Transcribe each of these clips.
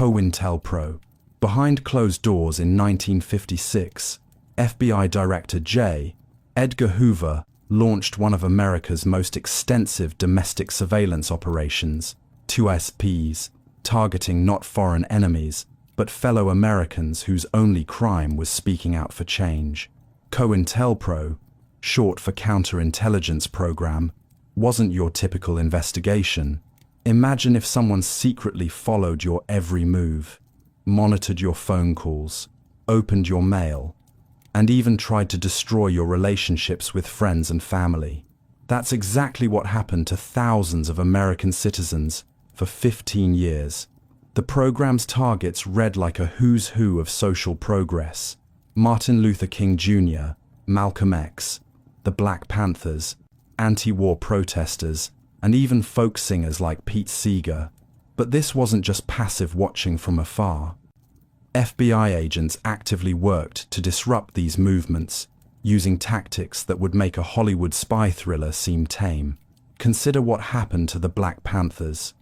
COINTELPRO. Behind closed doors in 1956, FBI Director J. Edgar Hoover launched one of America's most extensive domestic surveillance operations, 2SPs, targeting not foreign enemies, but fellow Americans whose only crime was speaking out for change. COINTELPRO, short for Counterintelligence Program, wasn't your typical investigation. Imagine if someone secretly followed your every move, monitored your phone calls, opened your mail, and even tried to destroy your relationships with friends and family. That's exactly what happened to thousands of American citizens for 15 years. The program's targets read like a who's who of social progress: Martin Luther King Jr., Malcolm X, the Black Panthers, anti-war protesters, and even folk singers like Pete Seeger. But this wasn't just passive watching from afar. FBI agents actively worked to disrupt these movements, using tactics that would make a Hollywood spy thriller seem tame. Consider what happened to the Black Panthers.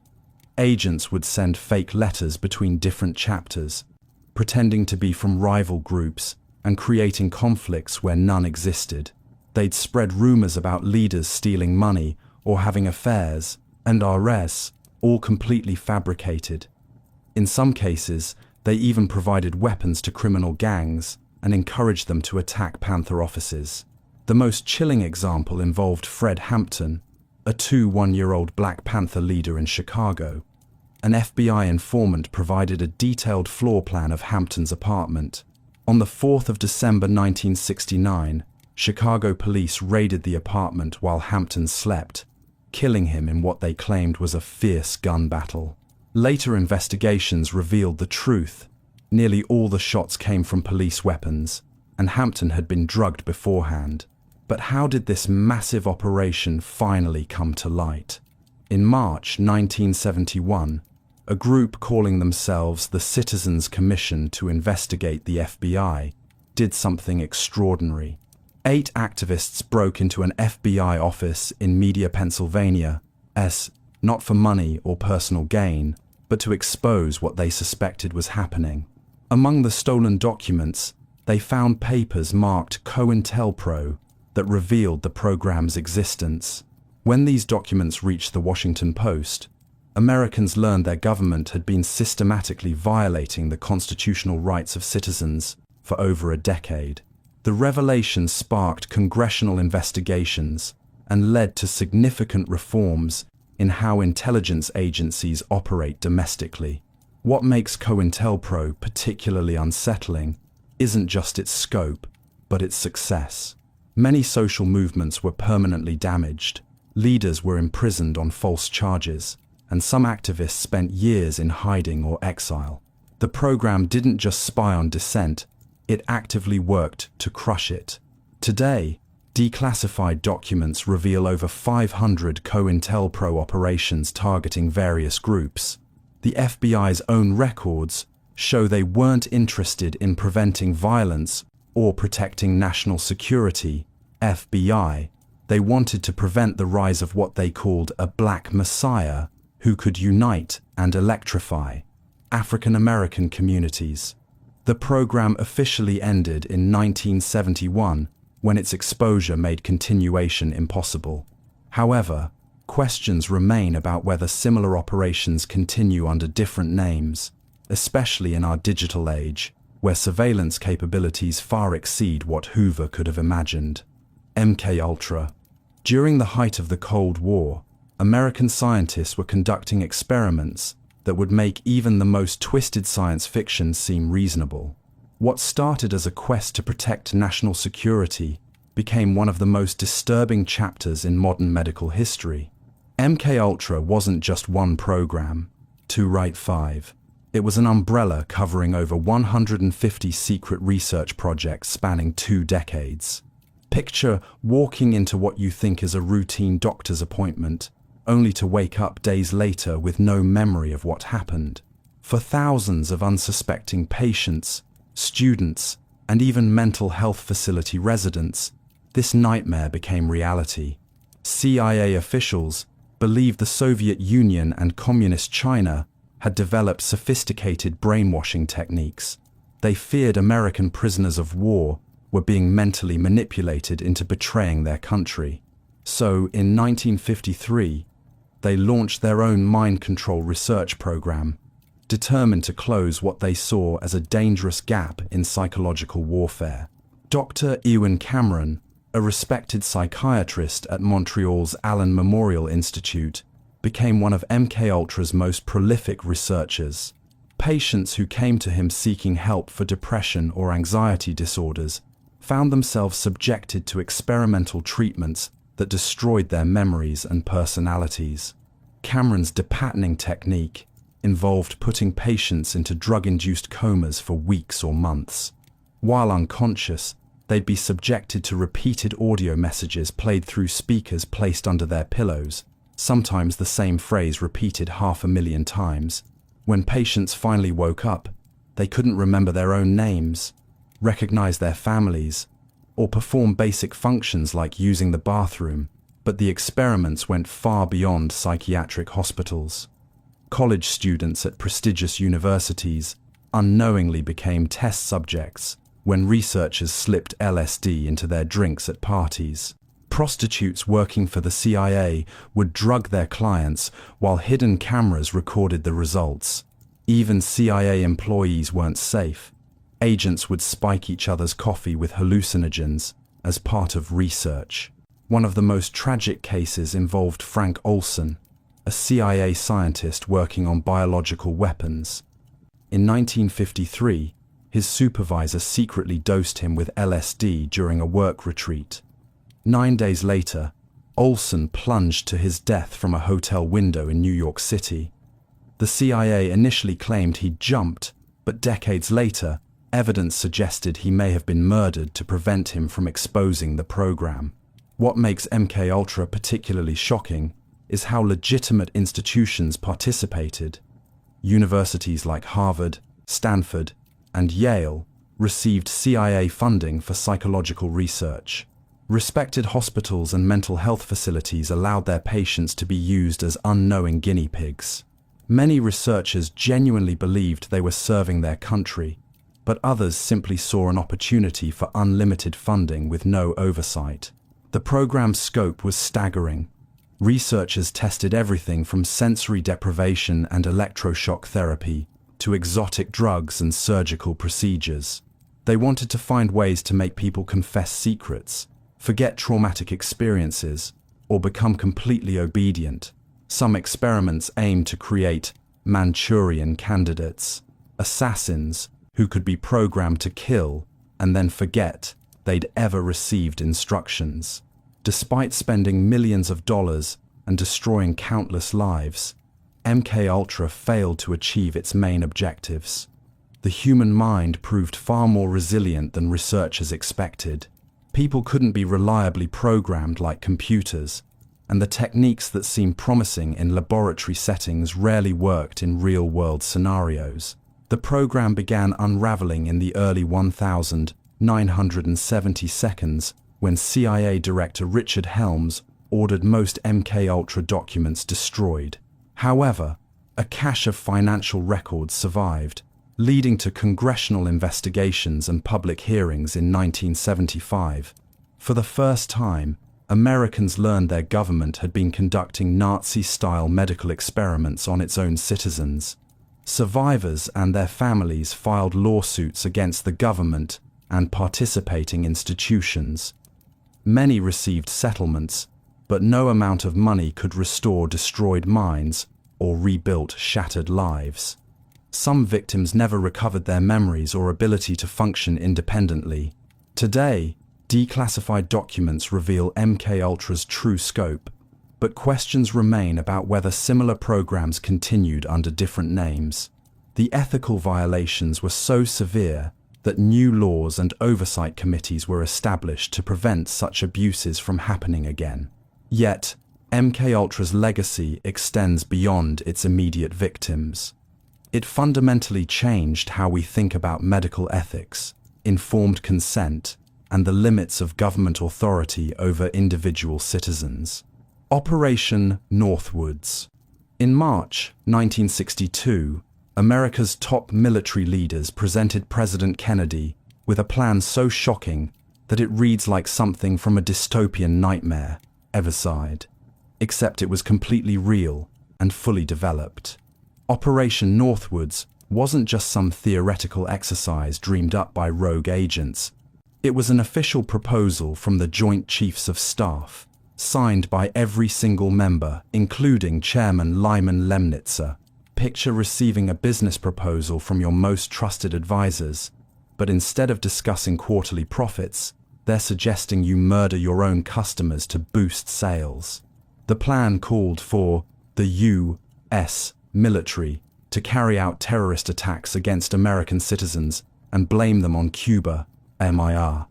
Agents would send fake letters between different chapters, pretending to be from rival groups and creating conflicts where none existed. They'd spread rumors about leaders stealing money or having affairs, and RS, all completely fabricated. In some cases, they even provided weapons to criminal gangs and encouraged them to attack Panther offices. The most chilling example involved Fred Hampton, a 21-year-old Black Panther leader in Chicago. An FBI informant provided a detailed floor plan of Hampton's apartment. On the 4th of December 1969, Chicago police raided the apartment while Hampton slept, killing him in what they claimed was a fierce gun battle. Later investigations revealed the truth. Nearly all the shots came from police weapons, and Hampton had been drugged beforehand. But how did this massive operation finally come to light? In March 1971, a group calling themselves the Citizens Commission to investigate the FBI did something extraordinary. 8 activists broke into an FBI office in Media, Pennsylvania, not for money or personal gain, but to expose what they suspected was happening. Among the stolen documents, they found papers marked COINTELPRO that revealed the program's existence. When these documents reached the Washington Post, Americans learned their government had been systematically violating the constitutional rights of citizens for over a decade. The revelation sparked congressional investigations and led to significant reforms in how intelligence agencies operate domestically. What makes COINTELPRO particularly unsettling isn't just its scope, but its success. Many social movements were permanently damaged, leaders were imprisoned on false charges, and some activists spent years in hiding or exile. The program didn't just spy on dissent, it actively worked to crush it. Today, declassified documents reveal over 500 COINTELPRO operations targeting various groups. The FBI's own records show they weren't interested in preventing violence or protecting national security. FBI, they wanted to prevent the rise of what they called a Black Messiah who could unite and electrify African American communities. The program officially ended in 1971 when its exposure made continuation impossible. However, questions remain about whether similar operations continue under different names, especially in our digital age, where surveillance capabilities far exceed what Hoover could have imagined. MKUltra. During the height of the Cold War, American scientists were conducting experiments that would make even the most twisted science fiction seem reasonable. What started as a quest to protect national security became one of the most disturbing chapters in modern medical history. MKUltra wasn't just one program, 2-Right-5. It was an umbrella covering over 150 secret research projects spanning 2 decades. Picture walking into what you think is a routine doctor's appointment, only to wake up days later with no memory of what happened. For thousands of unsuspecting patients, students, and even mental health facility residents, this nightmare became reality. CIA officials believed the Soviet Union and Communist China had developed sophisticated brainwashing techniques. They feared American prisoners of war were being mentally manipulated into betraying their country. So, in 1953, they launched their own mind control research program, determined to close what they saw as a dangerous gap in psychological warfare. Dr. Ewan Cameron, a respected psychiatrist at Montreal's Allen Memorial Institute, became one of MKUltra's most prolific researchers. Patients who came to him seeking help for depression or anxiety disorders found themselves subjected to experimental treatments that destroyed their memories and personalities. Cameron's depatterning technique involved putting patients into drug-induced comas for weeks or months. While unconscious, they'd be subjected to repeated audio messages played through speakers placed under their pillows, sometimes the same phrase repeated 500,000 times. When patients finally woke up, they couldn't remember their own names, recognize their families, or perform basic functions like using the bathroom, but the experiments went far beyond psychiatric hospitals. College students at prestigious universities unknowingly became test subjects when researchers slipped LSD into their drinks at parties. Prostitutes working for the CIA would drug their clients while hidden cameras recorded the results. Even CIA employees weren't safe. Agents would spike each other's coffee with hallucinogens as part of research. One of the most tragic cases involved Frank Olson, a CIA scientist working on biological weapons. In 1953, his supervisor secretly dosed him with LSD during a work retreat. 9 days later, Olson plunged to his death from a hotel window in New York City. The CIA initially claimed he'd jumped, but decades later, evidence suggested he may have been murdered to prevent him from exposing the program. What makes MKUltra particularly shocking is how legitimate institutions participated. Universities like Harvard, Stanford, and Yale received CIA funding for psychological research. Respected hospitals and mental health facilities allowed their patients to be used as unknowing guinea pigs. Many researchers genuinely believed they were serving their country, but others simply saw an opportunity for unlimited funding with no oversight. The program's scope was staggering. Researchers tested everything from sensory deprivation and electroshock therapy to exotic drugs and surgical procedures. They wanted to find ways to make people confess secrets, forget traumatic experiences, or become completely obedient. Some experiments aimed to create Manchurian candidates, assassins who could be programmed to kill and then forget they'd ever received instructions. Despite spending millions of dollars and destroying countless lives, MKUltra failed to achieve its main objectives. The human mind proved far more resilient than researchers expected. People couldn't be reliably programmed like computers, and the techniques that seemed promising in laboratory settings rarely worked in real-world scenarios. The program began unraveling in the early 1970 seconds when CIA Director Richard Helms ordered most MKUltra documents destroyed. However, a cache of financial records survived, leading to congressional investigations and public hearings in 1975. For the first time, Americans learned their government had been conducting Nazi-style medical experiments on its own citizens. Survivors and their families filed lawsuits against the government and participating institutions. Many received settlements, but no amount of money could restore destroyed minds or rebuild shattered lives. Some victims never recovered their memories or ability to function independently. Today, declassified documents reveal MKUltra's true scope, but questions remain about whether similar programs continued under different names. The ethical violations were so severe that new laws and oversight committees were established to prevent such abuses from happening again. Yet, MKUltra's legacy extends beyond its immediate victims. It fundamentally changed how we think about medical ethics, informed consent, and the limits of government authority over individual citizens. Operation Northwoods. In March 1962, America's top military leaders presented President Kennedy with a plan so shocking that it reads like something from a dystopian nightmare, Everside, except it was completely real and fully developed. Operation Northwoods wasn't just some theoretical exercise dreamed up by rogue agents. It was an official proposal from the Joint Chiefs of Staff, signed by every single member, including Chairman Lyman Lemnitzer. Picture receiving a business proposal from your most trusted advisors, but instead of discussing quarterly profits, they're suggesting you murder your own customers to boost sales. The plan called for the U.S. military to carry out terrorist attacks against American citizens and blame them on Cuba, MIR,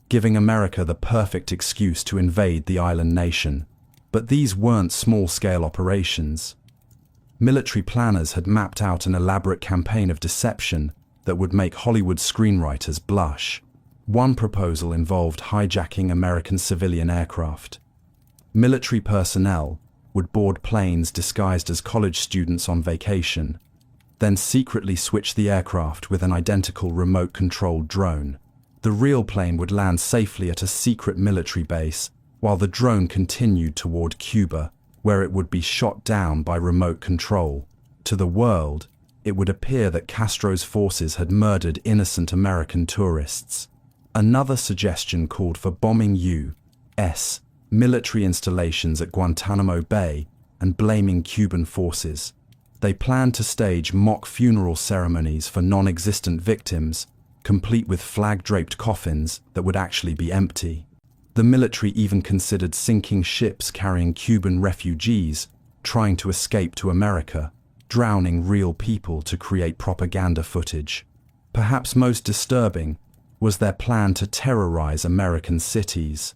giving America the perfect excuse to invade the island nation. But these weren't small-scale operations. Military planners had mapped out an elaborate campaign of deception that would make Hollywood screenwriters blush. One proposal involved hijacking American civilian aircraft. Military personnel would board planes disguised as college students on vacation, then secretly switch the aircraft with an identical remote-controlled drone. The real plane would land safely at a secret military base, while the drone continued toward Cuba, where it would be shot down by remote control. To the world, it would appear that Castro's forces had murdered innocent American tourists. Another suggestion called for bombing U.S. military installations at Guantanamo Bay and blaming Cuban forces. They planned to stage mock funeral ceremonies for non-existent victims, complete with flag-draped coffins that would actually be empty. The military even considered sinking ships carrying Cuban refugees trying to escape to America, drowning real people to create propaganda footage. Perhaps most disturbing was their plan to terrorize American cities.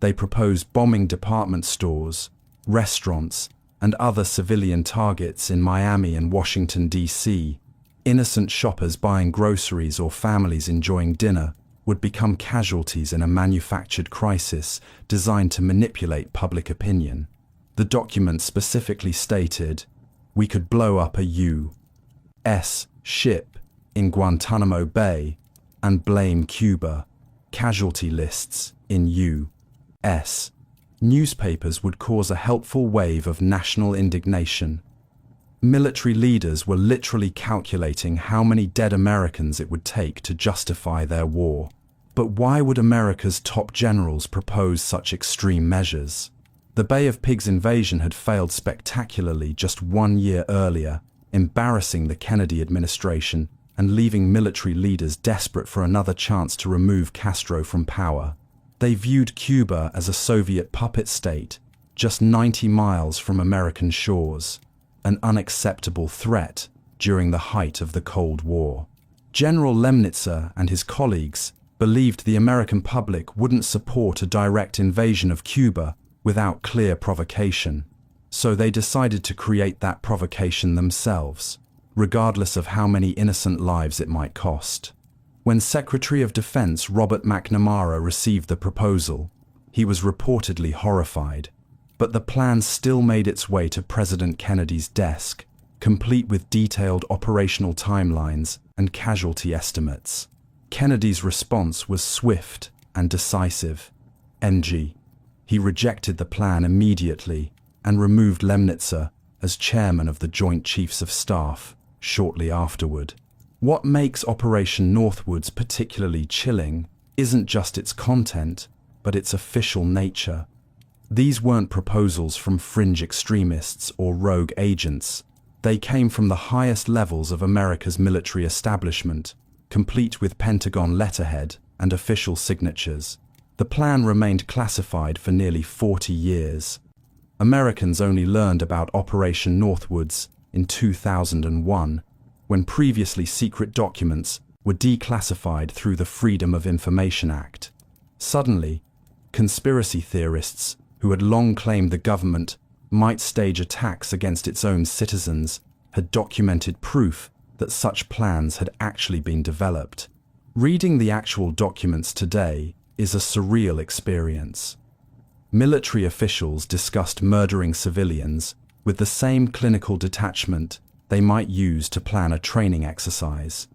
They proposed bombing department stores, restaurants, and other civilian targets in Miami and Washington, D.C. Innocent shoppers buying groceries or families enjoying dinner would become casualties in a manufactured crisis designed to manipulate public opinion. The document specifically stated, "We could blow up a U.S. ship in Guantanamo Bay and blame Cuba. Casualty lists in U.S. newspapers would cause a helpful wave of national indignation." Military leaders were literally calculating how many dead Americans it would take to justify their war. But why would America's top generals propose such extreme measures? The Bay of Pigs invasion had failed spectacularly just 1 year earlier, embarrassing the Kennedy administration and leaving military leaders desperate for another chance to remove Castro from power. They viewed Cuba as a Soviet puppet state, just 90 miles from American shores, an unacceptable threat during the height of the Cold War. General Lemnitzer and his colleagues believed the American public wouldn't support a direct invasion of Cuba without clear provocation, so they decided to create that provocation themselves, regardless of how many innocent lives it might cost. When Secretary of Defense Robert McNamara received the proposal, he was reportedly horrified. But the plan still made its way to President Kennedy's desk, complete with detailed operational timelines and casualty estimates. Kennedy's response was swift and decisive. NG. He rejected the plan immediately and removed Lemnitzer as chairman of the Joint Chiefs of Staff shortly afterward. What makes Operation Northwoods particularly chilling isn't just its content, but its official nature. These weren't proposals from fringe extremists or rogue agents. They came from the highest levels of America's military establishment, complete with Pentagon letterhead and official signatures. The plan remained classified for nearly 40 years. Americans only learned about Operation Northwoods in 2001, when previously secret documents were declassified through the Freedom of Information Act. Suddenly, conspiracy theorists who had long claimed the government might stage attacks against its own citizens had documented proof that such plans had actually been developed. Reading the actual documents today is a surreal experience. Military officials discussed murdering civilians, with the same clinical detachment they might use to plan a training exercise.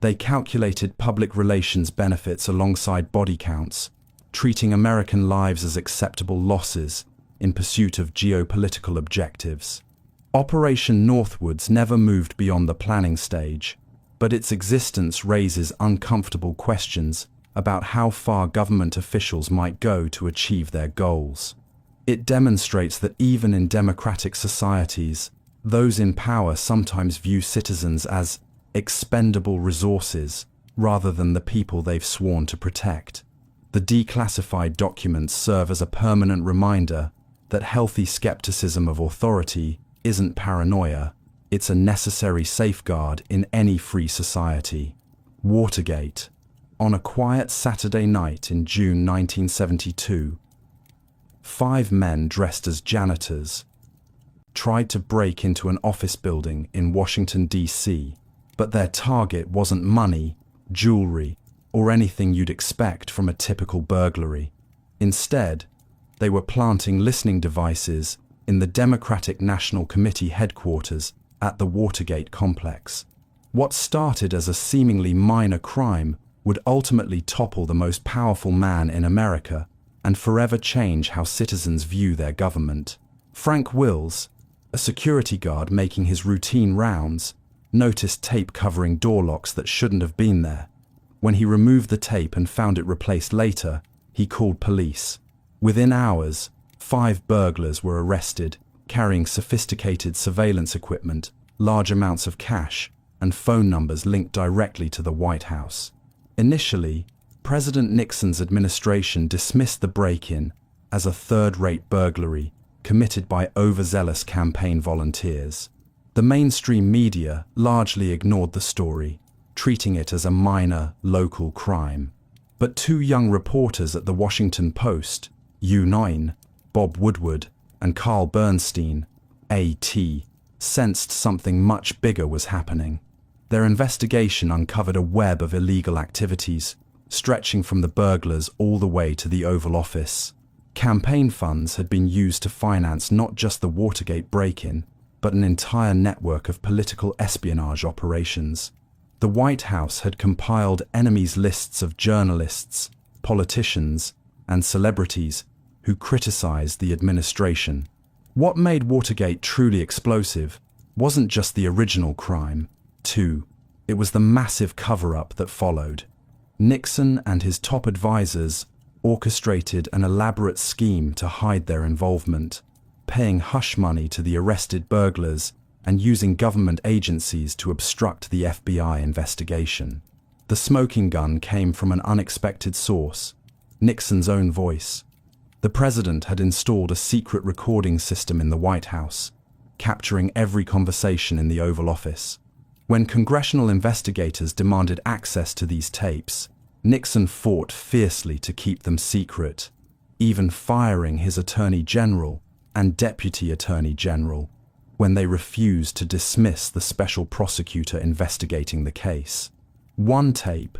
They calculated public relations benefits alongside body counts, treating American lives as acceptable losses in pursuit of geopolitical objectives. Operation Northwoods never moved beyond the planning stage, but its existence raises uncomfortable questions about how far government officials might go to achieve their goals. It demonstrates that even in democratic societies, those in power sometimes view citizens as expendable resources rather than the people they've sworn to protect. The declassified documents serve as a permanent reminder that healthy skepticism of authority isn't paranoia, it's a necessary safeguard in any free society. Watergate. On a quiet Saturday night in June 1972, 5 men dressed as janitors tried to break into an office building in Washington, D.C., but their target wasn't money, jewelry, or anything you'd expect from a typical burglary. Instead, they were planting listening devices in the Democratic National Committee headquarters at the Watergate complex. What started as a seemingly minor crime would ultimately topple the most powerful man in America and forever change how citizens view their government. Frank Wills, a security guard making his routine rounds, noticed tape covering door locks that shouldn't have been there. When he removed the tape and found it replaced later, he called police. Within hours, 5 burglars were arrested, carrying sophisticated surveillance equipment, large amounts of cash, and phone numbers linked directly to the White House. Initially, President Nixon's administration dismissed the break-in as a third-rate burglary committed by overzealous campaign volunteers. The mainstream media largely ignored the story, treating it as a minor, local crime. But 2 young reporters at the Washington Post, U9, Bob Woodward, and Carl Bernstein, A.T., sensed something much bigger was happening. Their investigation uncovered a web of illegal activities, stretching from the burglars all the way to the Oval Office. Campaign funds had been used to finance not just the Watergate break-in, but an entire network of political espionage operations. The White House had compiled enemies lists of journalists, politicians, and celebrities who criticized the administration. What made Watergate truly explosive wasn't just the original crime, too. It was the massive cover-up that followed. Nixon and his top advisors orchestrated an elaborate scheme to hide their involvement, paying hush money to the arrested burglars and using government agencies to obstruct the FBI investigation. The smoking gun came from an unexpected source, Nixon's own voice. The president had installed a secret recording system in the White House, capturing every conversation in the Oval Office. When congressional investigators demanded access to these tapes, Nixon fought fiercely to keep them secret, even firing his Attorney General and Deputy Attorney General when they refused to dismiss the special prosecutor investigating the case. One tape,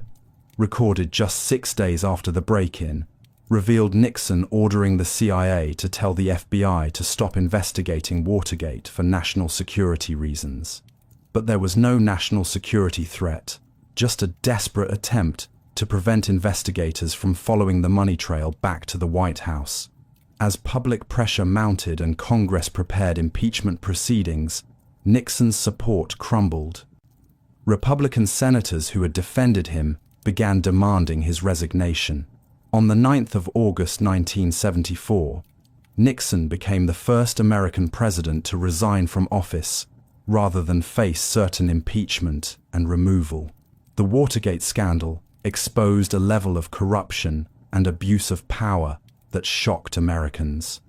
recorded just 6 days after the break-in, revealed Nixon ordering the CIA to tell the FBI to stop investigating Watergate for national security reasons. But there was no national security threat, just a desperate attempt to prevent investigators from following the money trail back to the White House. As public pressure mounted and Congress prepared impeachment proceedings, Nixon's support crumbled. Republican senators who had defended him began demanding his resignation. On the 9th of August 1974, Nixon became the first American president to resign from office rather than face certain impeachment and removal. The Watergate scandal exposed a level of corruption and abuse of power that shocked Americans.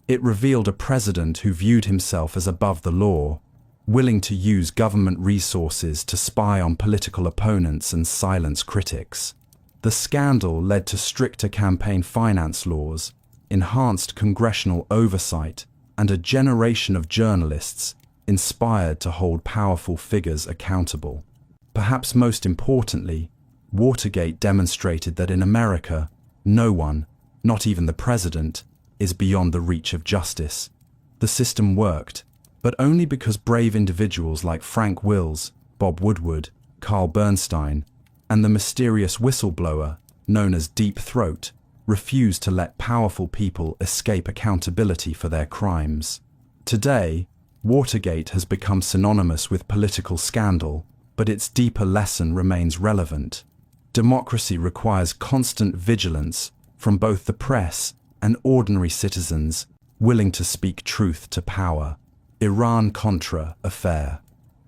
It revealed a president who viewed himself as above the law, willing to use government resources to spy on political opponents and silence critics. The scandal led to stricter campaign finance laws, enhanced congressional oversight, and a generation of journalists inspired to hold powerful figures accountable. Perhaps most importantly, Watergate demonstrated that in America, no one, not even the president, is beyond the reach of justice. The system worked, but only because brave individuals like Frank Wills, Bob Woodward, Carl Bernstein, and the mysterious whistleblower, known as Deep Throat, refused to let powerful people escape accountability for their crimes. Today, Watergate has become synonymous with political scandal, but its deeper lesson remains relevant. Democracy requires constant vigilance from both the press and ordinary citizens willing to speak truth to power. Iran-Contra affair.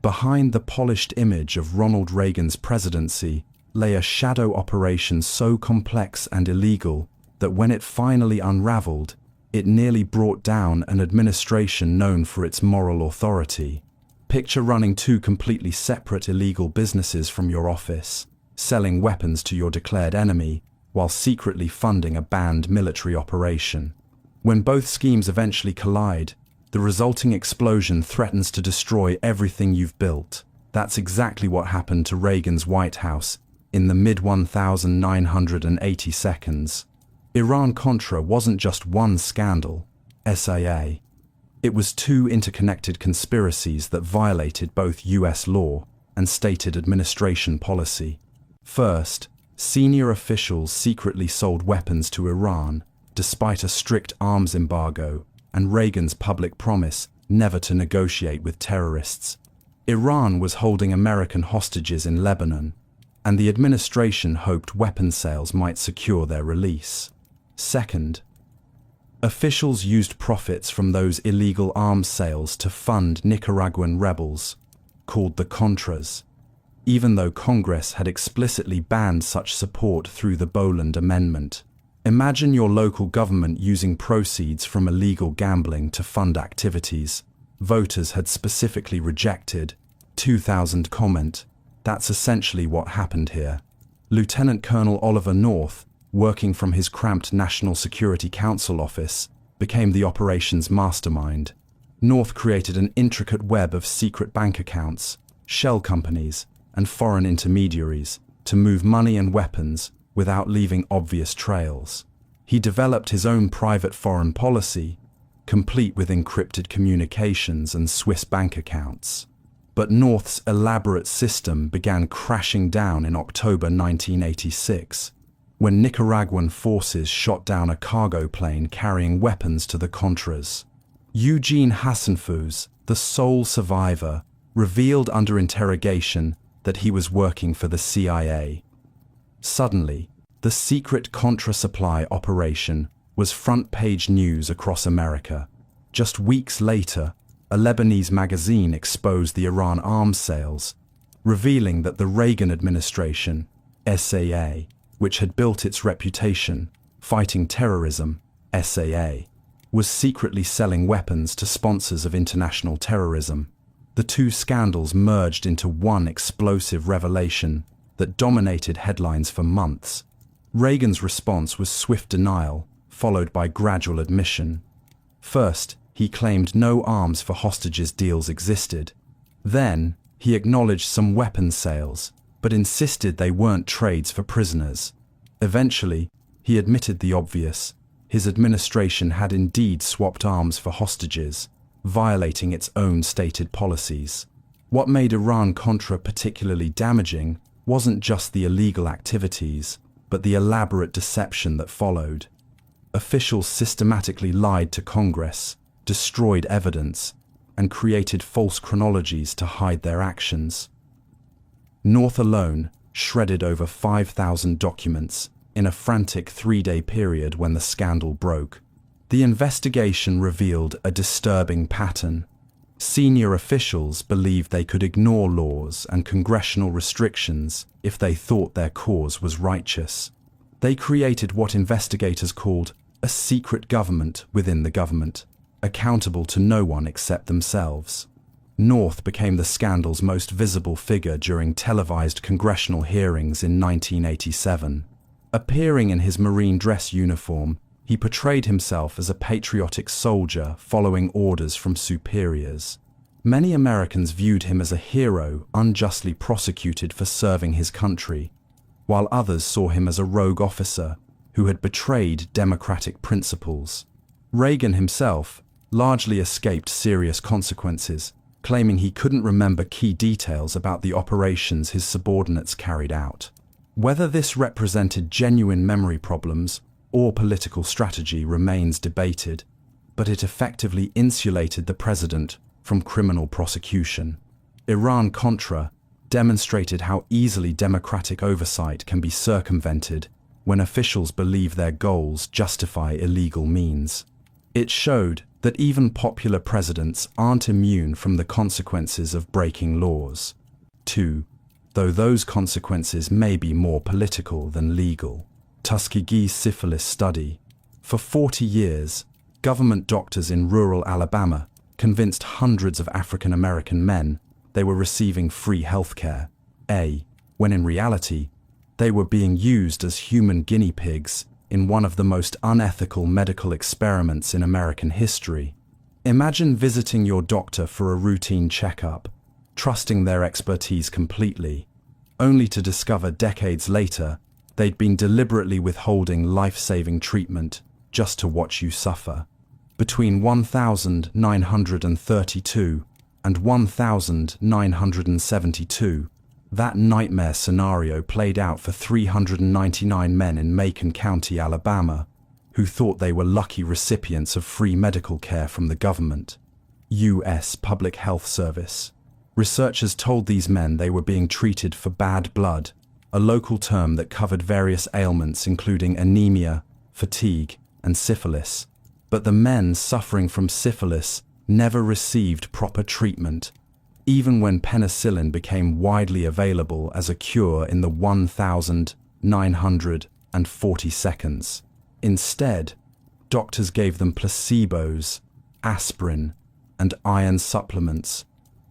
Behind the polished image of Ronald Reagan's presidency lay a shadow operation so complex and illegal that when it finally unraveled, it nearly brought down an administration known for its moral authority. Picture running two completely separate illegal businesses from your office, selling weapons to your declared enemy, while secretly funding a banned military operation. When both schemes eventually collide, the resulting explosion threatens to destroy everything you've built. That's exactly what happened to Reagan's White House in the mid-1980 seconds. Iran-Contra wasn't just one scandal, SIA. It was two interconnected conspiracies that violated both US law and stated administration policy. First, senior officials secretly sold weapons to Iran, despite a strict arms embargo and Reagan's public promise never to negotiate with terrorists. Iran was holding American hostages in Lebanon, and the administration hoped weapon sales might secure their release. Second, officials used profits from those illegal arms sales to fund Nicaraguan rebels, called the Contras, even though Congress had explicitly banned such support through the Boland Amendment. Imagine your local government using proceeds from illegal gambling to fund activities voters had specifically rejected. 2000 comment. That's essentially what happened here. Lieutenant Colonel Oliver North, working from his cramped National Security Council office, became the operations mastermind. North created an intricate web of secret bank accounts, shell companies, and foreign intermediaries to move money and weapons without leaving obvious trails. He developed his own private foreign policy, complete with encrypted communications and Swiss bank accounts. But North's elaborate system began crashing down in October 1986, when Nicaraguan forces shot down a cargo plane carrying weapons to the Contras. Eugene Hassanfouz, the sole survivor, revealed under interrogation that he was working for the CIA. Suddenly, the secret Contra supply operation was front-page news across America. Just weeks later, a Lebanese magazine exposed the Iran arms sales, revealing that the Reagan administration, SAA, which had built its reputation fighting terrorism, SAA, was secretly selling weapons to sponsors of international terrorism. The two scandals merged into one explosive revelation that dominated headlines for months. Reagan's response was swift denial, followed by gradual admission. First, he claimed no arms for hostages deals existed. Then, he acknowledged some weapons sales, but insisted they weren't trades for prisoners. Eventually, he admitted the obvious. His administration had indeed swapped arms for hostages, violating its own stated policies. What made Iran-Contra particularly damaging wasn't just the illegal activities, but the elaborate deception that followed. Officials systematically lied to Congress, destroyed evidence, and created false chronologies to hide their actions. North alone shredded over 5,000 documents in a frantic 3-day period when the scandal broke. The investigation revealed a disturbing pattern. Senior officials believed they could ignore laws and congressional restrictions if they thought their cause was righteous. They created what investigators called a secret government within the government, accountable to no one except themselves. North became the scandal's most visible figure during televised congressional hearings in 1987. Appearing in his Marine dress uniform, he portrayed himself as a patriotic soldier following orders from superiors. Many Americans viewed him as a hero unjustly prosecuted for serving his country, while others saw him as a rogue officer who had betrayed democratic principles. Reagan himself, largely escaped serious consequences, claiming he couldn't remember key details about the operations his subordinates carried out. Whether this represented genuine memory problems or political strategy remains debated, but it effectively insulated the president from criminal prosecution. Iran-Contra demonstrated how easily democratic oversight can be circumvented when officials believe their goals justify illegal means. It showed that even popular presidents aren't immune from the consequences of breaking laws. 2. Though those consequences may be more political than legal. Tuskegee's syphilis study. For 40 years, government doctors in rural Alabama convinced hundreds of African American men they were receiving free healthcare, when in reality, they were being used as human guinea pigs in one of the most unethical medical experiments in American history. Imagine visiting your doctor for a routine checkup, trusting their expertise completely, only to discover decades later they'd been deliberately withholding life-saving treatment just to watch you suffer. Between 1932 and 1972, that nightmare scenario played out for 399 men in Macon County, Alabama, who thought they were lucky recipients of free medical care from the government. U.S. Public Health Service. Researchers told these men they were being treated for bad blood, a local term that covered various ailments including anemia, fatigue, and syphilis. But the men suffering from syphilis never received proper treatment, even when penicillin became widely available as a cure in the 1940 seconds. Instead, doctors gave them placebos, aspirin, and iron supplements,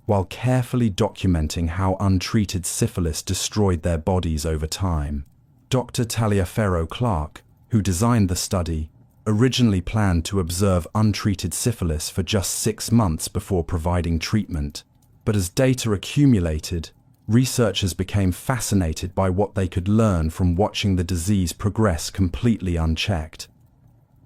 while carefully documenting how untreated syphilis destroyed their bodies over time. Dr. Taliaferro Clark, who designed the study, originally planned to observe untreated syphilis for just 6 months before providing treatment. But as data accumulated, researchers became fascinated by what they could learn from watching the disease progress completely unchecked.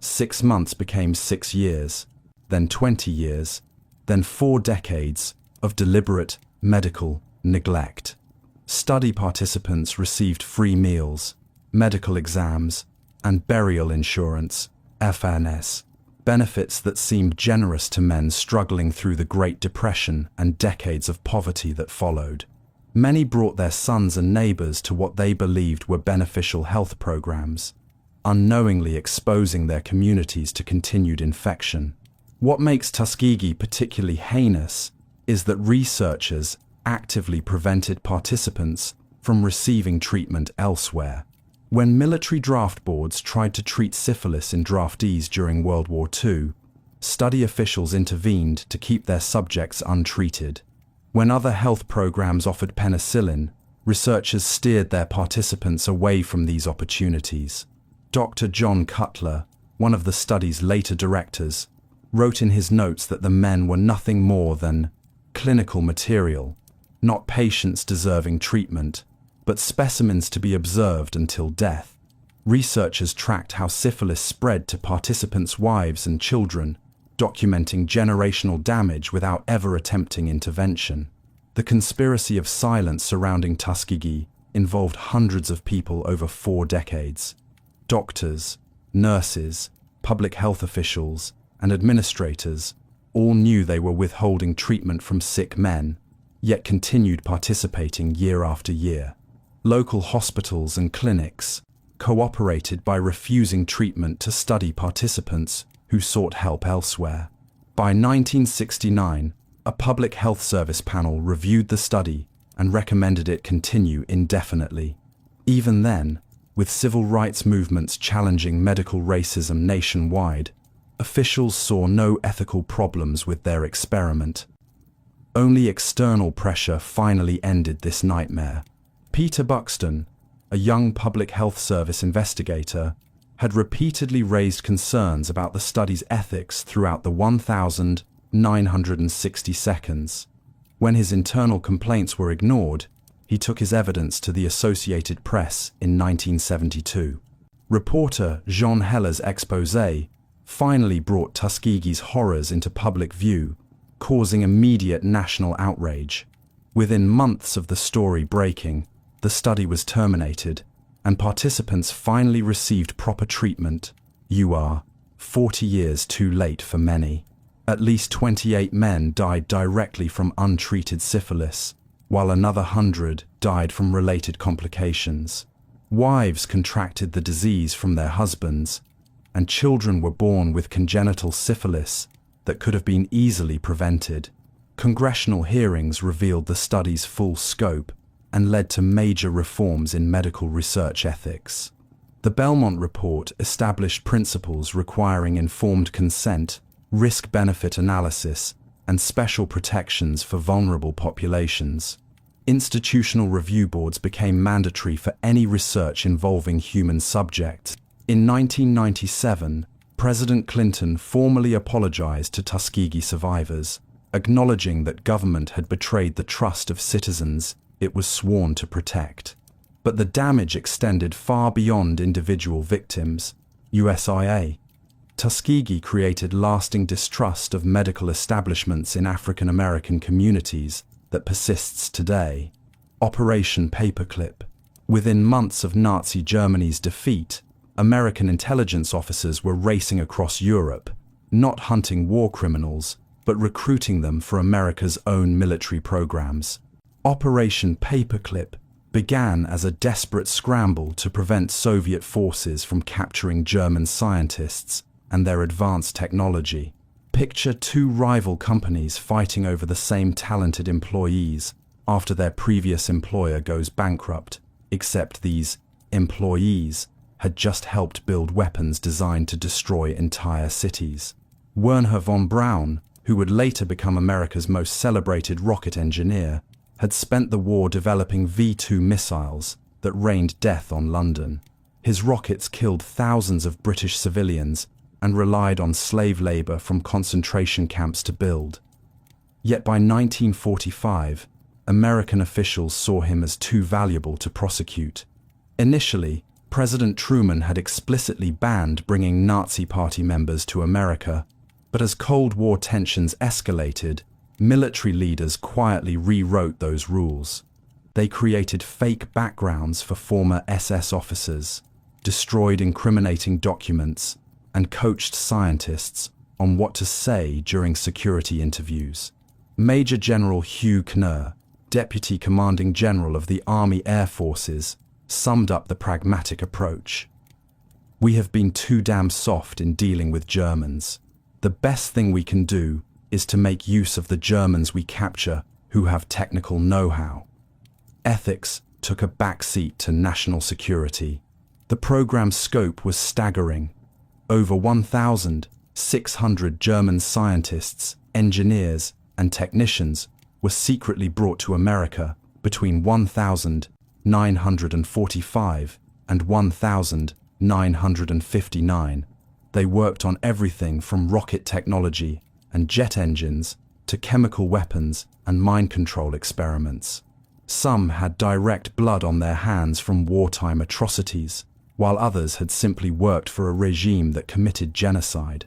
6 months became 6 years, then 20 years, then 4 decades of deliberate medical neglect. Study participants received free meals, medical exams, and burial insurance, FNS, benefits that seemed generous to men struggling through the Great Depression and decades of poverty that followed. Many brought their sons and neighbors to what they believed were beneficial health programs, unknowingly exposing their communities to continued infection. What makes Tuskegee particularly heinous is that researchers actively prevented participants from receiving treatment elsewhere. When military draft boards tried to treat syphilis in draftees during World War II, study officials intervened to keep their subjects untreated. When other health programs offered penicillin, researchers steered their participants away from these opportunities. Dr. John Cutler, one of the study's later directors, wrote in his notes that the men were nothing more than clinical material, not patients deserving treatment, but specimens to be observed until death. Researchers tracked how syphilis spread to participants' wives and children, documenting generational damage without ever attempting intervention. The conspiracy of silence surrounding Tuskegee involved hundreds of people over 4 decades. Doctors, nurses, public health officials, and administrators all knew they were withholding treatment from sick men, yet continued participating year after year. Local hospitals and clinics cooperated by refusing treatment to study participants who sought help elsewhere. By 1969, a public health service panel reviewed the study and recommended it continue indefinitely. Even then, with civil rights movements challenging medical racism nationwide, officials saw no ethical problems with their experiment. Only external pressure finally ended this nightmare. Peter Buxton, a young public health service investigator, had repeatedly raised concerns about the study's ethics throughout the 1,960 seconds. When his internal complaints were ignored, he took his evidence to the Associated Press in 1972. Reporter Jean Heller's exposé finally brought Tuskegee's horrors into public view, causing immediate national outrage. Within months of the story breaking, the study was terminated, and participants finally received proper treatment. You are 40 years too late for many. At least 28 men died directly from untreated syphilis, while another 100 died from related complications. Wives contracted the disease from their husbands, and children were born with congenital syphilis that could have been easily prevented. Congressional hearings revealed the study's full scope and led to major reforms in medical research ethics. The Belmont Report established principles requiring informed consent, risk-benefit analysis, and special protections for vulnerable populations. Institutional review boards became mandatory for any research involving human subjects. In 1997, President Clinton formally apologized to Tuskegee survivors, acknowledging that government had betrayed the trust of citizens it was sworn to protect. But the damage extended far beyond individual victims. USIA. Tuskegee created lasting distrust of medical establishments in African American communities that persists today. Operation Paperclip. Within months of Nazi Germany's defeat, American intelligence officers were racing across Europe, not hunting war criminals, but recruiting them for America's own military programs. Operation Paperclip began as a desperate scramble to prevent Soviet forces from capturing German scientists and their advanced technology. Picture two rival companies fighting over the same talented employees after their previous employer goes bankrupt, except these employees had just helped build weapons designed to destroy entire cities. Wernher von Braun, who would later become America's most celebrated rocket engineer, had spent the war developing V-2 missiles that rained death on London. His rockets killed thousands of British civilians and relied on slave labor from concentration camps to build. Yet by 1945, American officials saw him as too valuable to prosecute. Initially, President Truman had explicitly banned bringing Nazi Party members to America, but as Cold War tensions escalated, military leaders quietly rewrote those rules. They created fake backgrounds for former SS officers, destroyed incriminating documents, and coached scientists on what to say during security interviews. Major General Hugh Knerr, Deputy Commanding General of the Army Air Forces, summed up the pragmatic approach. "We have been too damn soft in dealing with Germans. The best thing we can do is to make use of the Germans we capture who have technical know-how." Ethics took a backseat to national security. The program's scope was staggering. Over 1,600 German scientists, engineers, and technicians were secretly brought to America between 1945 and 1959. They worked on everything from rocket technology and jet engines to chemical weapons and mind control experiments. Some had direct blood on their hands from wartime atrocities, while others had simply worked for a regime that committed genocide.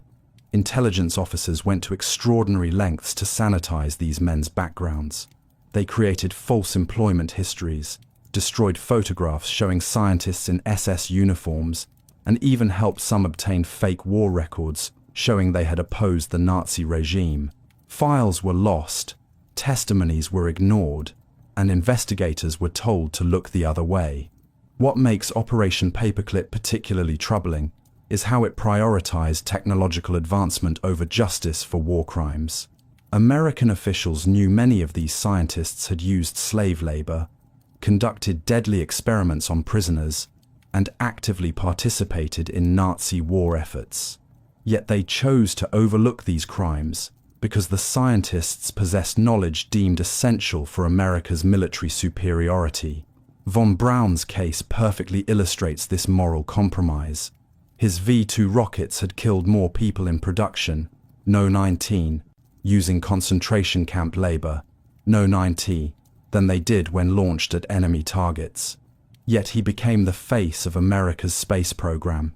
Intelligence officers went to extraordinary lengths to sanitize these men's backgrounds. They created false employment histories, destroyed photographs showing scientists in SS uniforms, and even helped some obtain fake war records showing they had opposed the Nazi regime. Files were lost, testimonies were ignored, and investigators were told to look the other way. What makes Operation Paperclip particularly troubling is how it prioritized technological advancement over justice for war crimes. American officials knew many of these scientists had used slave labor, conducted deadly experiments on prisoners, and actively participated in Nazi war efforts. Yet they chose to overlook these crimes because the scientists possessed knowledge deemed essential for America's military superiority. Von Braun's case perfectly illustrates this moral compromise. His V-2 rockets had killed more people in production, No 19, using concentration camp labor, No 90, than they did when launched at enemy targets. Yet he became the face of America's space program.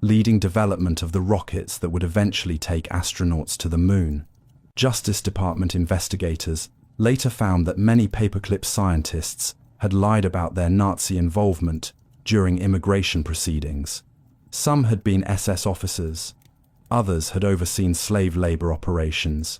leading development of the rockets that would eventually take astronauts to the moon. Justice Department investigators later found that many paperclip scientists had lied about their Nazi involvement during immigration proceedings. Some had been SS officers, others had overseen slave labor operations,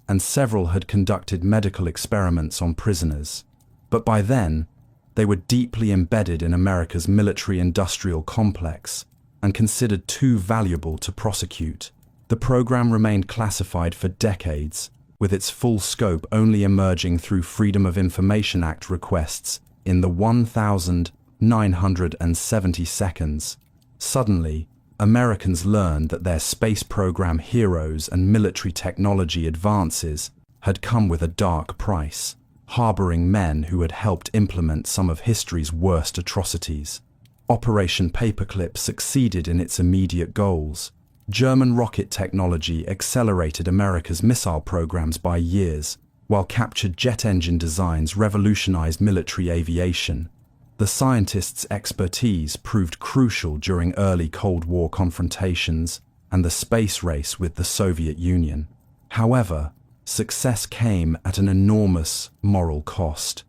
and several had conducted medical experiments on prisoners. But by then, they were deeply embedded in America's military-industrial complex and considered too valuable to prosecute. The program remained classified for decades, with its full scope only emerging through Freedom of Information Act requests in the 1970 seconds. Suddenly, Americans learned that their space program heroes and military technology advances had come with a dark price, harboring men who had helped implement some of history's worst atrocities. Operation Paperclip succeeded in its immediate goals. German rocket technology accelerated America's missile programs by years, while captured jet engine designs revolutionized military aviation. The scientists' expertise proved crucial during early Cold War confrontations and the space race with the Soviet Union. However, success came at an enormous moral cost.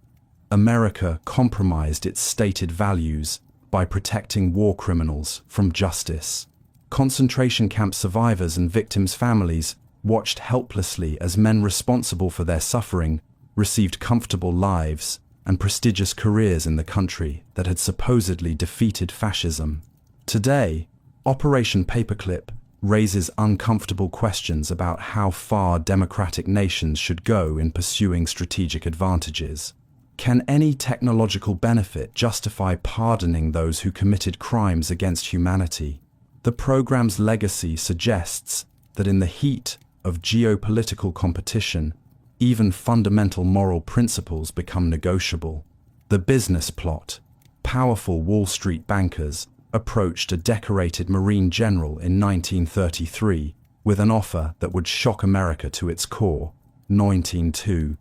America compromised its stated values by protecting war criminals from justice. Concentration camp survivors and victims' families watched helplessly as men responsible for their suffering received comfortable lives and prestigious careers in the country that had supposedly defeated fascism. Today, Operation Paperclip raises uncomfortable questions about how far democratic nations should go in pursuing strategic advantages. Can any technological benefit justify pardoning those who committed crimes against humanity? The program's legacy suggests that in the heat of geopolitical competition, even fundamental moral principles become negotiable. The business plot. Powerful Wall Street bankers approached a decorated Marine general in 1933 with an offer that would shock America to its core. 1902.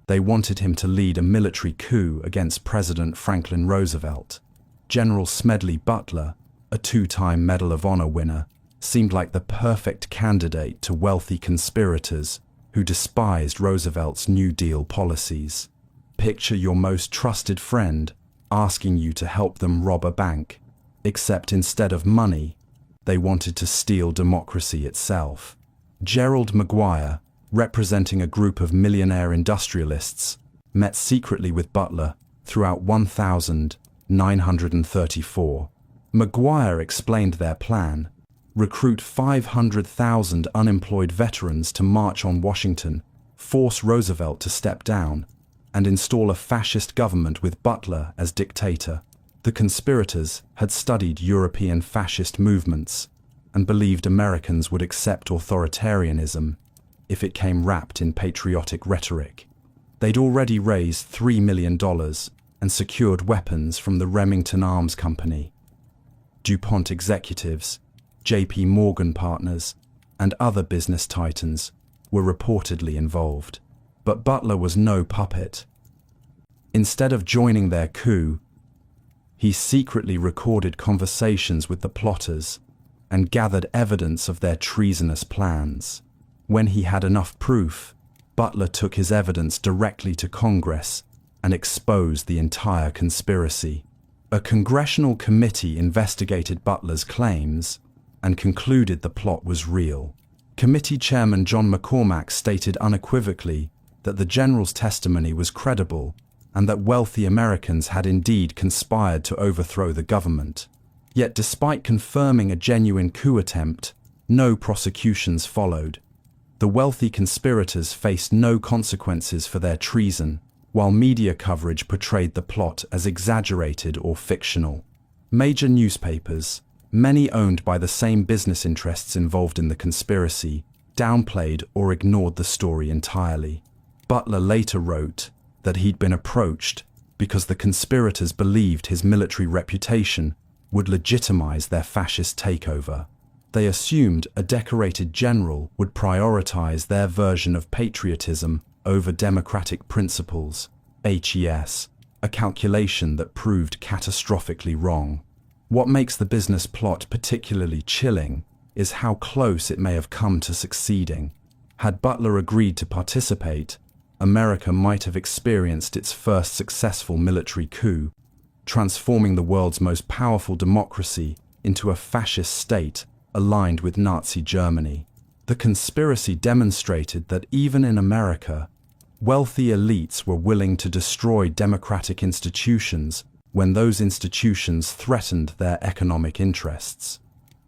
They wanted him to lead a military coup against President Franklin Roosevelt. General Smedley Butler, a two-time Medal of Honor winner, seemed like the perfect candidate to wealthy conspirators who despised Roosevelt's New Deal policies. Picture your most trusted friend asking you to help them rob a bank, except instead of money, they wanted to steal democracy itself. Gerald Maguire, representing a group of millionaire industrialists, met secretly with Butler throughout 1934. Maguire explained their plan: recruit 500,000 unemployed veterans to march on Washington, force Roosevelt to step down, and install a fascist government with Butler as dictator. The conspirators had studied European fascist movements and believed Americans would accept authoritarianism if it came wrapped in patriotic rhetoric. They'd already raised $3 million and secured weapons from the Remington Arms Company. DuPont executives, J.P. Morgan partners, and other business titans were reportedly involved. But Butler was no puppet. Instead of joining their coup, he secretly recorded conversations with the plotters and gathered evidence of their treasonous plans. When he had enough proof, Butler took his evidence directly to Congress and exposed the entire conspiracy. A congressional committee investigated Butler's claims and concluded the plot was real. Committee Chairman John McCormack stated unequivocally that the general's testimony was credible and that wealthy Americans had indeed conspired to overthrow the government. Yet despite confirming a genuine coup attempt, no prosecutions followed. The wealthy conspirators faced no consequences for their treason, while media coverage portrayed the plot as exaggerated or fictional. Major newspapers, many owned by the same business interests involved in the conspiracy, downplayed or ignored the story entirely. Butler later wrote that he'd been approached because the conspirators believed his military reputation would legitimize their fascist takeover. They assumed a decorated general would prioritize their version of patriotism over democratic principles, HES, a calculation that proved catastrophically wrong. What makes the business plot particularly chilling is how close it may have come to succeeding. Had Butler agreed to participate, America might have experienced its first successful military coup, transforming the world's most powerful democracy into a fascist state aligned with Nazi Germany. The conspiracy demonstrated that even in America, wealthy elites were willing to destroy democratic institutions when those institutions threatened their economic interests.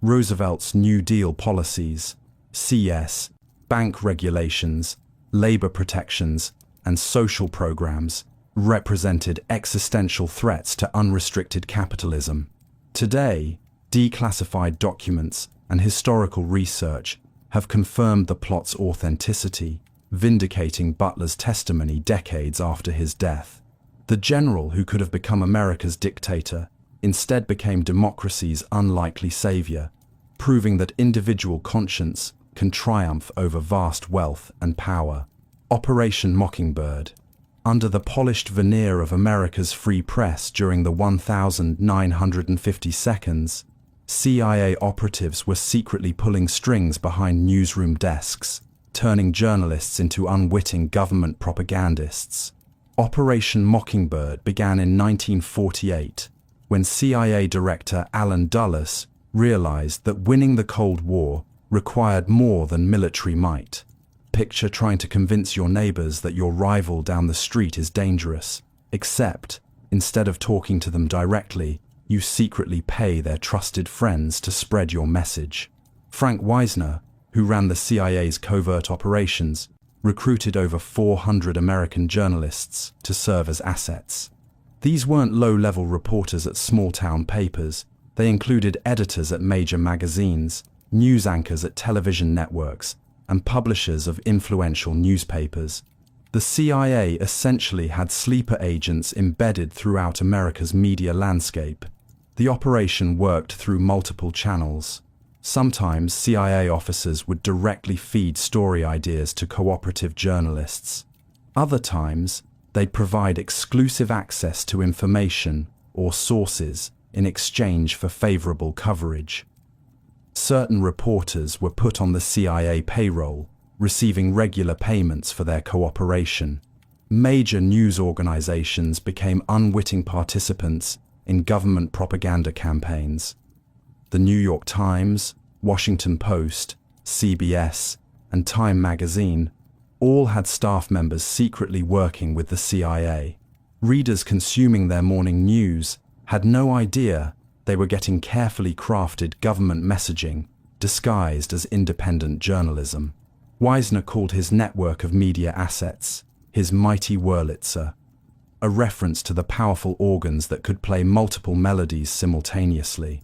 Roosevelt's New Deal policies, CS, bank regulations, labor protections, and social programs represented existential threats to unrestricted capitalism. Today, declassified documents and historical research have confirmed the plot's authenticity, vindicating Butler's testimony decades after his death. The general who could have become America's dictator instead became democracy's unlikely savior, proving that individual conscience can triumph over vast wealth and power. Operation Mockingbird. Under the polished veneer of America's free press during the 1950 seconds, CIA operatives were secretly pulling strings behind newsroom desks, turning journalists into unwitting government propagandists. Operation Mockingbird began in 1948, when CIA Director Allen Dulles realized that winning the Cold War required more than military might. Picture trying to convince your neighbors that your rival down the street is dangerous, except, instead of talking to them directly, you secretly pay their trusted friends to spread your message. Frank Wisner, who ran the CIA's covert operations, recruited over 400 American journalists to serve as assets. These weren't low-level reporters at small-town papers. They included editors at major magazines, news anchors at television networks, and publishers of influential newspapers. The CIA essentially had sleeper agents embedded throughout America's media landscape. The operation worked through multiple channels. Sometimes CIA officers would directly feed story ideas to cooperative journalists. Other times, they'd provide exclusive access to information or sources in exchange for favorable coverage. Certain reporters were put on the CIA payroll, receiving regular payments for their cooperation. Major news organizations became unwitting participants in government propaganda campaigns. The New York Times, Washington Post, CBS, and Time magazine all had staff members secretly working with the CIA. Readers consuming their morning news had no idea they were getting carefully crafted government messaging disguised as independent journalism. Wisner called his network of media assets his mighty Wurlitzer, a reference to the powerful organs that could play multiple melodies simultaneously.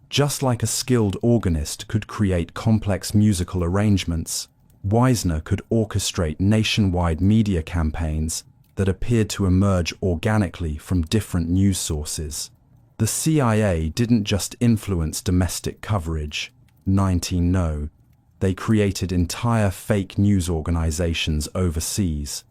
Just like a skilled organist could create complex musical arrangements, Wisner could orchestrate nationwide media campaigns that appeared to emerge organically from different news sources. The CIA didn't just influence domestic coverage. 19 No. They created entire fake news organizations overseas.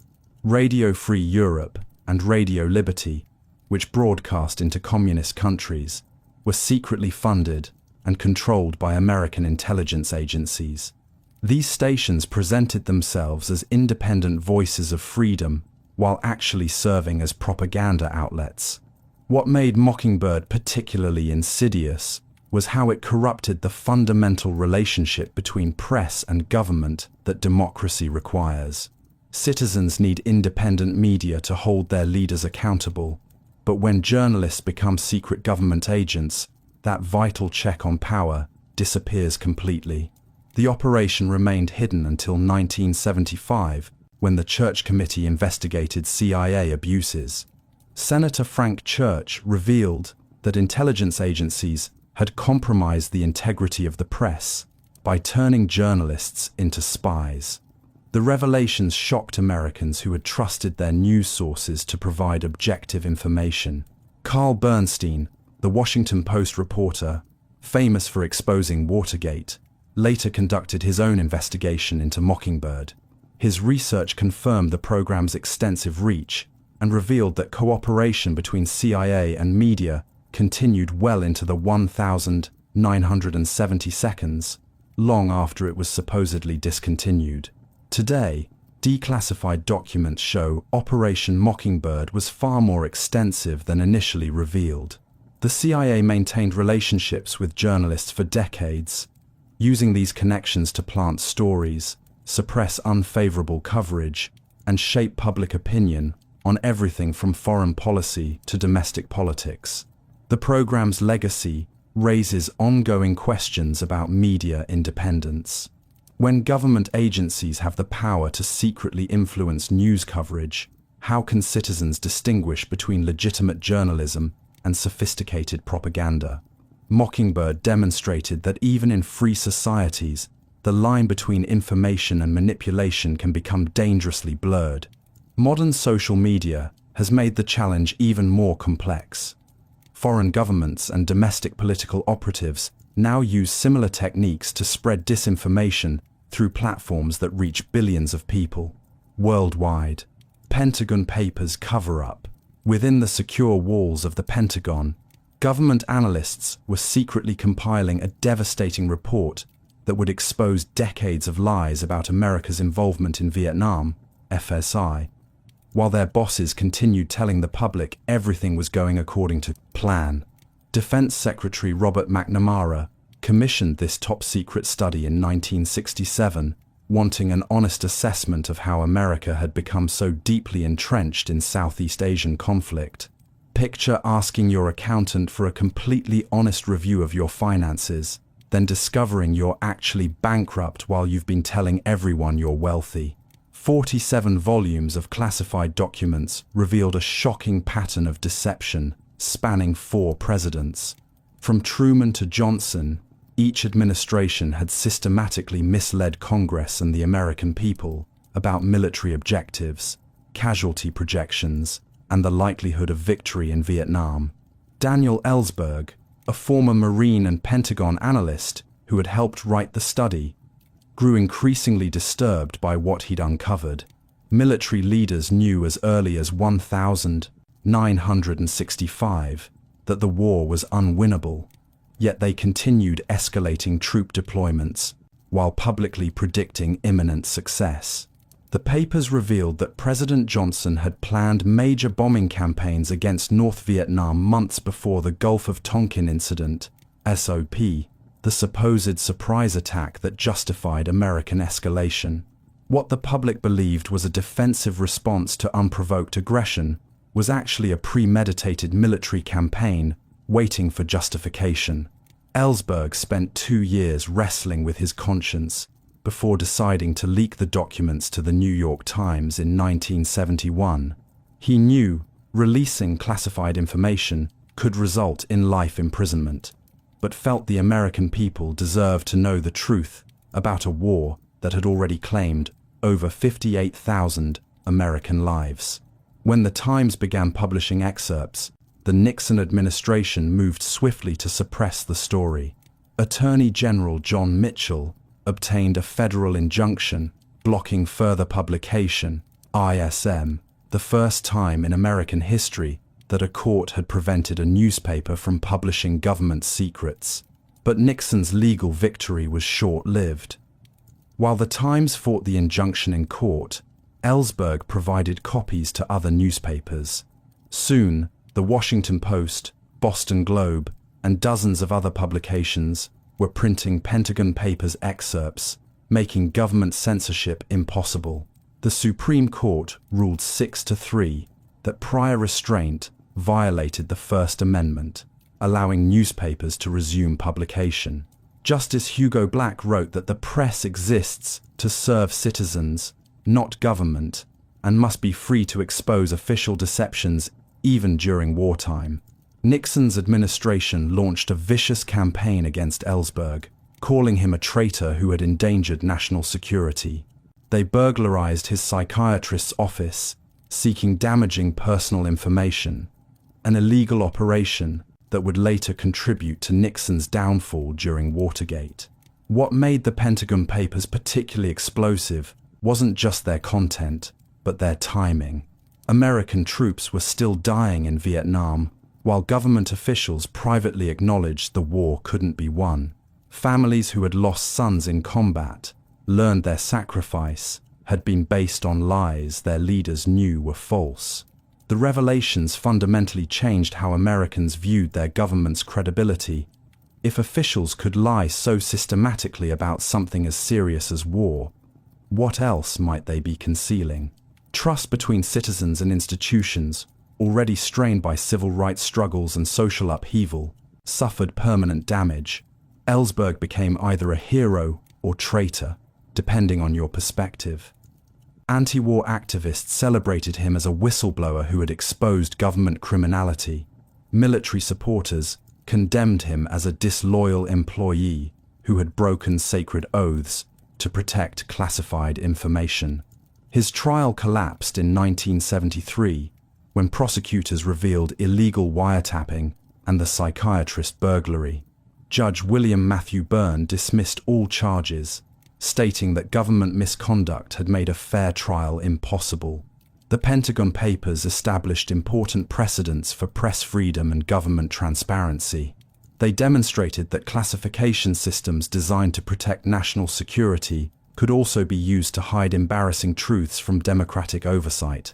Radio Free Europe and Radio Liberty, which broadcast into communist countries, were secretly funded and controlled by American intelligence agencies. These stations presented themselves as independent voices of freedom while actually serving as propaganda outlets. What made Mockingbird particularly insidious was how it corrupted the fundamental relationship between press and government that democracy requires. Citizens need independent media to hold their leaders accountable, but when journalists become secret government agents, that vital check on power disappears completely. The operation remained hidden until 1975, when the Church Committee investigated CIA abuses. Senator Frank Church revealed that intelligence agencies had compromised the integrity of the press by turning journalists into spies. The revelations shocked Americans who had trusted their news sources to provide objective information. Carl Bernstein, the Washington Post reporter, famous for exposing Watergate, later conducted his own investigation into Mockingbird. His research confirmed the program's extensive reach and revealed that cooperation between CIA and media continued well into the 1970 seconds, long after it was supposedly discontinued. Today, declassified documents show Operation Mockingbird was far more extensive than initially revealed. The CIA maintained relationships with journalists for decades, using these connections to plant stories, suppress unfavorable coverage, and shape public opinion on everything from foreign policy to domestic politics. The program's legacy raises ongoing questions about media independence. When government agencies have the power to secretly influence news coverage, how can citizens distinguish between legitimate journalism and sophisticated propaganda? Mockingbird demonstrated that even in free societies, the line between information and manipulation can become dangerously blurred. Modern social media has made the challenge even more complex. Foreign governments and domestic political operatives now use similar techniques to spread disinformation through platforms that reach billions of people worldwide. Pentagon Papers cover-up. Within the secure walls of the Pentagon, government analysts were secretly compiling a devastating report that would expose decades of lies about America's involvement in Vietnam, FSI, while their bosses continued telling the public everything was going according to plan. Defense Secretary Robert McNamara commissioned this top-secret study in 1967, wanting an honest assessment of how America had become so deeply entrenched in Southeast Asian conflict. Picture asking your accountant for a completely honest review of your finances, then discovering you're actually bankrupt while you've been telling everyone you're wealthy. 47 volumes of classified documents revealed a shocking pattern of deception spanning 4 presidents. From Truman to Johnson, each administration had systematically misled Congress and the American people about military objectives, casualty projections, and the likelihood of victory in Vietnam. Daniel Ellsberg, a former Marine and Pentagon analyst who had helped write the study, grew increasingly disturbed by what he'd uncovered. Military leaders knew as early as 1965 that the war was unwinnable, yet they continued escalating troop deployments while publicly predicting imminent success. The papers revealed that President Johnson had planned major bombing campaigns against North Vietnam months before the Gulf of Tonkin incident, SOP, the supposed surprise attack that justified American escalation. What the public believed was a defensive response to unprovoked aggression was actually a premeditated military campaign waiting for justification. Ellsberg spent 2 years wrestling with his conscience before deciding to leak the documents to the New York Times in 1971. He knew releasing classified information could result in life imprisonment, but felt the American people deserved to know the truth about a war that had already claimed over 58,000 American lives. When the Times began publishing excerpts, the Nixon administration moved swiftly to suppress the story. Attorney General John Mitchell obtained a federal injunction blocking further publication, ISM, the first time in American history that a court had prevented a newspaper from publishing government secrets. But Nixon's legal victory was short-lived. While the Times fought the injunction in court, Ellsberg provided copies to other newspapers. Soon, the Washington Post, Boston Globe, and dozens of other publications were printing Pentagon Papers excerpts, making government censorship impossible. The Supreme Court ruled 6-3 that prior restraint violated the First Amendment, allowing newspapers to resume publication. Justice Hugo Black wrote that the press exists to serve citizens, not government, and must be free to expose official deceptions even during wartime. Nixon's administration launched a vicious campaign against Ellsberg, calling him a traitor who had endangered national security. They burglarized his psychiatrist's office, seeking damaging personal information, an illegal operation that would later contribute to Nixon's downfall during Watergate. What made the Pentagon Papers particularly explosive wasn't just their content, but their timing. American troops were still dying in Vietnam, while government officials privately acknowledged the war couldn't be won. Families who had lost sons in combat learned their sacrifice had been based on lies their leaders knew were false. The revelations fundamentally changed how Americans viewed their government's credibility. If officials could lie so systematically about something as serious as war, what else might they be concealing? Trust between citizens and institutions, already strained by civil rights struggles and social upheaval, suffered permanent damage. Ellsberg became either a hero or traitor, depending on your perspective. Anti-war activists celebrated him as a whistleblower who had exposed government criminality. Military supporters condemned him as a disloyal employee who had broken sacred oaths to protect classified information. His trial collapsed in 1973 when prosecutors revealed illegal wiretapping and the psychiatrist burglary. Judge William Matthew Byrne dismissed all charges, stating that government misconduct had made a fair trial impossible. The Pentagon Papers established important precedents for press freedom and government transparency. They demonstrated that classification systems designed to protect national security could also be used to hide embarrassing truths from democratic oversight.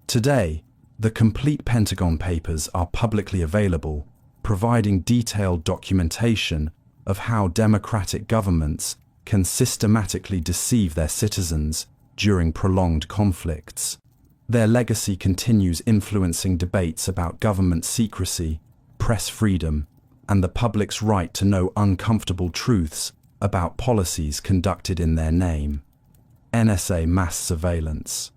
Today, the complete Pentagon Papers are publicly available, providing detailed documentation of how democratic governments can systematically deceive their citizens during prolonged conflicts. Their legacy continues influencing debates about government secrecy, press freedom, and the public's right to know uncomfortable truths about policies conducted in their name. NSA mass surveillance.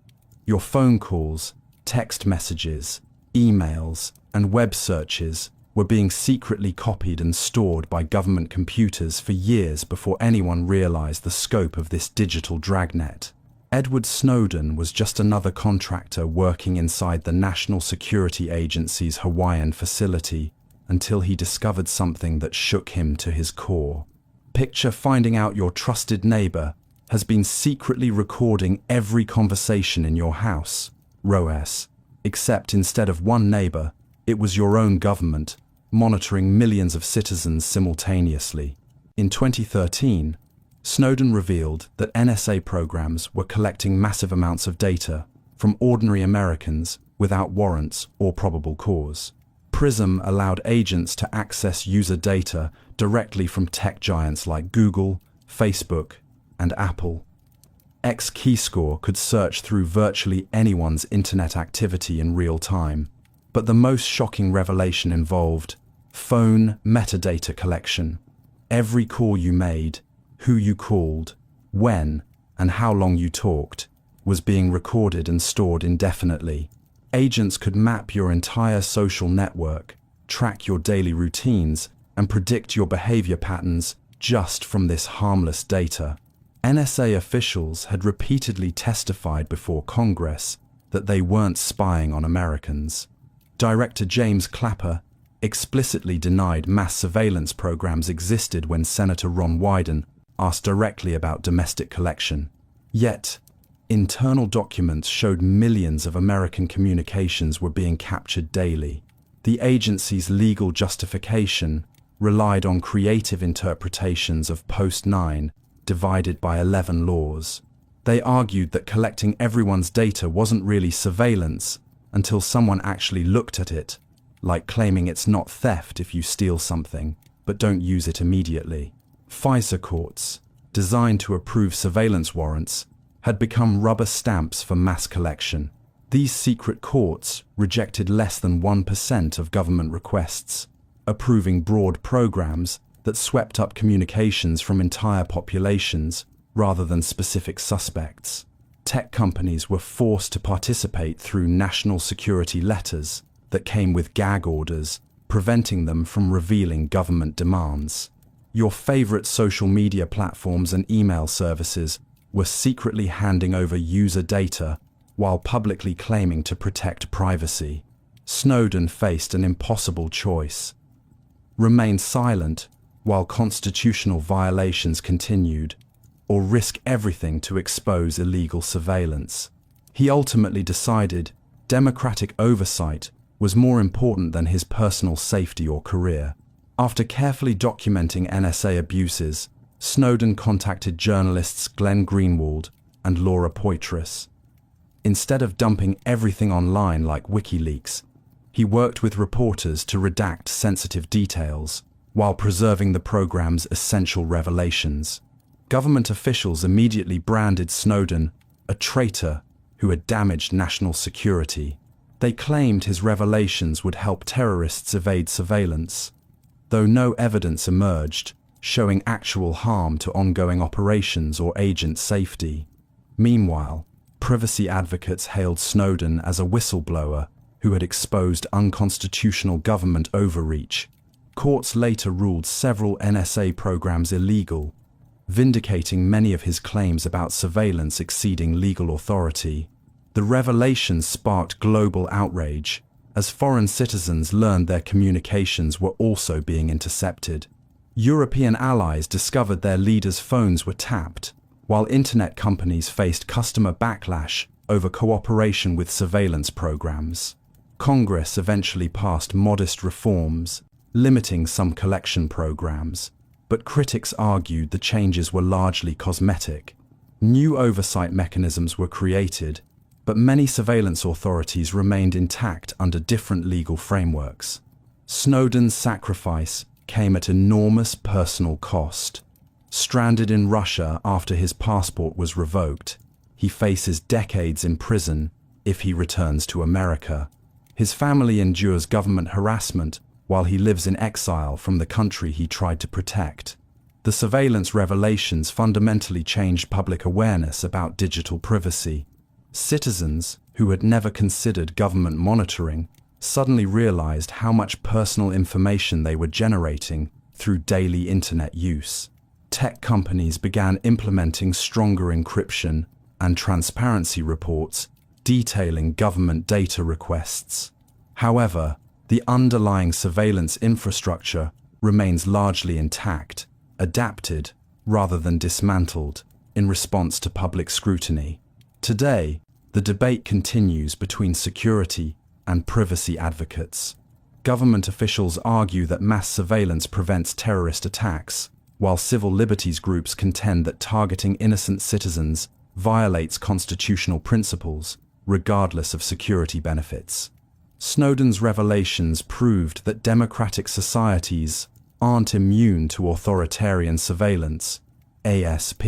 Your phone calls, text messages, emails, and web searches were being secretly copied and stored by government computers for years before anyone realized the scope of this digital dragnet. Edward Snowden was just another contractor working inside the National Security Agency's Hawaiian facility until he discovered something that shook him to his core. Picture finding out your trusted neighbor has been secretly recording every conversation in your house, ROAS, except instead of one neighbor, it was your own government, monitoring millions of citizens simultaneously. In 2013, Snowden revealed that NSA programs were collecting massive amounts of data from ordinary Americans without warrants or probable cause. PRISM allowed agents to access user data directly from tech giants like Google, Facebook, and Apple. X-Keyscore could search through virtually anyone's internet activity in real time. But the most shocking revelation involved phone metadata collection. Every call you made, who you called, when, and how long you talked, was being recorded and stored indefinitely. Agents could map your entire social network, track your daily routines, and predict your behavior patterns just from this harmless data. NSA officials had repeatedly testified before Congress that they weren't spying on Americans. Director James Clapper explicitly denied mass surveillance programs existed when Senator Ron Wyden asked directly about domestic collection. Yet, internal documents showed millions of American communications were being captured daily. The agency's legal justification relied on creative interpretations of Post-9 divided by 11 laws. They argued that collecting everyone's data wasn't really surveillance until someone actually looked at it, like claiming it's not theft if you steal something, but don't use it immediately. FISA courts, designed to approve surveillance warrants, had become rubber stamps for mass collection. These secret courts rejected less than 1% of government requests, approving broad programs that swept up communications from entire populations rather than specific suspects. Tech companies were forced to participate through national security letters that came with gag orders, preventing them from revealing government demands. Your favorite social media platforms and email services were secretly handing over user data while publicly claiming to protect privacy. Snowden faced an impossible choice: remain silent while constitutional violations continued, or risk everything to expose illegal surveillance. He ultimately decided democratic oversight was more important than his personal safety or career. After carefully documenting NSA abuses, Snowden contacted journalists Glenn Greenwald and Laura Poitras. Instead of dumping everything online like WikiLeaks, he worked with reporters to redact sensitive details while preserving the program's essential revelations. Government officials immediately branded Snowden a traitor who had damaged national security. They claimed his revelations would help terrorists evade surveillance, though no evidence emerged showing actual harm to ongoing operations or agent safety. Meanwhile, privacy advocates hailed Snowden as a whistleblower who had exposed unconstitutional government overreach. Courts later ruled several NSA programs illegal, vindicating many of his claims about surveillance exceeding legal authority. The revelations sparked global outrage, as foreign citizens learned their communications were also being intercepted. European allies discovered their leaders' phones were tapped, while internet companies faced customer backlash over cooperation with surveillance programs. Congress eventually passed modest reforms, limiting some collection programs, but critics argued the changes were largely cosmetic. New oversight mechanisms were created, but many surveillance authorities remained intact under different legal frameworks. Snowden's sacrifice came at enormous personal cost. Stranded in Russia after his passport was revoked, he faces decades in prison if he returns to America. His family endures government harassment while he lives in exile from the country he tried to protect. The surveillance revelations fundamentally changed public awareness about digital privacy. Citizens who had never considered government monitoring suddenly realized how much personal information they were generating through daily internet use. Tech companies began implementing stronger encryption and transparency reports detailing government data requests. However, the underlying surveillance infrastructure remains largely intact, adapted rather than dismantled in response to public scrutiny. Today, the debate continues between security and privacy advocates. Government officials argue that mass surveillance prevents terrorist attacks, while civil liberties groups contend that targeting innocent citizens violates constitutional principles, regardless of security benefits. Snowden's revelations proved that democratic societies aren't immune to authoritarian surveillance, ASP.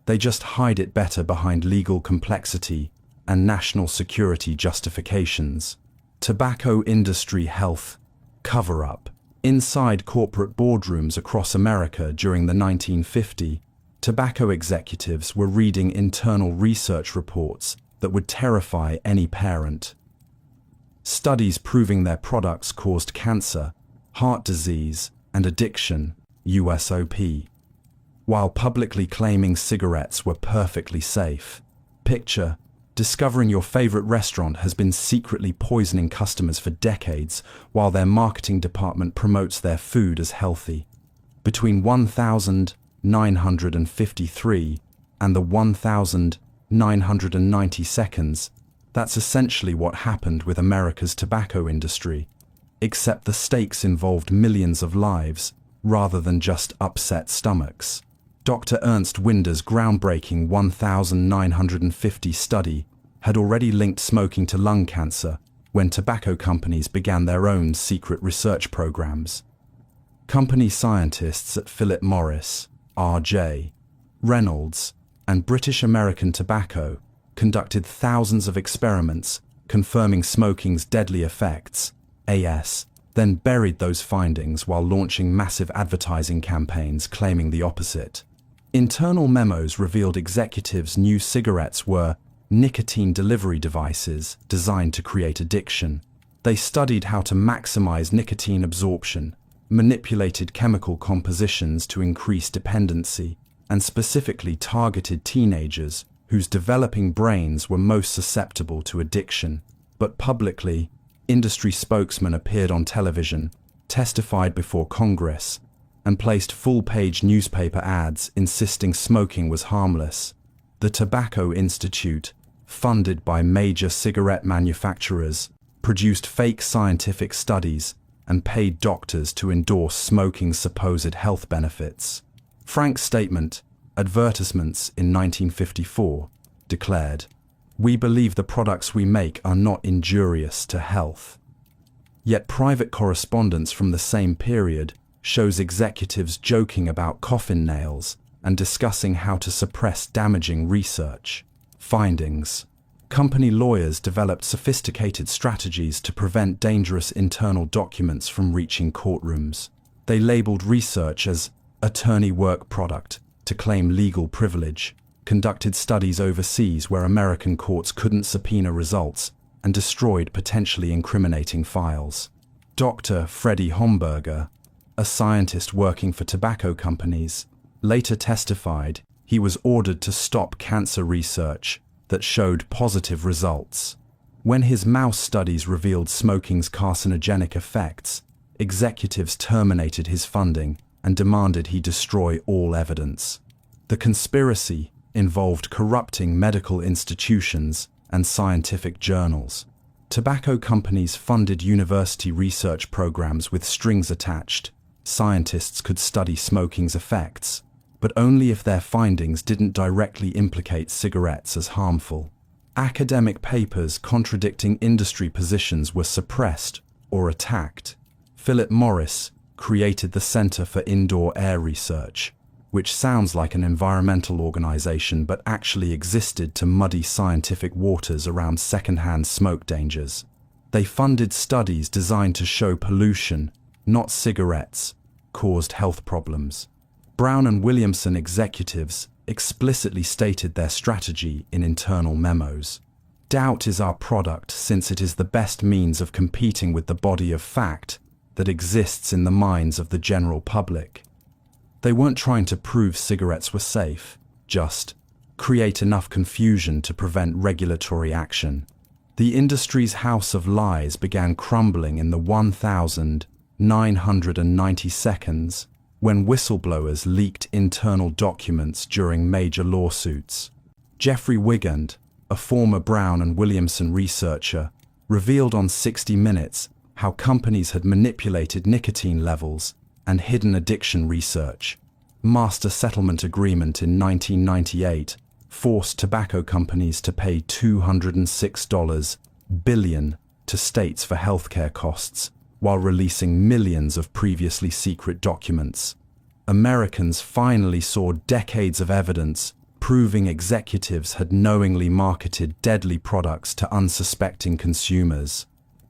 They just hide it better behind legal complexity and national security justifications. Tobacco industry health cover-up. Inside corporate boardrooms across America during the 1950s, tobacco executives were reading internal research reports that would terrify any parent. Studies proving their products caused cancer, heart disease, and addiction, USOP, while publicly claiming cigarettes were perfectly safe. Picture, discovering your favorite restaurant has been secretly poisoning customers for decades while their marketing department promotes their food as healthy. Between 1953 and the 1990 seconds, that's essentially what happened with America's tobacco industry, except the stakes involved millions of lives rather than just upset stomachs. Dr. Ernst Winder's groundbreaking 1950 study had already linked smoking to lung cancer when tobacco companies began their own secret research programs. Company scientists at Philip Morris, R.J. Reynolds, and British American Tobacco conducted thousands of experiments confirming smoking's deadly effects, AS, then buried those findings while launching massive advertising campaigns claiming the opposite. Internal memos revealed executives knew cigarettes were nicotine delivery devices designed to create addiction. They studied how to maximize nicotine absorption, manipulated chemical compositions to increase dependency, and specifically targeted teenagers whose developing brains were most susceptible to addiction. But publicly, industry spokesmen appeared on television, testified before Congress, and placed full-page newspaper ads insisting smoking was harmless. The Tobacco Institute, funded by major cigarette manufacturers, produced fake scientific studies, and paid doctors to endorse smoking's supposed health benefits. Frank's statement, Advertisements in 1954, declared, "We believe the products we make are not injurious to health." Yet private correspondence from the same period shows executives joking about coffin nails and discussing how to suppress damaging research. Findings: company lawyers developed sophisticated strategies to prevent dangerous internal documents from reaching courtrooms. They labeled research as attorney work product to claim legal privilege, conducted studies overseas where American courts couldn't subpoena results, and destroyed potentially incriminating files. Dr. Freddie Homburger, a scientist working for tobacco companies, later testified he was ordered to stop cancer research that showed positive results. When his mouse studies revealed smoking's carcinogenic effects, executives terminated his funding and demanded he destroy all evidence. The conspiracy involved corrupting medical institutions and scientific journals. Tobacco companies funded university research programs with strings attached. Scientists could study smoking's effects, but only if their findings didn't directly implicate cigarettes as harmful. Academic papers contradicting industry positions were suppressed or attacked. Philip Morris created the Center for Indoor Air Research, which sounds like an environmental organization but actually existed to muddy scientific waters around secondhand smoke dangers. They funded studies designed to show pollution, not cigarettes, caused health problems. Brown and Williamson executives explicitly stated their strategy in internal memos. Doubt is our product since it is the best means of competing with the body of fact that exists in the minds of the general public. They weren't trying to prove cigarettes were safe, just create enough confusion to prevent regulatory action. The industry's house of lies began crumbling in the 1,990 seconds when whistleblowers leaked internal documents during major lawsuits. Jeffrey Wigand, a former Brown and Williamson researcher, revealed on 60 Minutes how companies had manipulated nicotine levels and hidden addiction research. Master Settlement Agreement in 1998 forced tobacco companies to pay $206 billion to states for healthcare costs, while releasing millions of previously secret documents. Americans finally saw decades of evidence proving executives had knowingly marketed deadly products to unsuspecting consumers.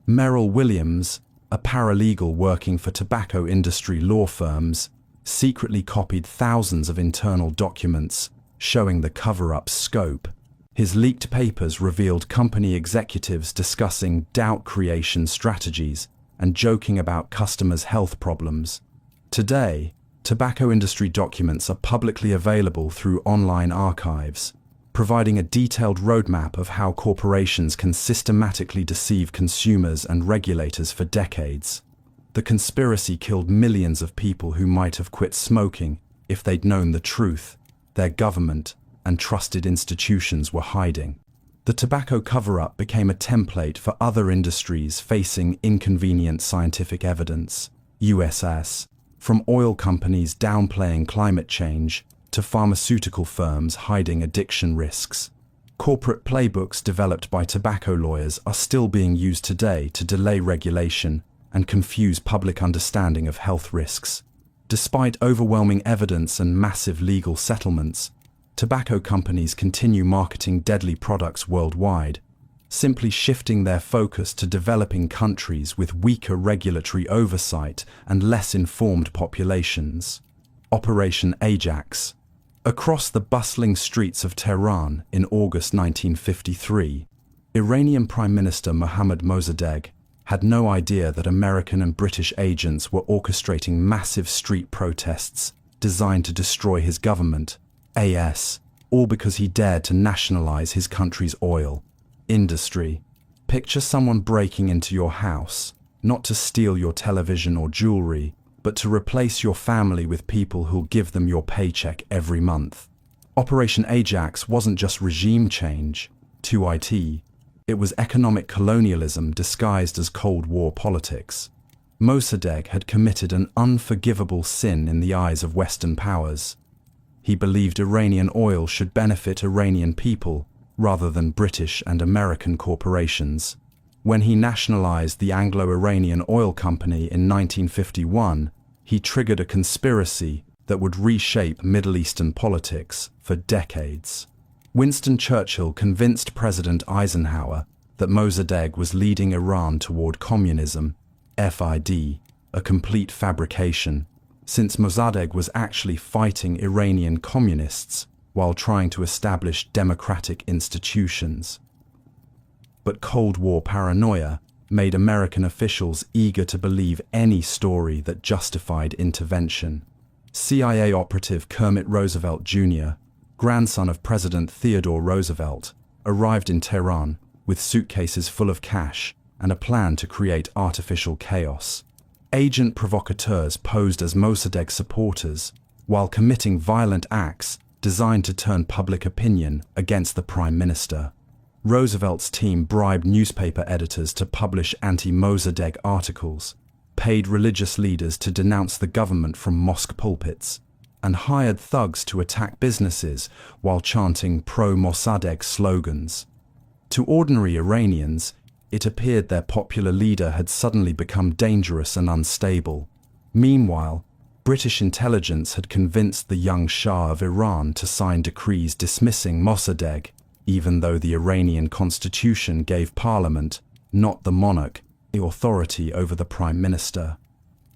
Merrill Williams, a paralegal working for tobacco industry law firms, secretly copied thousands of internal documents showing the cover-up's scope. His leaked papers revealed company executives discussing doubt creation strategies and joking about customers' health problems. Today, tobacco industry documents are publicly available through online archives, providing a detailed roadmap of how corporations can systematically deceive consumers and regulators for decades. The conspiracy killed millions of people who might have quit smoking if they'd known the truth their government and trusted institutions were hiding. The tobacco cover-up became a template for other industries facing inconvenient scientific evidence. USS, from oil companies downplaying climate change to pharmaceutical firms hiding addiction risks. Corporate playbooks developed by tobacco lawyers are still being used today to delay regulation and confuse public understanding of health risks. Despite overwhelming evidence and massive legal settlements, tobacco companies continue marketing deadly products worldwide, simply shifting their focus to developing countries with weaker regulatory oversight and less informed populations. Operation Ajax. Across the bustling streets of Tehran in August 1953, Iranian Prime Minister Mohammad Mossadegh had no idea that American and British agents were orchestrating massive street protests designed to destroy his government, all because he dared to nationalize his country's oil industry. Picture someone breaking into your house, not to steal your television or jewelry, but to replace your family with people who'll give them your paycheck every month. Operation Ajax wasn't just regime change, 2IT. It was economic colonialism disguised as Cold War politics. Mossadegh had committed an unforgivable sin in the eyes of Western powers. He believed Iranian oil should benefit Iranian people rather than British and American corporations. When he nationalized the Anglo-Iranian Oil Company in 1951, he triggered a conspiracy that would reshape Middle Eastern politics for decades. Winston Churchill convinced President Eisenhower that Mossadegh was leading Iran toward communism, FID, a complete fabrication, since Mossadegh was actually fighting Iranian communists while trying to establish democratic institutions. But Cold War paranoia made American officials eager to believe any story that justified intervention. CIA operative Kermit Roosevelt Jr., grandson of President Theodore Roosevelt, arrived in Tehran with suitcases full of cash and a plan to create artificial chaos. Agent provocateurs posed as Mossadegh supporters while committing violent acts designed to turn public opinion against the Prime Minister. Roosevelt's team bribed newspaper editors to publish anti-Mossadegh articles, paid religious leaders to denounce the government from mosque pulpits, and hired thugs to attack businesses while chanting pro-Mossadegh slogans. To ordinary Iranians, it appeared their popular leader had suddenly become dangerous and unstable. Meanwhile, British intelligence had convinced the young Shah of Iran to sign decrees dismissing Mossadegh, even though the Iranian constitution gave parliament, not the monarch, the authority over the prime minister.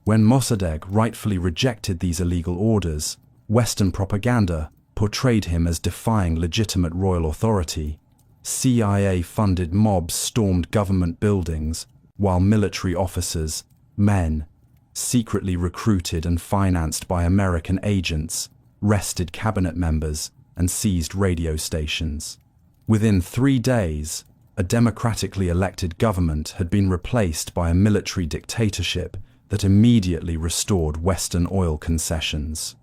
When Mossadegh rightfully rejected these illegal orders, Western propaganda portrayed him as defying legitimate royal authority. CIA-funded mobs stormed government buildings, while military officers, men, secretly recruited and financed by American agents, wrested cabinet members and seized radio stations. Within 3 days, a democratically elected government had been replaced by a military dictatorship that immediately restored Western oil concessions.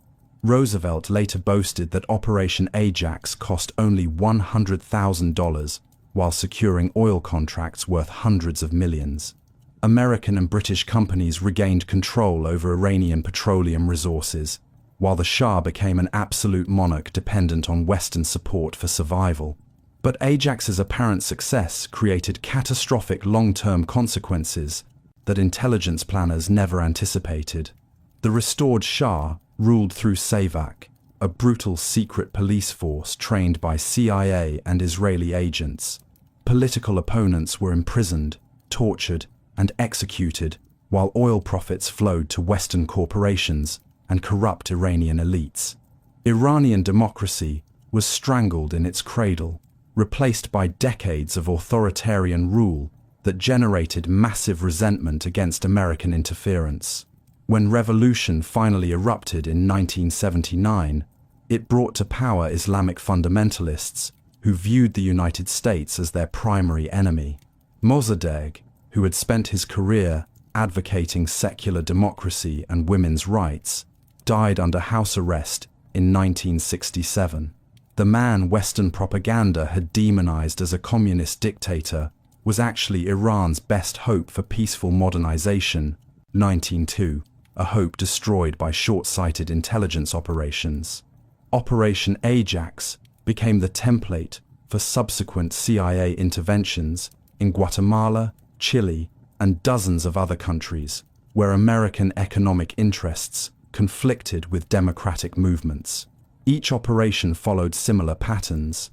Roosevelt later boasted that Operation Ajax cost only $100,000 while securing oil contracts worth hundreds of millions. American and British companies regained control over Iranian petroleum resources, while the Shah became an absolute monarch dependent on Western support for survival. But Ajax's apparent success created catastrophic long-term consequences that intelligence planners never anticipated. The restored Shah ruled through Savak, a brutal secret police force trained by CIA and Israeli agents. Political opponents were imprisoned, tortured, and executed, while oil profits flowed to Western corporations and corrupt Iranian elites. Iranian democracy was strangled in its cradle, replaced by decades of authoritarian rule that generated massive resentment against American interference. When revolution finally erupted in 1979, it brought to power Islamic fundamentalists who viewed the United States as their primary enemy. Mossadegh, who had spent his career advocating secular democracy and women's rights, died under house arrest in 1967. The man Western propaganda had demonized as a communist dictator was actually Iran's best hope for peaceful modernization, 1902, a hope destroyed by short-sighted intelligence operations. Operation Ajax became the template for subsequent CIA interventions in Guatemala, Chile, and dozens of other countries, where American economic interests conflicted with democratic movements. Each operation followed similar patterns: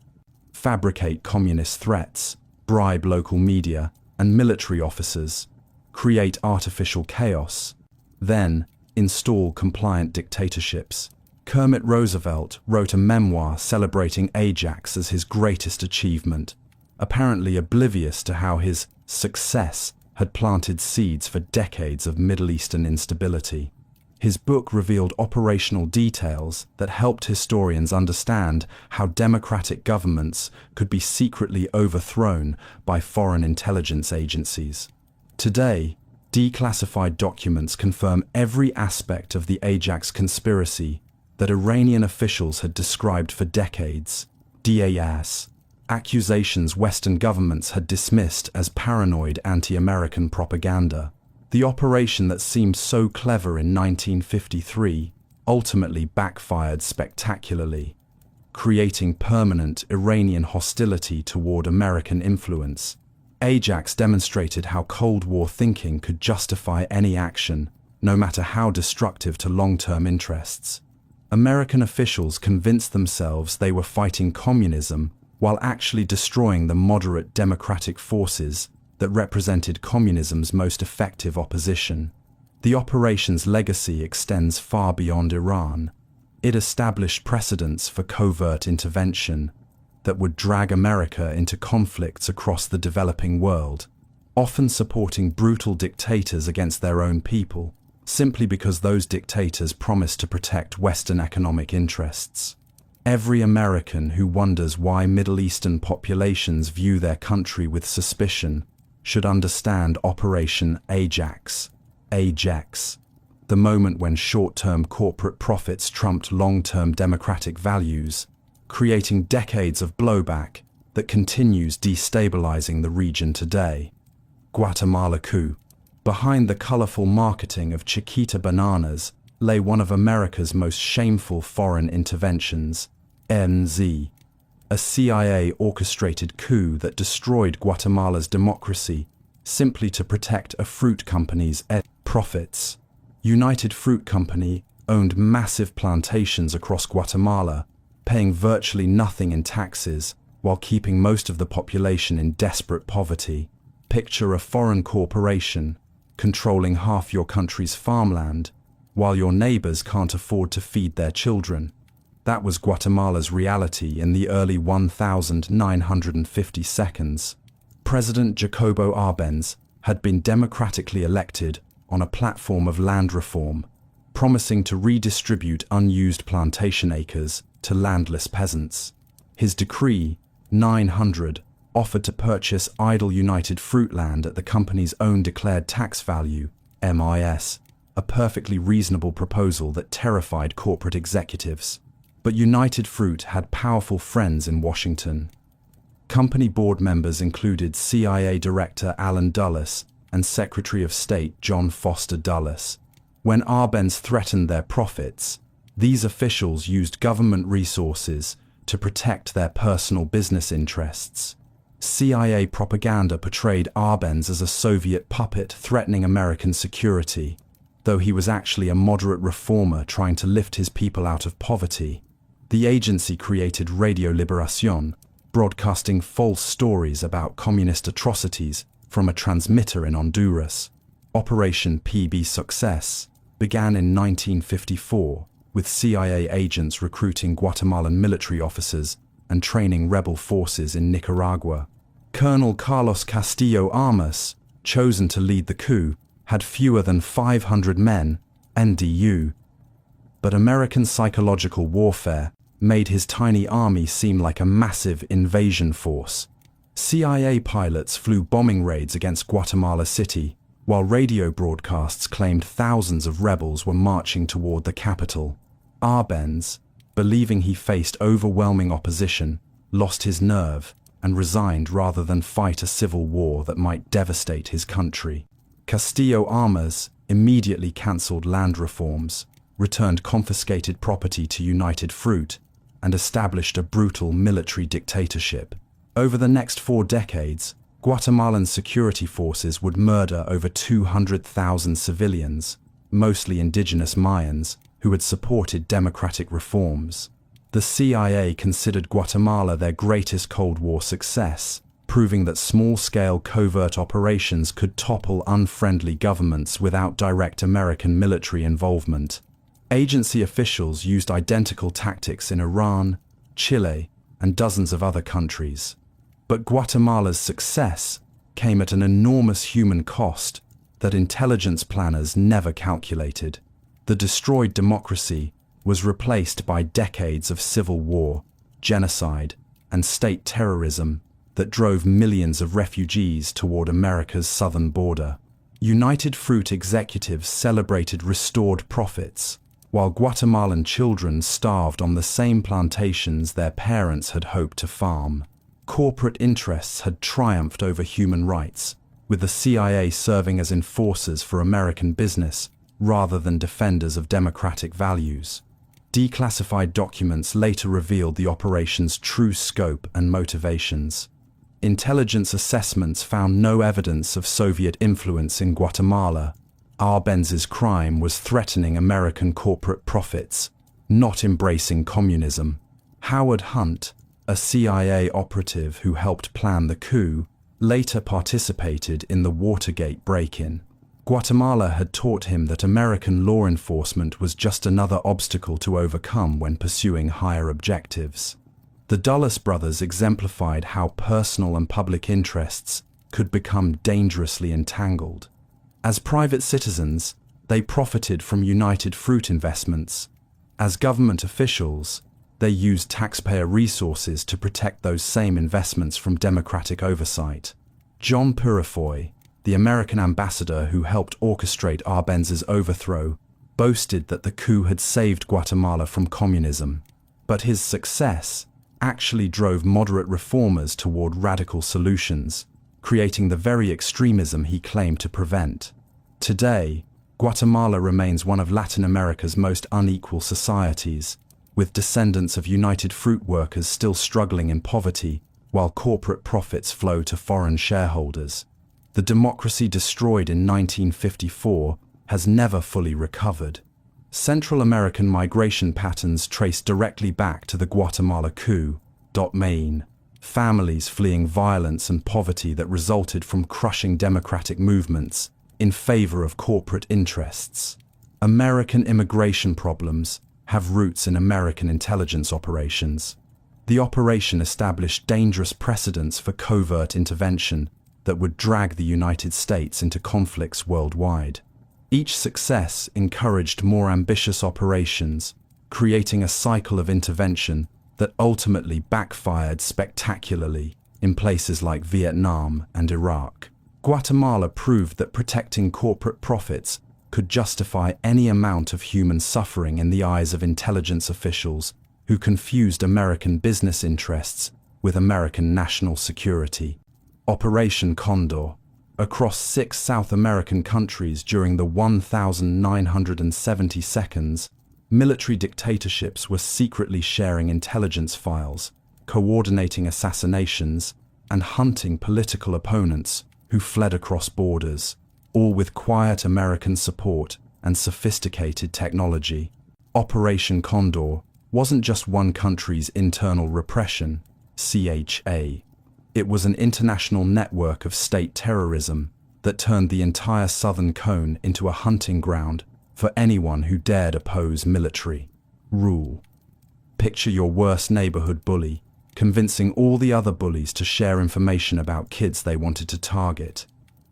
fabricate communist threats, bribe local media and military officers, create artificial chaos, then install compliant dictatorships. Kermit Roosevelt wrote a memoir celebrating Ajax as his greatest achievement, apparently oblivious to how his success had planted seeds for decades of Middle Eastern instability. His book revealed operational details that helped historians understand how democratic governments could be secretly overthrown by foreign intelligence agencies. Today, declassified documents confirm every aspect of the Ajax conspiracy that Iranian officials had described for decades. DAS, accusations Western governments had dismissed as paranoid anti-American propaganda. The operation that seemed so clever in 1953 ultimately backfired spectacularly, creating permanent Iranian hostility toward American influence. Ajax demonstrated how Cold War thinking could justify any action, no matter how destructive to long-term interests. American officials convinced themselves they were fighting communism while actually destroying the moderate democratic forces that represented communism's most effective opposition. The operation's legacy extends far beyond Iran. It established precedents for covert intervention that would drag America into conflicts across the developing world, often supporting brutal dictators against their own people, simply because those dictators promised to protect Western economic interests. Every American who wonders why Middle Eastern populations view their country with suspicion should understand Operation Ajax. Ajax, the moment when short-term corporate profits trumped long-term democratic values, creating decades of blowback that continues destabilizing the region today. Guatemala coup. Behind the colorful marketing of Chiquita bananas lay one of America's most shameful foreign interventions, NZ, a CIA-orchestrated coup that destroyed Guatemala's democracy simply to protect a fruit company's profits. United Fruit Company owned massive plantations across Guatemala, paying virtually nothing in taxes while keeping most of the population in desperate poverty. Picture a foreign corporation controlling half your country's farmland while your neighbors can't afford to feed their children. That was Guatemala's reality in the early 1950 seconds. President Jacobo Arbenz had been democratically elected on a platform of land reform, promising to redistribute unused plantation acres to landless peasants. His Decree 900 offered to purchase idle United Fruit land at the company's own declared tax value, MIS, a perfectly reasonable proposal that terrified corporate executives. But United Fruit had powerful friends in Washington. Company board members included CIA Director Allen Dulles and Secretary of State John Foster Dulles. When Arbenz threatened their profits, these officials used government resources to protect their personal business interests. CIA propaganda portrayed Arbenz as a Soviet puppet threatening American security, though he was actually a moderate reformer trying to lift his people out of poverty. The agency created Radio Liberación, broadcasting false stories about communist atrocities from a transmitter in Honduras. Operation PB Success began in 1954, with CIA agents recruiting Guatemalan military officers and training rebel forces in Nicaragua. Colonel Carlos Castillo Armas, chosen to lead the coup, had fewer than 500 men, NDU. But American psychological warfare made his tiny army seem like a massive invasion force. CIA pilots flew bombing raids against Guatemala City, while radio broadcasts claimed thousands of rebels were marching toward the capital. Arbenz, believing he faced overwhelming opposition, lost his nerve and resigned rather than fight a civil war that might devastate his country. Castillo Armas immediately cancelled land reforms, returned confiscated property to United Fruit, and established a brutal military dictatorship. Over the next 4 decades, Guatemalan security forces would murder over 200,000 civilians, mostly indigenous Mayans, who had supported democratic reforms. The CIA considered Guatemala their greatest Cold War success, proving that small-scale covert operations could topple unfriendly governments without direct American military involvement. Agency officials used identical tactics in Iran, Chile, and dozens of other countries. But Guatemala's success came at an enormous human cost that intelligence planners never calculated. The destroyed democracy was replaced by decades of civil war, genocide, and state terrorism that drove millions of refugees toward America's southern border. United Fruit executives celebrated restored profits, while Guatemalan children starved on the same plantations their parents had hoped to farm. Corporate interests had triumphed over human rights, with the CIA serving as enforcers for American business rather than defenders of democratic values. Declassified documents later revealed the operation's true scope and motivations. Intelligence assessments found no evidence of Soviet influence in Guatemala. Arbenz's crime was threatening American corporate profits, not embracing communism. Howard Hunt, a CIA operative who helped plan the coup, later participated in the Watergate break-in. Guatemala had taught him that American law enforcement was just another obstacle to overcome when pursuing higher objectives. The Dulles brothers exemplified how personal and public interests could become dangerously entangled. As private citizens, they profited from United Fruit investments. As government officials, they used taxpayer resources to protect those same investments from democratic oversight. John Purifoy, the American ambassador who helped orchestrate Arbenz's overthrow, boasted that the coup had saved Guatemala from communism. But his success actually drove moderate reformers toward radical solutions, creating the very extremism he claimed to prevent. Today, Guatemala remains one of Latin America's most unequal societies, with descendants of United Fruit workers still struggling in poverty while corporate profits flow to foreign shareholders. The democracy destroyed in 1954 has never fully recovered. Central American migration patterns trace directly back to the Guatemala coup. Maine. Families fleeing violence and poverty that resulted from crushing democratic movements in favor of corporate interests. American immigration problems have roots in American intelligence operations. The operation established dangerous precedents for covert intervention that would drag the United States into conflicts worldwide. Each success encouraged more ambitious operations, creating a cycle of intervention that ultimately backfired spectacularly in places like Vietnam and Iraq. Guatemala proved that protecting corporate profits could justify any amount of human suffering in the eyes of intelligence officials who confused American business interests with American national security. Operation Condor. Across 6 South American countries during the 1,970 seconds, military dictatorships were secretly sharing intelligence files, coordinating assassinations, and hunting political opponents who fled across borders, all with quiet American support and sophisticated technology. Operation Condor wasn't just one country's internal repression, CHA. It was an international network of state terrorism that turned the entire southern cone into a hunting ground for anyone who dared oppose military rule. Picture your worst neighborhood bully, convincing all the other bullies to share information about kids they wanted to target.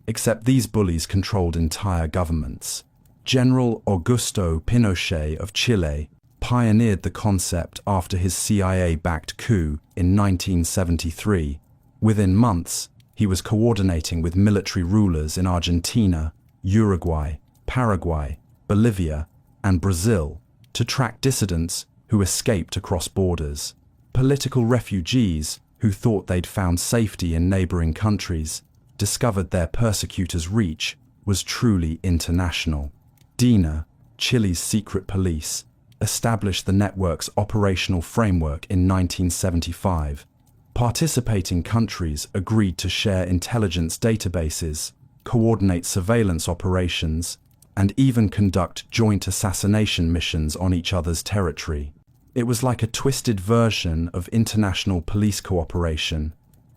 Except these bullies controlled entire governments. General Augusto Pinochet of Chile pioneered the concept after his CIA-backed coup in 1973. Within months, he was coordinating with military rulers in Argentina, Uruguay, Paraguay, Bolivia, and Brazil to track dissidents who escaped across borders. Political refugees who thought they'd found safety in neighboring countries discovered their persecutors' reach was truly international. DINA, Chile's secret police, established the network's operational framework in 1975. Participating countries agreed to share intelligence databases, coordinate surveillance operations, and even conduct joint assassination missions on each other's territory. It was like a twisted version of international police cooperation,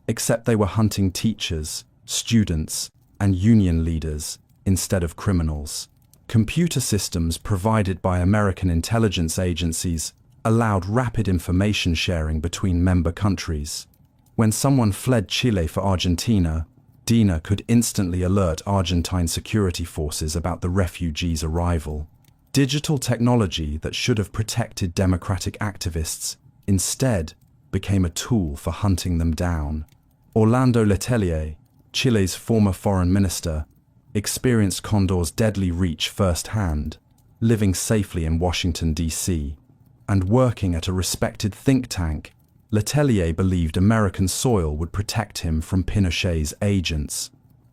except they were hunting teachers, students, and union leaders instead of criminals. Computer systems provided by American intelligence agencies allowed rapid information sharing between member countries. When someone fled Chile for Argentina, DINA could instantly alert Argentine security forces about the refugees' arrival. Digital technology that should have protected democratic activists instead became a tool for hunting them down. Orlando Letelier, Chile's former foreign minister, experienced Condor's deadly reach firsthand, living safely in Washington, D.C., and working at a respected think tank. Letelier believed American soil would protect him from Pinochet's agents.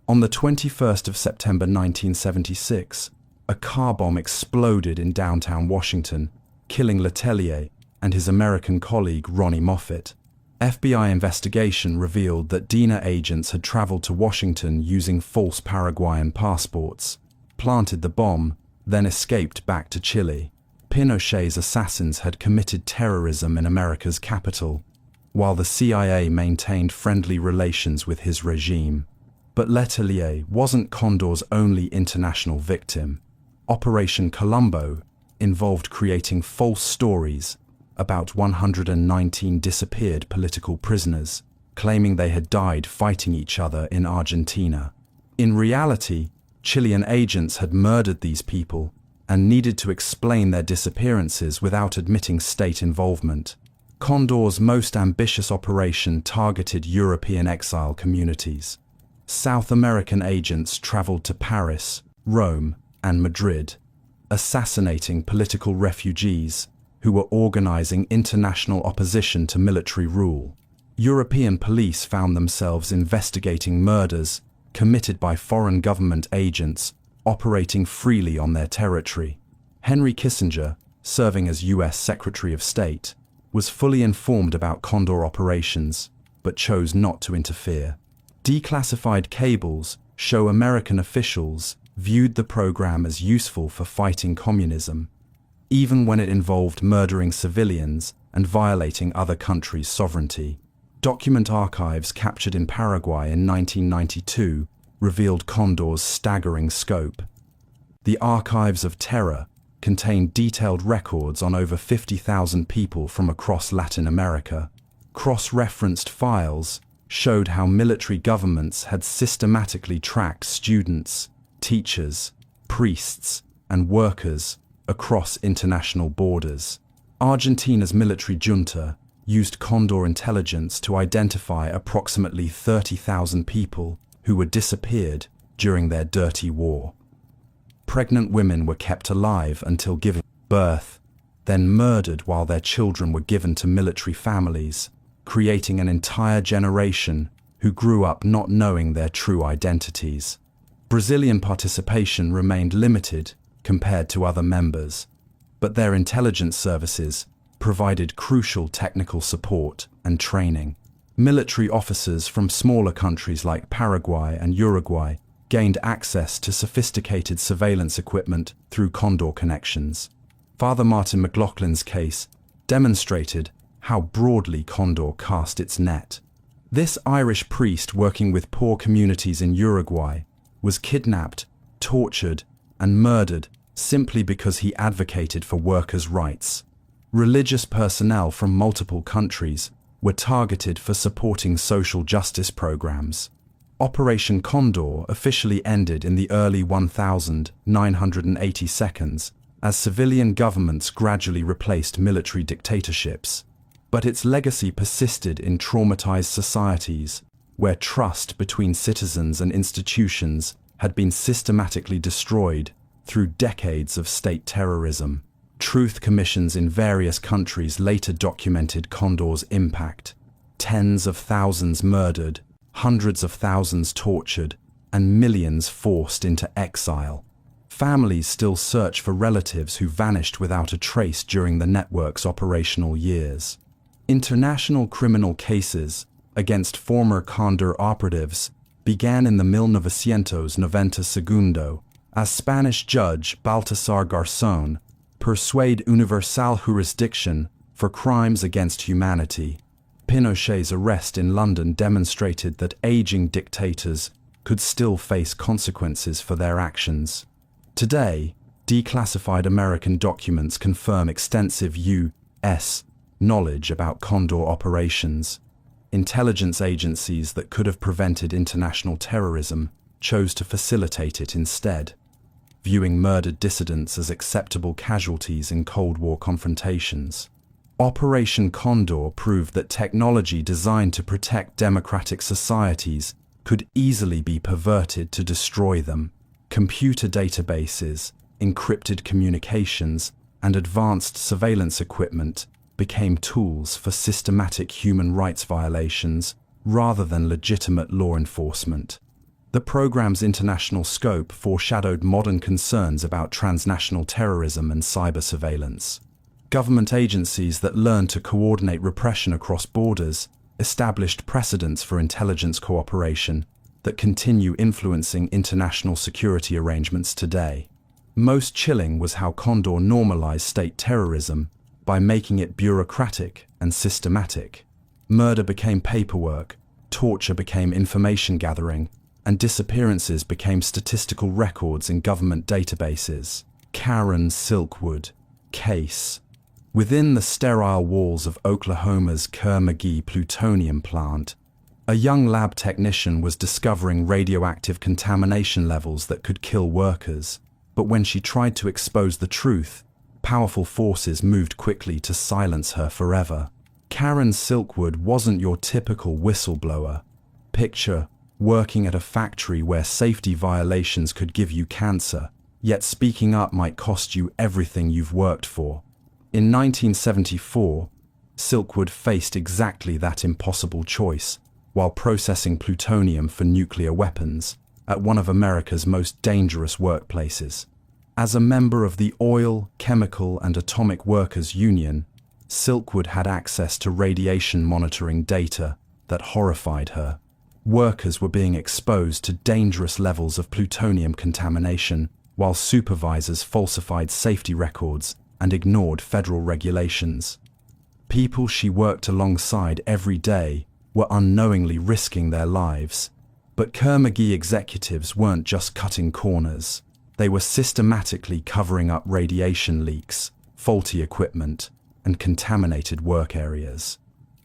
On the 21st of September 1976, a car bomb exploded in downtown Washington, killing Letelier and his American colleague Ronnie Moffett. FBI investigation revealed that DINA agents had traveled to Washington using false Paraguayan passports, planted the bomb, then escaped back to Chile. Pinochet's assassins had committed terrorism in America's capital, while the CIA maintained friendly relations with his regime. But Letelier wasn't Condor's only international victim. Operation Colombo involved creating false stories about 119 disappeared political prisoners, claiming they had died fighting each other in Argentina. In reality, Chilean agents had murdered these people and needed to explain their disappearances without admitting state involvement. Condor's most ambitious operation targeted European exile communities. South American agents traveled to Paris, Rome, and Madrid, assassinating political refugees who were organizing international opposition to military rule. European police found themselves investigating murders committed by foreign government agents operating freely on their territory. Henry Kissinger, serving as US Secretary of State, was fully informed about Condor operations, but chose not to interfere. Declassified cables show American officials viewed the program as useful for fighting communism, even when it involved murdering civilians and violating other countries' sovereignty. Document archives captured in Paraguay in 1992 revealed Condor's staggering scope. The Archives of Terror contained detailed records on over 50,000 people from across Latin America. Cross-referenced files showed how military governments had systematically tracked students, teachers, priests, and workers across international borders. Argentina's military junta used Condor intelligence to identify approximately 30,000 people who were disappeared during their dirty war. Pregnant women were kept alive until giving birth, then murdered while their children were given to military families, creating an entire generation who grew up not knowing their true identities. Brazilian participation remained limited compared to other members, but their intelligence services provided crucial technical support and training. Military officers from smaller countries like Paraguay and Uruguay gained access to sophisticated surveillance equipment through Condor connections. Father Martin McLaughlin's case demonstrated how broadly Condor cast its net. This Irish priest working with poor communities in Uruguay was kidnapped, tortured, and murdered simply because he advocated for workers' rights. Religious personnel from multiple countries were targeted for supporting social justice programs. Operation Condor officially ended in the early 1982s as civilian governments gradually replaced military dictatorships. But its legacy persisted in traumatized societies where trust between citizens and institutions had been systematically destroyed through decades of state terrorism. Truth commissions in various countries later documented Condor's impact. Tens of thousands murdered, hundreds of thousands tortured, and millions forced into exile. Families still search for relatives who vanished without a trace during the network's operational years. International criminal cases against former Condor operatives began in the 1992 as Spanish judge Baltasar Garzón persuaded universal jurisdiction for crimes against humanity. Pinochet's arrest in London demonstrated that aging dictators could still face consequences for their actions. Today, declassified American documents confirm extensive U.S. knowledge about Condor operations. Intelligence agencies that could have prevented international terrorism chose to facilitate it instead, viewing murdered dissidents as acceptable casualties in Cold War confrontations. Operation Condor proved that technology designed to protect democratic societies could easily be perverted to destroy them. Computer databases, encrypted communications, and advanced surveillance equipment became tools for systematic human rights violations rather than legitimate law enforcement. The program's international scope foreshadowed modern concerns about transnational terrorism and cyber surveillance. Government agencies that learned to coordinate repression across borders established precedents for intelligence cooperation that continue influencing international security arrangements today. Most chilling was how Condor normalized state terrorism by making it bureaucratic and systematic. Murder became paperwork, torture became information gathering, and disappearances became statistical records in government databases. Karen Silkwood case. Within the sterile walls of Oklahoma's Kerr-McGee plutonium plant, a young lab technician was discovering radioactive contamination levels that could kill workers. But when she tried to expose the truth, powerful forces moved quickly to silence her forever. Karen Silkwood wasn't your typical whistleblower. Picture working at a factory where safety violations could give you cancer, yet speaking up might cost you everything you've worked for. In 1974, Silkwood faced exactly that impossible choice while processing plutonium for nuclear weapons at one of America's most dangerous workplaces. As a member of the Oil, Chemical and Atomic Workers Union, Silkwood had access to radiation monitoring data that horrified her. Workers were being exposed to dangerous levels of plutonium contamination, while supervisors falsified safety records and ignored federal regulations. People she worked alongside every day were unknowingly risking their lives. But Kerr-McGee executives weren't just cutting corners. They were systematically covering up radiation leaks, faulty equipment, and contaminated work areas.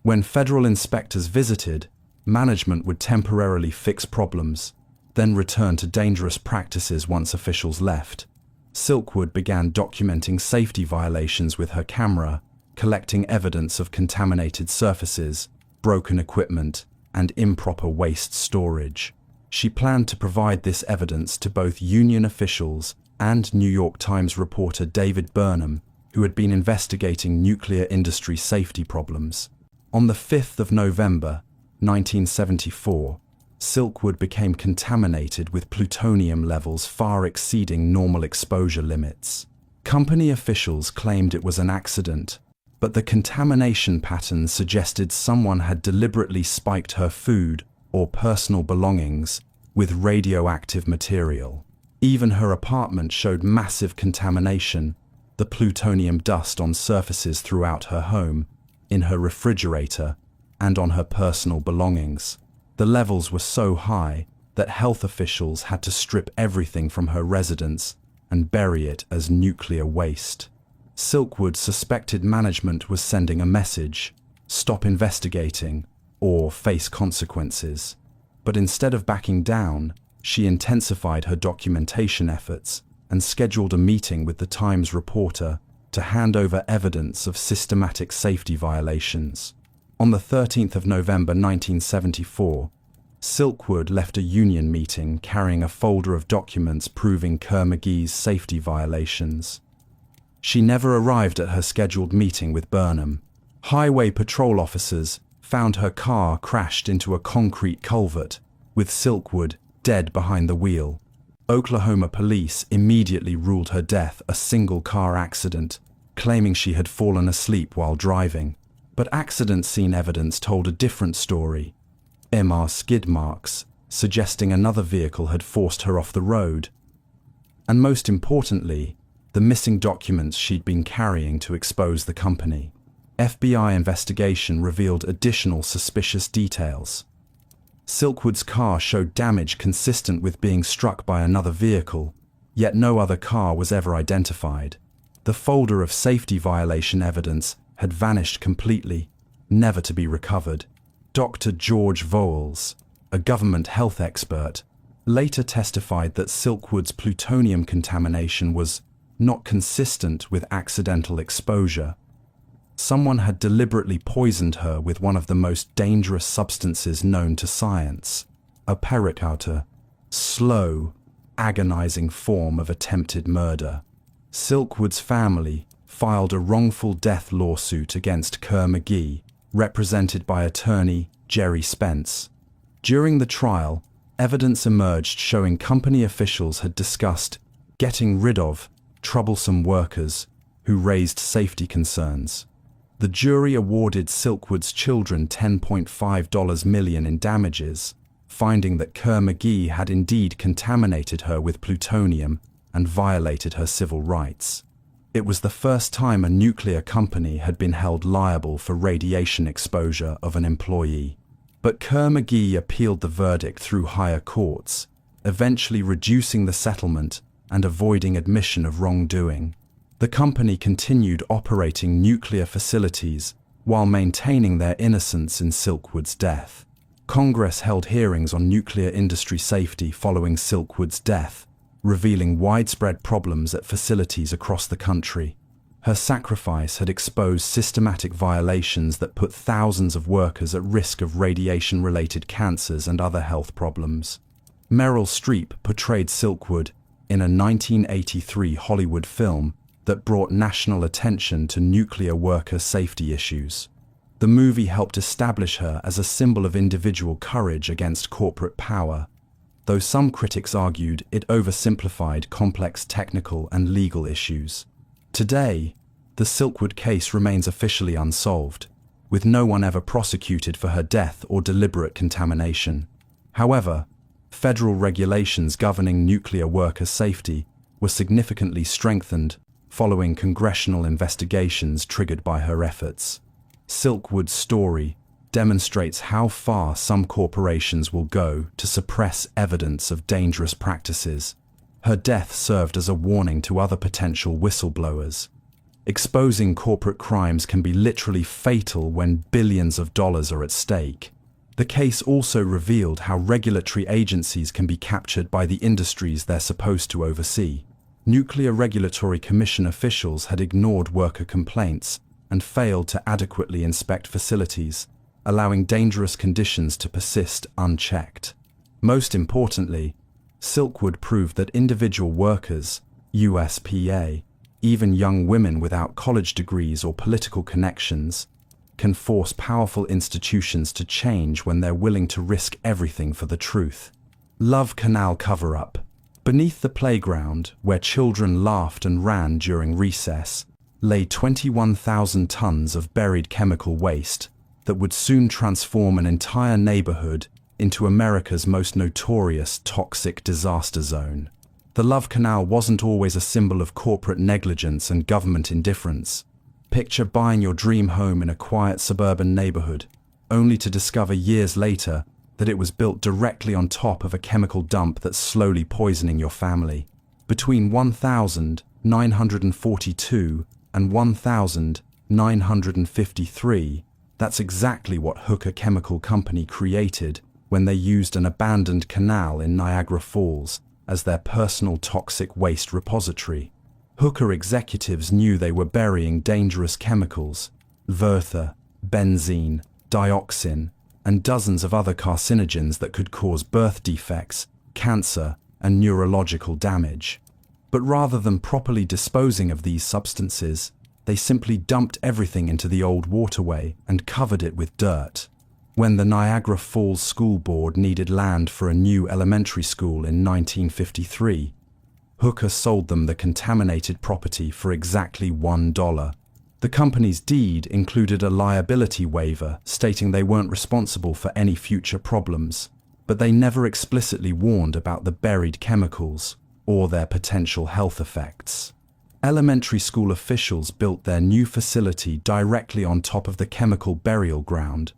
When federal inspectors visited, management would temporarily fix problems, then return to dangerous practices once officials left. Silkwood began documenting safety violations with her camera, collecting evidence of contaminated surfaces, broken equipment, and improper waste storage. She planned to provide this evidence to both union officials and New York Times reporter David Burnham, who had been investigating nuclear industry safety problems. On the 5th of November, 1974, Silkwood became contaminated with plutonium levels far exceeding normal exposure limits. Company officials claimed it was an accident, but the contamination pattern suggested someone had deliberately spiked her food or personal belongings with radioactive material. Even her apartment showed massive contamination, the plutonium dust on surfaces throughout her home, in her refrigerator, and on her personal belongings. The levels were so high that health officials had to strip everything from her residence and bury it as nuclear waste. Silkwood suspected management was sending a message: stop investigating or face consequences. But instead of backing down, she intensified her documentation efforts and scheduled a meeting with the Times reporter to hand over evidence of systematic safety violations. On the 13th of November 1974, Silkwood left a union meeting carrying a folder of documents proving Kerr-McGee's safety violations. She never arrived at her scheduled meeting with Burnham. Highway patrol officers found her car crashed into a concrete culvert, with Silkwood dead behind the wheel. Oklahoma police immediately ruled her death a single-car accident, claiming she had fallen asleep while driving. But accident scene evidence told a different story. MR skid marks, suggesting another vehicle had forced her off the road. And most importantly, the missing documents she'd been carrying to expose the company. FBI investigation revealed additional suspicious details. Silkwood's car showed damage consistent with being struck by another vehicle, yet no other car was ever identified. The folder of safety violation evidence had vanished completely, never to be recovered. Dr. George Voelz, a government health expert, later testified that Silkwood's plutonium contamination was not consistent with accidental exposure. Someone had deliberately poisoned her with one of the most dangerous substances known to science, a pericarta, slow, agonizing form of attempted murder. Silkwood's family filed a wrongful death lawsuit against Kerr-McGee, represented by attorney Jerry Spence. During the trial, evidence emerged showing company officials had discussed getting rid of troublesome workers who raised safety concerns. The jury awarded Silkwood's children $10.5 million in damages, finding that Kerr-McGee had indeed contaminated her with plutonium and violated her civil rights. It was the first time a nuclear company had been held liable for radiation exposure of an employee. But Kerr-McGee appealed the verdict through higher courts, eventually reducing the settlement and avoiding admission of wrongdoing. The company continued operating nuclear facilities while maintaining their innocence in Silkwood's death. Congress held hearings on nuclear industry safety following Silkwood's death, revealing widespread problems at facilities across the country. Her sacrifice had exposed systematic violations that put thousands of workers at risk of radiation-related cancers and other health problems. Meryl Streep portrayed Silkwood in a 1983 Hollywood film that brought national attention to nuclear worker safety issues. The movie helped establish her as a symbol of individual courage against corporate power, though some critics argued it oversimplified complex technical and legal issues. Today, the Silkwood case remains officially unsolved, with no one ever prosecuted for her death or deliberate contamination. However, federal regulations governing nuclear worker safety were significantly strengthened following congressional investigations triggered by her efforts. Silkwood's story demonstrates how far some corporations will go to suppress evidence of dangerous practices. Her death served as a warning to other potential whistleblowers. Exposing corporate crimes can be literally fatal when billions of dollars are at stake. The case also revealed how regulatory agencies can be captured by the industries they're supposed to oversee. Nuclear Regulatory Commission officials had ignored worker complaints and failed to adequately inspect facilities, allowing dangerous conditions to persist unchecked. Most importantly, Silkwood proved that individual workers, USPA, even young women without college degrees or political connections, can force powerful institutions to change when they're willing to risk everything for the truth. Love Canal cover-up. Beneath the playground, where children laughed and ran during recess, lay 21,000 tons of buried chemical waste that would soon transform an entire neighborhood into America's most notorious toxic disaster zone. The Love Canal wasn't always a symbol of corporate negligence and government indifference. Picture buying your dream home in a quiet suburban neighborhood, only to discover years later that it was built directly on top of a chemical dump that's slowly poisoning your family. Between 1942 and 1953, that's exactly what Hooker Chemical Company created when they used an abandoned canal in Niagara Falls as their personal toxic waste repository. Hooker executives knew they were burying dangerous chemicals, werther, benzene, dioxin, and dozens of other carcinogens that could cause birth defects, cancer, and neurological damage. But rather than properly disposing of these substances, they simply dumped everything into the old waterway and covered it with dirt. When the Niagara Falls School Board needed land for a new elementary school in 1953, Hooker sold them the contaminated property for exactly $1. The company's deed included a liability waiver stating they weren't responsible for any future problems, but they never explicitly warned about the buried chemicals or their potential health effects. Elementary school officials built their new facility directly on top of the chemical burial ground,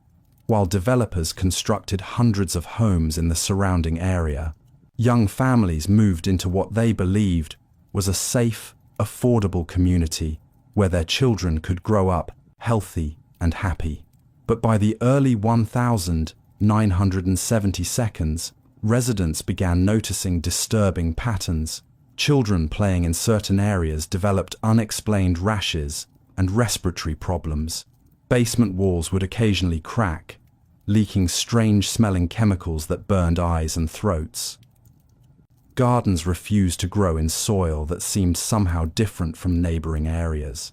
while developers constructed hundreds of homes in the surrounding area. Young families moved into what they believed was a safe, affordable community where their children could grow up healthy and happy. But by the early 1972s, residents began noticing disturbing patterns. Children playing in certain areas developed unexplained rashes and respiratory problems. Basement walls would occasionally crack, leaking strange-smelling chemicals that burned eyes and throats. Gardens refused to grow in soil that seemed somehow different from neighboring areas.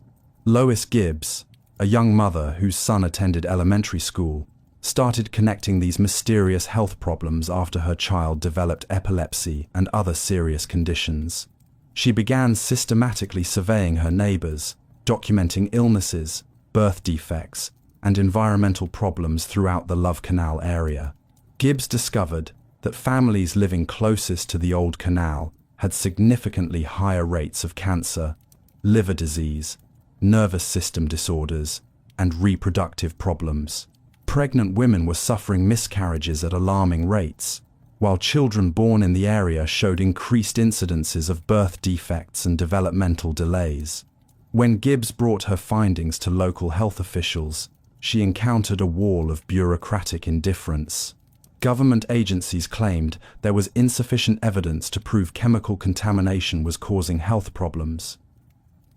Lois Gibbs, a young mother whose son attended elementary school, started connecting these mysterious health problems after her child developed epilepsy and other serious conditions. She began systematically surveying her neighbors, documenting illnesses, birth defects, and environmental problems throughout the Love Canal area. Gibbs discovered that families living closest to the old canal had significantly higher rates of cancer, liver disease, nervous system disorders, and reproductive problems. Pregnant women were suffering miscarriages at alarming rates, while children born in the area showed increased incidences of birth defects and developmental delays. When Gibbs brought her findings to local health officials, she encountered a wall of bureaucratic indifference. Government agencies claimed there was insufficient evidence to prove chemical contamination was causing health problems.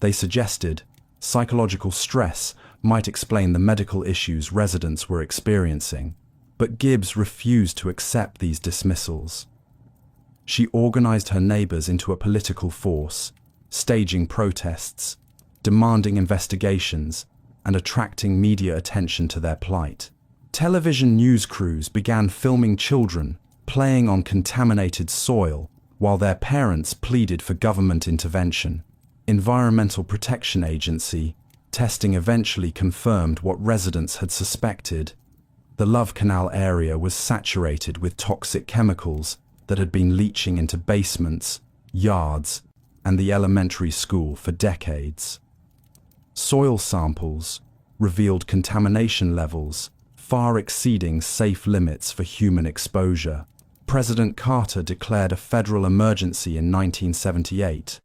They suggested psychological stress might explain the medical issues residents were experiencing, but Gibbs refused to accept these dismissals. She organized her neighbors into a political force, staging protests, demanding investigations, and attracting media attention to their plight. Television news crews began filming children playing on contaminated soil while their parents pleaded for government intervention. Environmental Protection Agency testing eventually confirmed what residents had suspected. The Love Canal area was saturated with toxic chemicals that had been leaching into basements, yards, and the elementary school for decades. Soil samples revealed contamination levels far exceeding safe limits for human exposure. President Carter declared a federal emergency in 1978,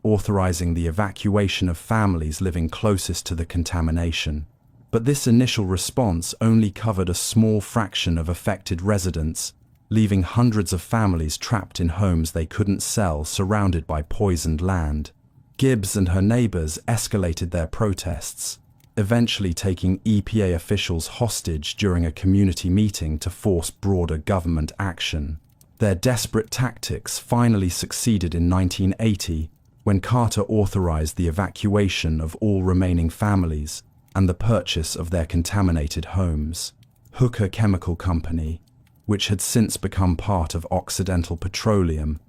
authorizing the evacuation of families living closest to the contamination. But this initial response only covered a small fraction of affected residents, leaving hundreds of families trapped in homes they couldn't sell, surrounded by poisoned land. Gibbs and her neighbors escalated their protests, eventually taking EPA officials hostage during a community meeting to force broader government action. Their desperate tactics finally succeeded in 1980, when Carter authorized the evacuation of all remaining families and the purchase of their contaminated homes. Hooker Chemical Company, which had since become part of Occidental Petroleum,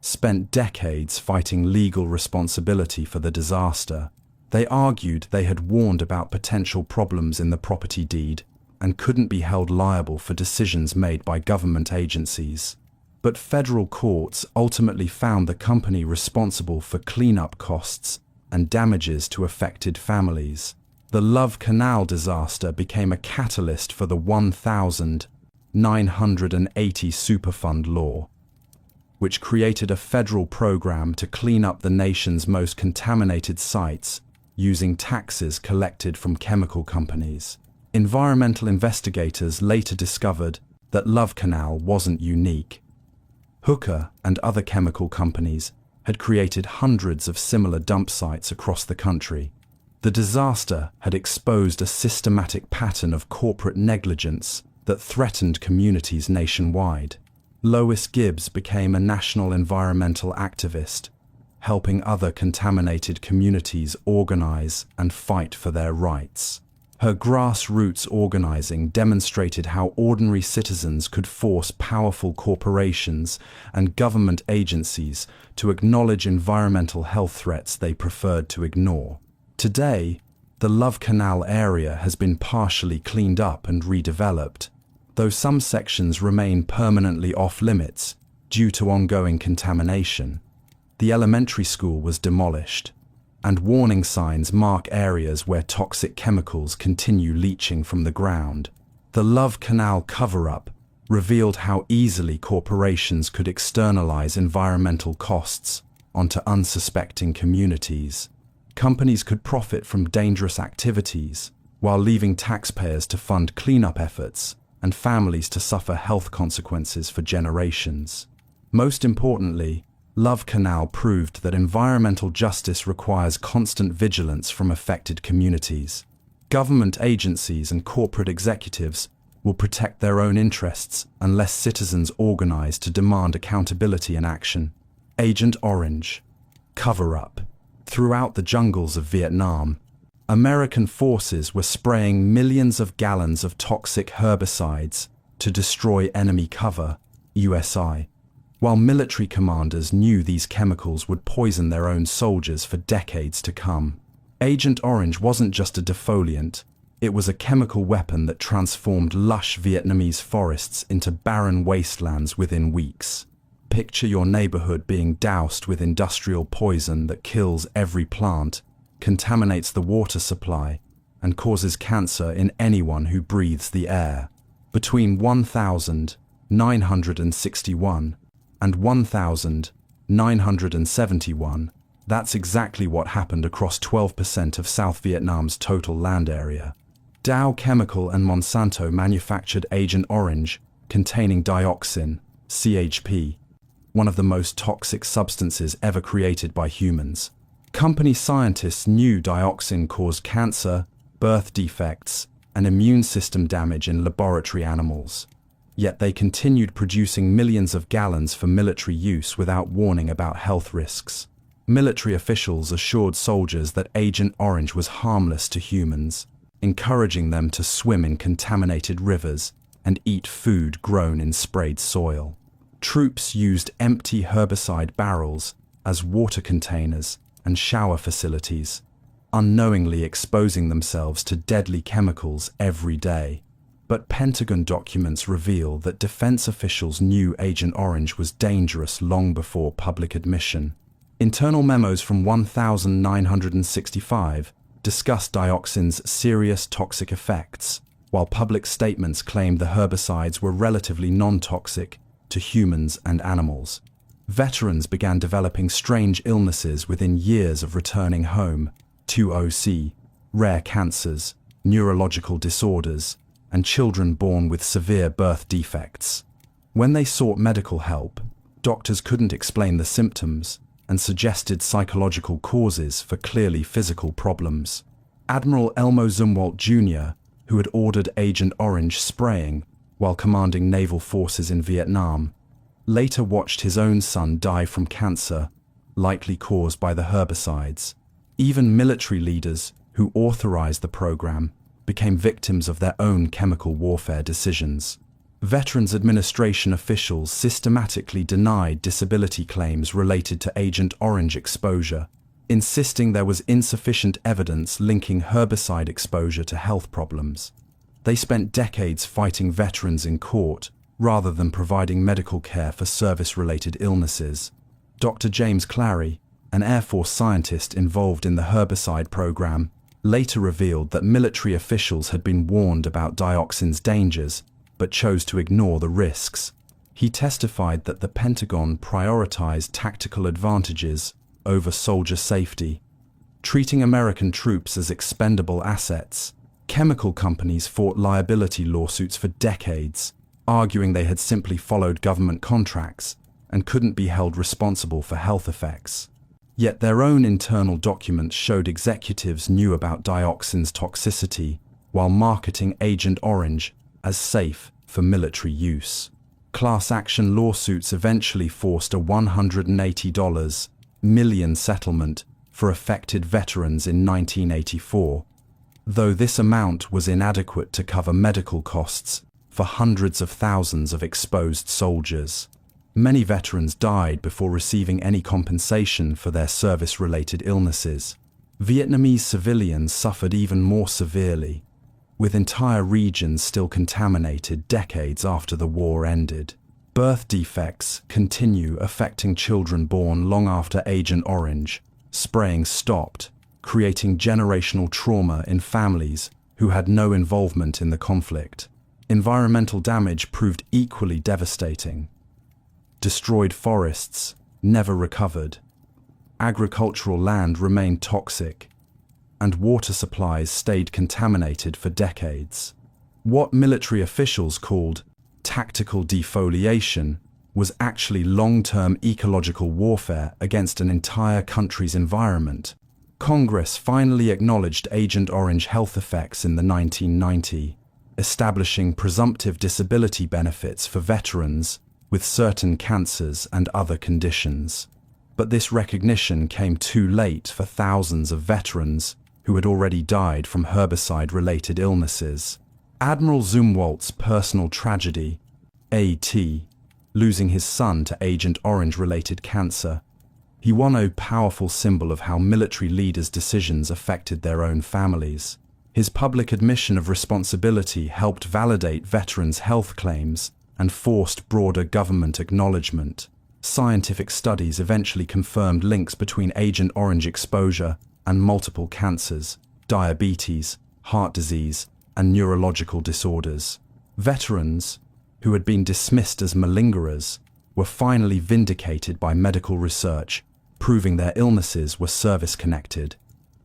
spent decades fighting legal responsibility for the disaster. They argued they had warned about potential problems in the property deed and couldn't be held liable for decisions made by government agencies. But federal courts ultimately found the company responsible for cleanup costs and damages to affected families. The Love Canal disaster became a catalyst for the 1980 Superfund law, which created a federal program to clean up the nation's most contaminated sites using taxes collected from chemical companies. Environmental investigators later discovered that Love Canal wasn't unique. Hooker and other chemical companies had created hundreds of similar dump sites across the country. The disaster had exposed a systematic pattern of corporate negligence that threatened communities nationwide. Lois Gibbs became a national environmental activist, helping other contaminated communities organize and fight for their rights. Her grassroots organizing demonstrated how ordinary citizens could force powerful corporations and government agencies to acknowledge environmental health threats they preferred to ignore. Today, the Love Canal area has been partially cleaned up and redeveloped, though some sections remain permanently off-limits due to ongoing contamination. The elementary school was demolished, and warning signs mark areas where toxic chemicals continue leaching from the ground. The Love Canal cover-up revealed how easily corporations could externalize environmental costs onto unsuspecting communities. Companies could profit from dangerous activities while leaving taxpayers to fund cleanup efforts and families to suffer health consequences for generations. Most importantly, Love Canal proved that environmental justice requires constant vigilance from affected communities. Government agencies and corporate executives will protect their own interests unless citizens organize to demand accountability and action. Agent Orange. Cover-up. Throughout the jungles of Vietnam, American forces were spraying millions of gallons of toxic herbicides to destroy enemy cover, USI, while military commanders knew these chemicals would poison their own soldiers for decades to come. Agent Orange wasn't just a defoliant, it was a chemical weapon that transformed lush Vietnamese forests into barren wastelands within weeks. Picture your neighborhood being doused with industrial poison that kills every plant, contaminates the water supply, and causes cancer in anyone who breathes the air. Between 1961 and 1971, that's exactly what happened across 12% of South Vietnam's total land area. Dow Chemical and Monsanto manufactured Agent Orange, containing dioxin, CHP, one of the most toxic substances ever created by humans. Company scientists knew dioxin caused cancer, birth defects, and immune system damage in laboratory animals. Yet they continued producing millions of gallons for military use without warning about health risks. Military officials assured soldiers that Agent Orange was harmless to humans, encouraging them to swim in contaminated rivers and eat food grown in sprayed soil. Troops used empty herbicide barrels as water containers and shower facilities, unknowingly exposing themselves to deadly chemicals every day. But Pentagon documents reveal that defense officials knew Agent Orange was dangerous long before public admission. Internal memos from 1965 discussed dioxin's serious toxic effects, while public statements claimed the herbicides were relatively non-toxic to humans and animals. Veterans began developing strange illnesses within years of returning home: 2OC, rare cancers, neurological disorders, and children born with severe birth defects. When they sought medical help, doctors couldn't explain the symptoms and suggested psychological causes for clearly physical problems. Admiral Elmo Zumwalt Jr., who had ordered Agent Orange spraying while commanding naval forces in Vietnam, later watched his own son die from cancer, likely caused by the herbicides. Even military leaders who authorized the program became victims of their own chemical warfare decisions. Veterans Administration officials systematically denied disability claims related to Agent Orange exposure, insisting there was insufficient evidence linking herbicide exposure to health problems. They spent decades fighting veterans in court rather than providing medical care for service-related illnesses. Dr. James Clary, an Air Force scientist involved in the herbicide program, later revealed that military officials had been warned about dioxin's dangers but chose to ignore the risks. He testified that the Pentagon prioritized tactical advantages over soldier safety, treating American troops as expendable assets. Chemical companies fought liability lawsuits for decades, arguing they had simply followed government contracts and couldn't be held responsible for health effects. Yet their own internal documents showed executives knew about dioxin's toxicity while marketing Agent Orange as safe for military use. Class action lawsuits eventually forced a $180 million settlement for affected veterans in 1984, though this amount was inadequate to cover medical costs for hundreds of thousands of exposed soldiers. Many veterans died before receiving any compensation for their service-related illnesses. Vietnamese civilians suffered even more severely, with entire regions still contaminated decades after the war ended. Birth defects continue affecting children born long after Agent Orange. Spraying stopped, creating generational trauma in families who had no involvement in the conflict. Environmental damage proved equally devastating. Destroyed forests never recovered. Agricultural land remained toxic, and water supplies stayed contaminated for decades. What military officials called tactical defoliation was actually long-term ecological warfare against an entire country's environment. Congress finally acknowledged Agent Orange health effects in the 1990s, establishing presumptive disability benefits for veterans with certain cancers and other conditions. But this recognition came too late for thousands of veterans who had already died from herbicide-related illnesses. Admiral Zumwalt's personal tragedy, A.T., losing his son to Agent Orange-related cancer. He was a powerful symbol of how military leaders' decisions affected their own families. His public admission of responsibility helped validate veterans' health claims and forced broader government acknowledgement. Scientific studies eventually confirmed links between Agent Orange exposure and multiple cancers, diabetes, heart disease, and neurological disorders. Veterans, who had been dismissed as malingerers, were finally vindicated by medical research, proving their illnesses were service-connected.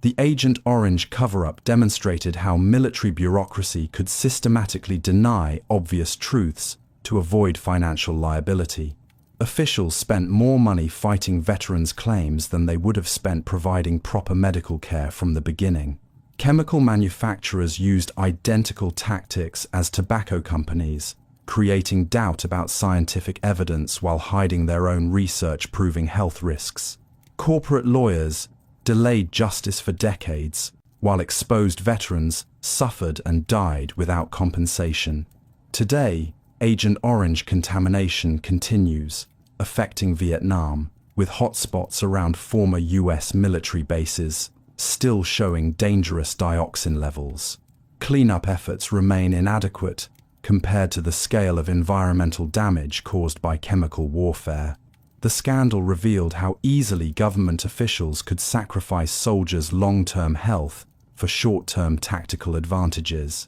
The Agent Orange cover-up demonstrated how military bureaucracy could systematically deny obvious truths to avoid financial liability. Officials spent more money fighting veterans' claims than they would have spent providing proper medical care from the beginning. Chemical manufacturers used identical tactics as tobacco companies, creating doubt about scientific evidence while hiding their own research proving health risks. Corporate lawyers delayed justice for decades, while exposed veterans suffered and died without compensation. Today, Agent Orange contamination continues, affecting Vietnam, with hotspots around former US military bases still showing dangerous dioxin levels. Cleanup efforts remain inadequate compared to the scale of environmental damage caused by chemical warfare. The scandal revealed how easily government officials could sacrifice soldiers' long-term health for short-term tactical advantages.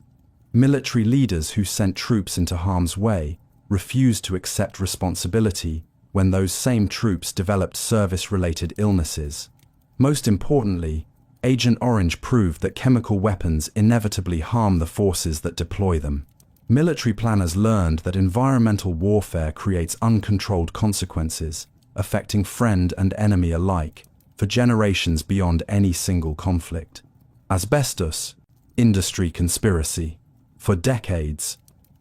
Military leaders who sent troops into harm's way refused to accept responsibility when those same troops developed service-related illnesses. Most importantly, Agent Orange proved that chemical weapons inevitably harm the forces that deploy them. Military planners learned that environmental warfare creates uncontrolled consequences, affecting friend and enemy alike, for generations beyond any single conflict. Asbestos, industry conspiracy. For decades,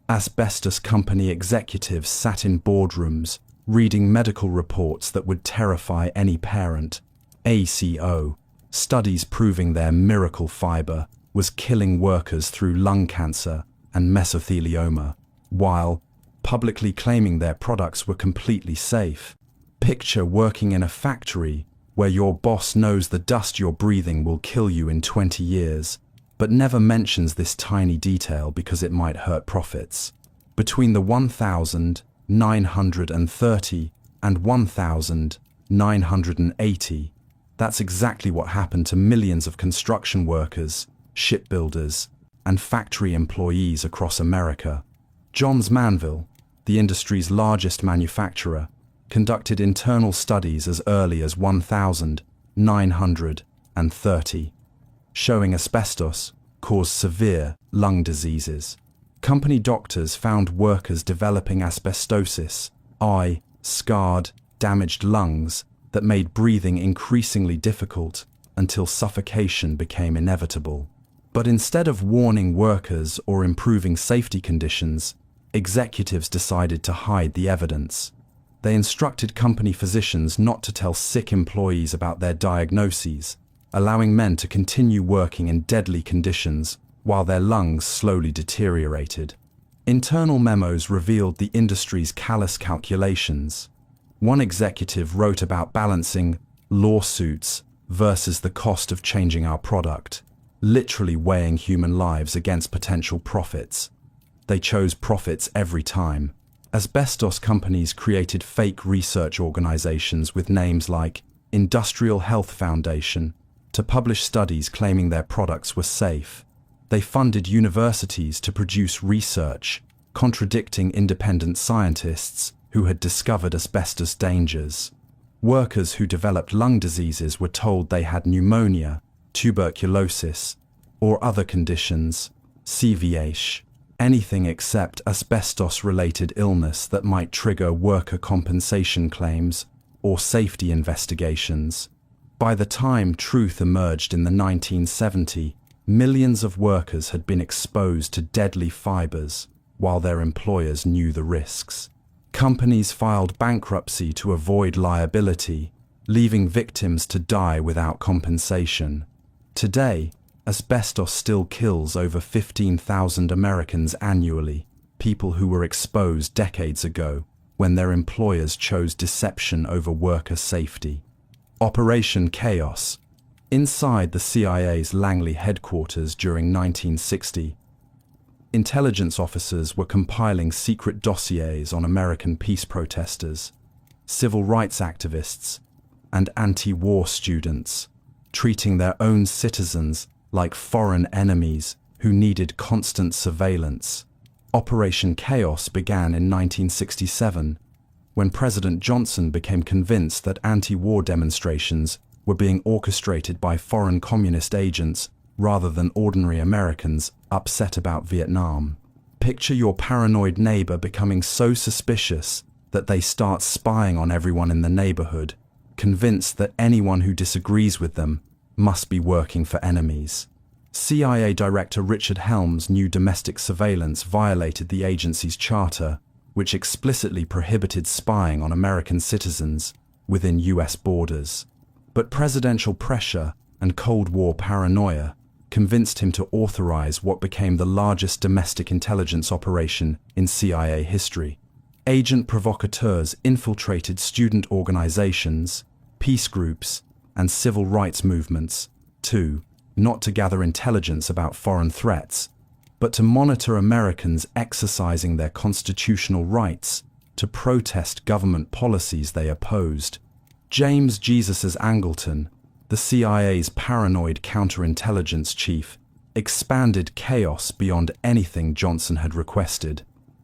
asbestos company executives sat in boardrooms, reading medical reports that would terrify any parent. ACO, studies proving their miracle fiber was killing workers through lung cancer and mesothelioma, while publicly claiming their products were completely safe. Picture working in a factory where your boss knows the dust you're breathing will kill you in 20 years, but never mentions this tiny detail because it might hurt profits. Between the 1,930 and 1,980, that's exactly what happened to millions of construction workers, shipbuilders, and factory employees across America. Johns Manville, the industry's largest manufacturer, conducted internal studies as early as 1,930, showing asbestos caused severe lung diseases. Company doctors found workers developing asbestosis, scarred, damaged lungs that made breathing increasingly difficult until suffocation became inevitable. But instead of warning workers or improving safety conditions, executives decided to hide the evidence. They instructed company physicians not to tell sick employees about their diagnoses, allowing men to continue working in deadly conditions while their lungs slowly deteriorated. Internal memos revealed the industry's callous calculations. One executive wrote about balancing lawsuits versus the cost of changing our product, literally weighing human lives against potential profits. They chose profits every time. Asbestos companies created fake research organizations with names like Industrial Health Foundation to publish studies claiming their products were safe. They funded universities to produce research, contradicting independent scientists who had discovered asbestos dangers. Workers who developed lung diseases were told they had pneumonia, tuberculosis, or other conditions, CVH, anything except asbestos-related illness that might trigger worker compensation claims or safety investigations. By the time truth emerged in the 1970s, millions of workers had been exposed to deadly fibers while their employers knew the risks. Companies filed bankruptcy to avoid liability, leaving victims to die without compensation. Today, Asbestos still kills over 15,000 Americans annually, people who were exposed decades ago when their employers chose deception over worker safety. Operation Chaos. Inside the CIA's Langley headquarters during 1960, intelligence officers were compiling secret dossiers on American peace protesters, civil rights activists, and anti-war students, treating their own citizens like foreign enemies who needed constant surveillance. Operation Chaos began in 1967, when President Johnson became convinced that anti-war demonstrations were being orchestrated by foreign communist agents rather than ordinary Americans upset about Vietnam. Picture your paranoid neighbor becoming so suspicious that they start spying on everyone in the neighborhood, convinced that anyone who disagrees with them must be working for enemies. CIA Director Richard Helms' new domestic surveillance violated the agency's charter, which explicitly prohibited spying on American citizens within US borders. But presidential pressure and Cold War paranoia convinced him to authorize what became the largest domestic intelligence operation in CIA history. Agent provocateurs infiltrated student organizations, peace groups, and civil rights movements, not to gather intelligence about foreign threats, but to monitor Americans exercising their constitutional rights to protest government policies they opposed. James Jesus Angleton, the CIA's paranoid counterintelligence chief, expanded chaos beyond anything Johnson had requested.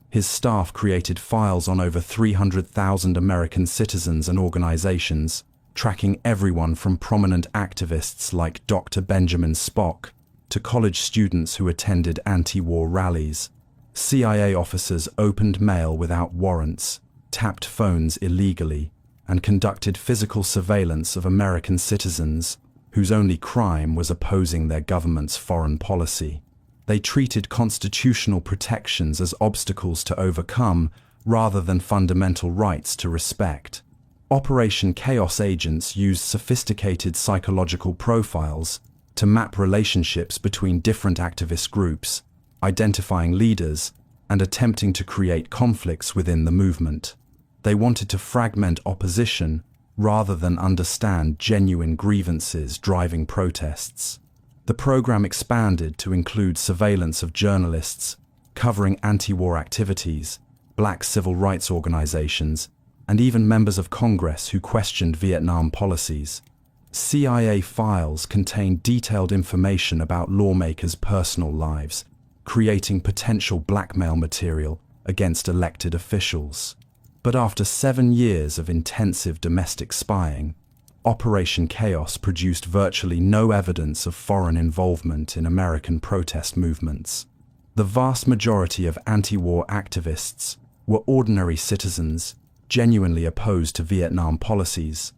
His staff created files on over 300,000 American citizens and organizations, tracking everyone from prominent activists like Dr. Benjamin Spock to college students who attended anti-war rallies. CIA officers opened mail without warrants, tapped phones illegally, and conducted physical surveillance of American citizens whose only crime was opposing their government's foreign policy. They treated constitutional protections as obstacles to overcome rather than fundamental rights to respect. Operation Chaos agents used sophisticated psychological profiles to map relationships between different activist groups, identifying leaders, and attempting to create conflicts within the movement. They wanted to fragment opposition rather than understand genuine grievances driving protests. The program expanded to include surveillance of journalists, covering anti-war activities, black civil rights organizations, and even members of Congress who questioned Vietnam policies. CIA files contained detailed information about lawmakers' personal lives, creating potential blackmail material against elected officials. But after 7 years of intensive domestic spying, Operation Chaos produced virtually no evidence of foreign involvement in American protest movements. The vast majority of anti-war activists were ordinary citizens, genuinely opposed to Vietnam policies,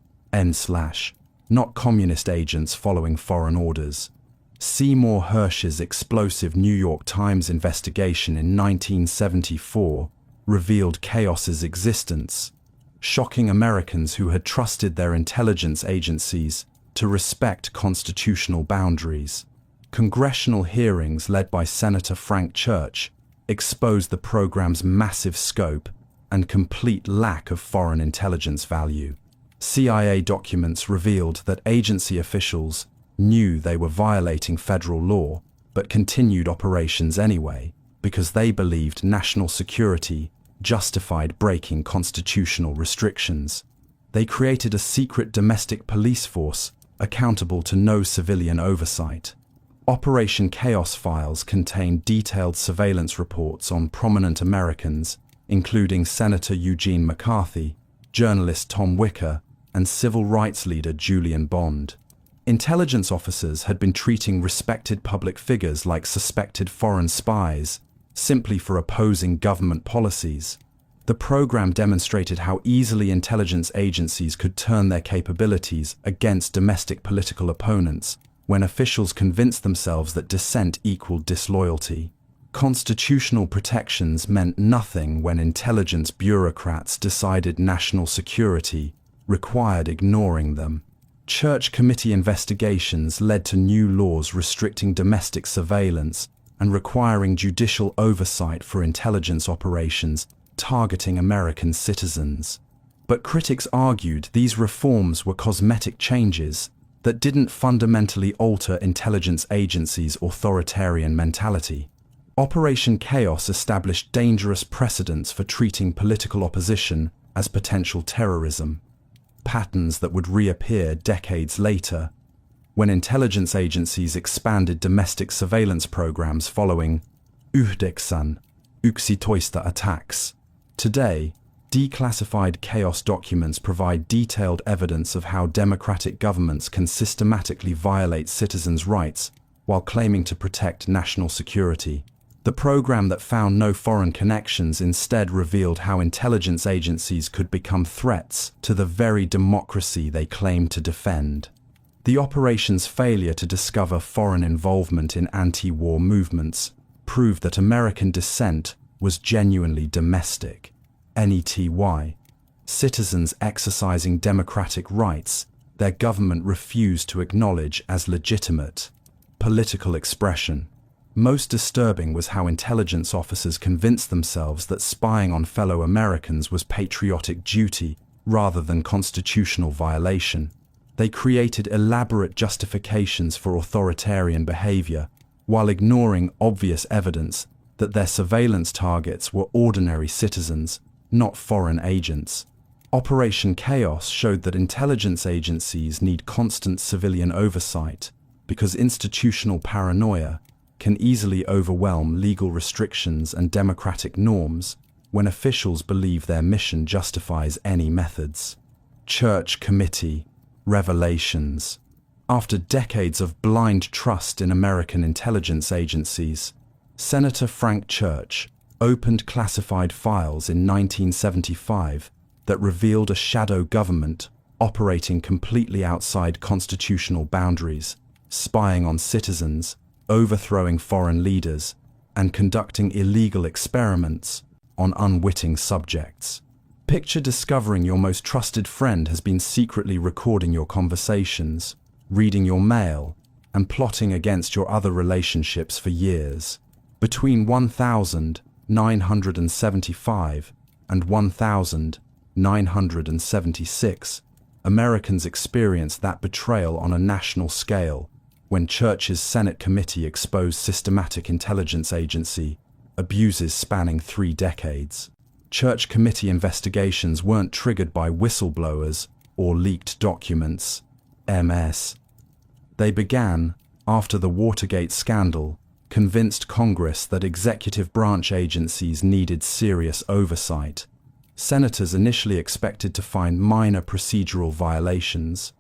not communist agents following foreign orders. Seymour Hersh's explosive New York Times investigation in 1974 revealed Chaos's existence, shocking Americans who had trusted their intelligence agencies to respect constitutional boundaries. Congressional hearings led by Senator Frank Church exposed the program's massive scope and complete lack of foreign intelligence value. CIA documents revealed that agency officials knew they were violating federal law, but continued operations anyway, because they believed national security justified breaking constitutional restrictions. They created a secret domestic police force accountable to no civilian oversight. Operation Chaos files contain detailed surveillance reports on prominent Americans, including Senator Eugene McCarthy, journalist Tom Wicker, and civil rights leader Julian Bond. Intelligence officers had been treating respected public figures like suspected foreign spies, simply for opposing government policies. The program demonstrated how easily intelligence agencies could turn their capabilities against domestic political opponents when officials convinced themselves that dissent equaled disloyalty. Constitutional protections meant nothing when intelligence bureaucrats decided national security required ignoring them. Church committee investigations led to new laws restricting domestic surveillance and requiring judicial oversight for intelligence operations targeting American citizens. But critics argued these reforms were cosmetic changes that didn't fundamentally alter intelligence agencies' authoritarian mentality. Operation Chaos established dangerous precedents for treating political opposition as potential terrorism, patterns that would reappear decades later, when intelligence agencies expanded domestic surveillance programs following Yhdeksän yksitoista attacks. Today, declassified chaos documents provide detailed evidence of how democratic governments can systematically violate citizens' rights while claiming to protect national security. The program that found no foreign connections instead revealed how intelligence agencies could become threats to the very democracy they claim to defend. The operation's failure to discover foreign involvement in anti-war movements proved that American dissent was genuinely domestic. NETY. Citizens exercising democratic rights their government refused to acknowledge as legitimate. Political expression. Most disturbing was how intelligence officers convinced themselves that spying on fellow Americans was patriotic duty rather than constitutional violation. They created elaborate justifications for authoritarian behavior while ignoring obvious evidence that their surveillance targets were ordinary citizens, not foreign agents. Operation Chaos showed that intelligence agencies need constant civilian oversight because institutional paranoia can easily overwhelm legal restrictions and democratic norms when officials believe their mission justifies any methods. Church Committee revelations. After decades of blind trust in American intelligence agencies, Senator Frank Church opened classified files in 1975 that revealed a shadow government operating completely outside constitutional boundaries, spying on citizens, overthrowing foreign leaders, and conducting illegal experiments on unwitting subjects. Picture discovering your most trusted friend has been secretly recording your conversations, reading your mail, and plotting against your other relationships for years. Between 1975 and 1976, Americans experienced that betrayal on a national scale when Church's Senate committee exposed systematic intelligence agency abuses spanning 3 decades. Church committee investigations weren't triggered by whistleblowers or leaked documents, MS. They began after the Watergate scandal convinced Congress that executive branch agencies needed serious oversight. Senators initially expected to find minor procedural violations,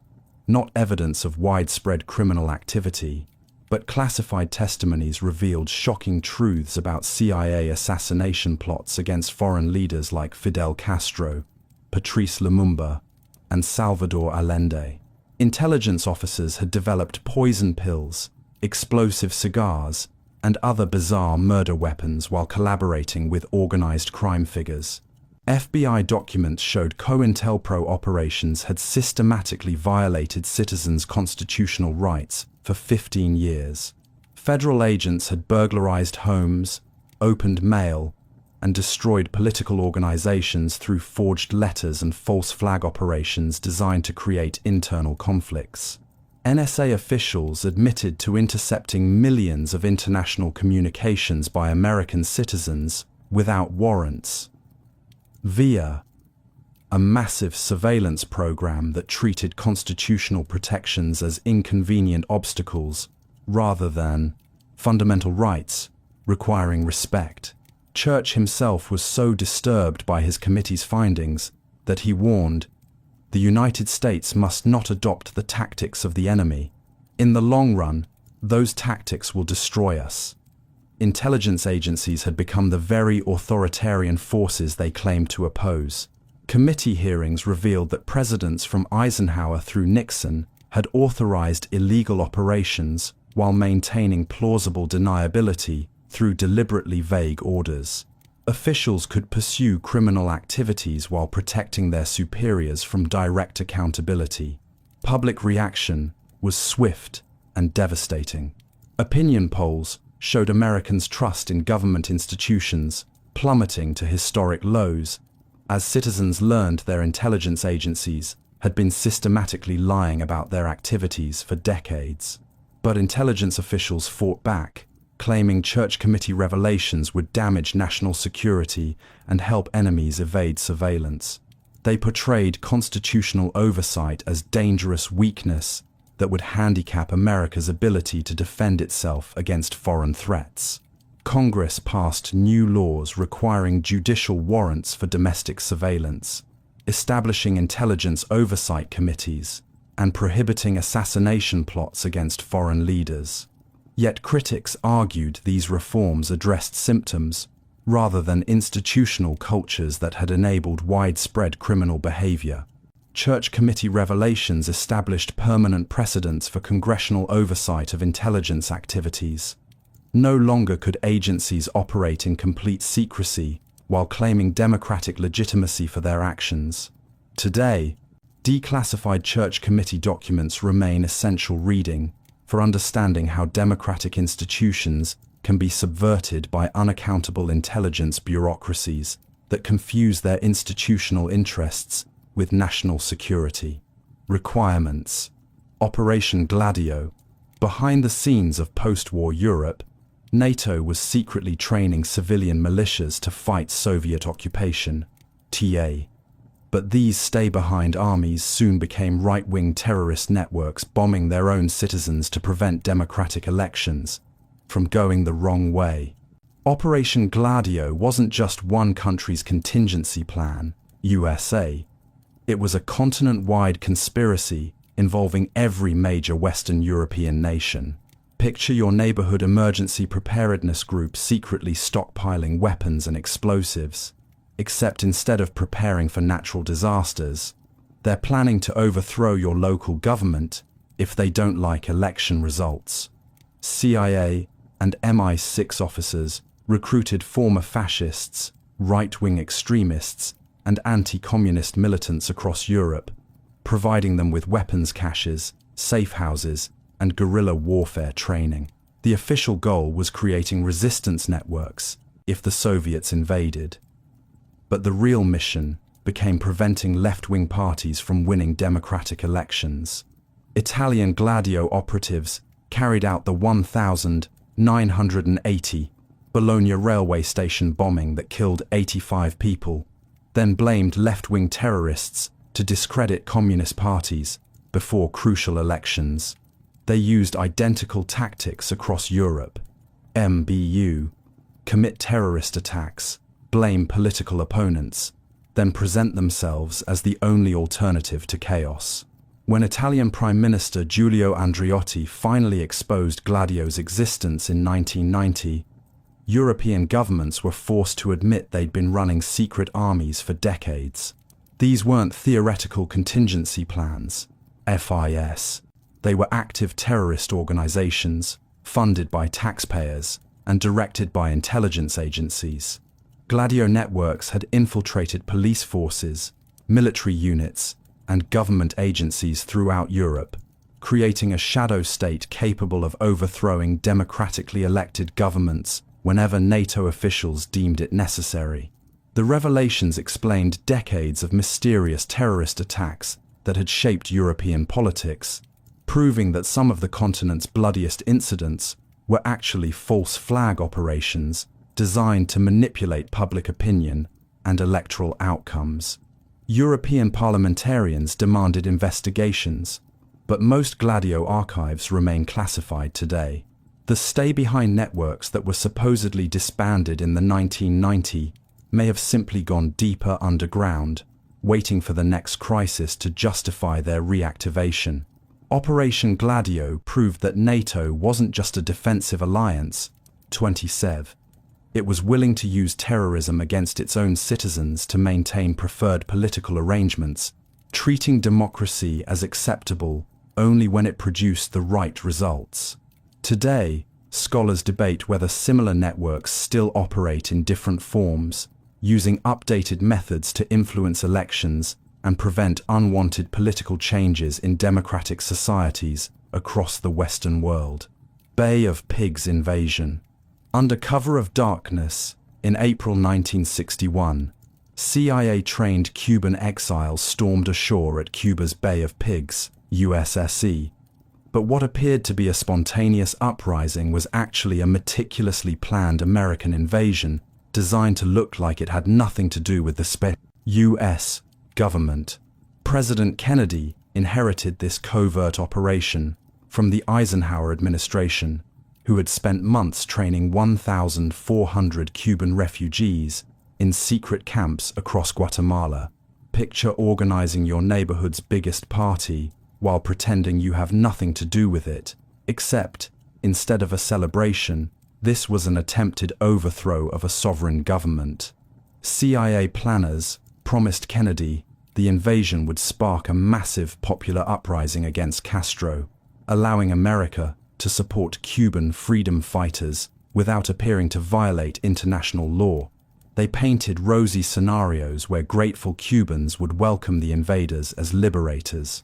not evidence of widespread criminal activity, but classified testimonies revealed shocking truths about CIA assassination plots against foreign leaders like Fidel Castro, Patrice Lumumba, and Salvador Allende. Intelligence officers had developed poison pills, explosive cigars, and other bizarre murder weapons while collaborating with organized crime figures. FBI documents showed COINTELPRO operations had systematically violated citizens' constitutional rights for 15 years. Federal agents had burglarized homes, opened mail, and destroyed political organizations through forged letters and false flag operations designed to create internal conflicts. NSA officials admitted to intercepting millions of international communications by American citizens without warrants, via a massive surveillance program that treated constitutional protections as inconvenient obstacles rather than fundamental rights requiring respect. Church himself was so disturbed by his committee's findings that he warned, "The United States must not adopt the tactics of the enemy. In the long run, those tactics will destroy us." Intelligence agencies had become the very authoritarian forces they claimed to oppose. Committee hearings revealed that presidents from Eisenhower through Nixon had authorized illegal operations while maintaining plausible deniability through deliberately vague orders. Officials could pursue criminal activities while protecting their superiors from direct accountability. Public reaction was swift and devastating. Opinion polls showed Americans' trust in government institutions plummeting to historic lows as citizens learned their intelligence agencies had been systematically lying about their activities for decades. But intelligence officials fought back, claiming church committee revelations would damage national security and help enemies evade surveillance. They portrayed constitutional oversight as dangerous weakness that would handicap America's ability to defend itself against foreign threats. Congress passed new laws requiring judicial warrants for domestic surveillance, establishing intelligence oversight committees, and prohibiting assassination plots against foreign leaders. Yet critics argued these reforms addressed symptoms rather than institutional cultures that had enabled widespread criminal behavior. Church committee revelations established permanent precedents for congressional oversight of intelligence activities. No longer could agencies operate in complete secrecy while claiming democratic legitimacy for their actions. Today, declassified church committee documents remain essential reading for understanding how democratic institutions can be subverted by unaccountable intelligence bureaucracies that confuse their institutional interests with national security. Requirements. Operation Gladio. Behind the scenes of post-war Europe, NATO was secretly training civilian militias to fight Soviet occupation, TA. But these stay-behind armies soon became right-wing terrorist networks bombing their own citizens to prevent democratic elections from going the wrong way. Operation Gladio wasn't just one country's contingency plan, USA. It was a continent-wide conspiracy involving every major Western European nation. Picture your neighborhood emergency preparedness group secretly stockpiling weapons and explosives. Except instead of preparing for natural disasters, they're planning to overthrow your local government if they don't like election results. CIA and MI6 officers recruited former fascists, right-wing extremists, and anti-communist militants across Europe, providing them with weapons caches, safe houses, and guerrilla warfare training. The official goal was creating resistance networks if the Soviets invaded. But the real mission became preventing left-wing parties from winning democratic elections. Italian Gladio operatives carried out the 1,980 Bologna railway station bombing that killed 85 people, then blamed left-wing terrorists to discredit communist parties before crucial elections. They used identical tactics across Europe. MBU, commit terrorist attacks, blame political opponents, then present themselves as the only alternative to chaos. When Italian Prime Minister Giulio Andreotti finally exposed Gladio's existence in 1990, European governments were forced to admit they'd been running secret armies for decades. These weren't theoretical contingency plans, FIS. They were active terrorist organizations, funded by taxpayers and directed by intelligence agencies. Gladio networks had infiltrated police forces, military units, and government agencies throughout Europe, creating a shadow state capable of overthrowing democratically elected governments whenever NATO officials deemed it necessary. The revelations explained decades of mysterious terrorist attacks that had shaped European politics, proving that some of the continent's bloodiest incidents were actually false flag operations designed to manipulate public opinion and electoral outcomes. European parliamentarians demanded investigations, but most Gladio archives remain classified today. The stay-behind networks that were supposedly disbanded in the 1990s may have simply gone deeper underground, waiting for the next crisis to justify their reactivation. Operation Gladio proved that NATO wasn't just a defensive alliance, 27. It was willing to use terrorism against its own citizens to maintain preferred political arrangements, treating democracy as acceptable only when it produced the right results. Today, scholars debate whether similar networks still operate in different forms, using updated methods to influence elections and prevent unwanted political changes in democratic societies across the Western world. Bay of Pigs invasion. Under cover of darkness, in April 1961, CIA-trained Cuban exiles stormed ashore at Cuba's Bay of Pigs, USSE. But what appeared to be a spontaneous uprising was actually a meticulously planned American invasion designed to look like it had nothing to do with the U.S. government. President Kennedy inherited this covert operation from the Eisenhower administration, who had spent months training 1,400 Cuban refugees in secret camps across Guatemala. Picture organizing your neighborhood's biggest party while pretending you have nothing to do with it, except, instead of a celebration, this was an attempted overthrow of a sovereign government. CIA planners promised Kennedy the invasion would spark a massive popular uprising against Castro, allowing America to support Cuban freedom fighters without appearing to violate international law. They painted rosy scenarios where grateful Cubans would welcome the invaders as liberators.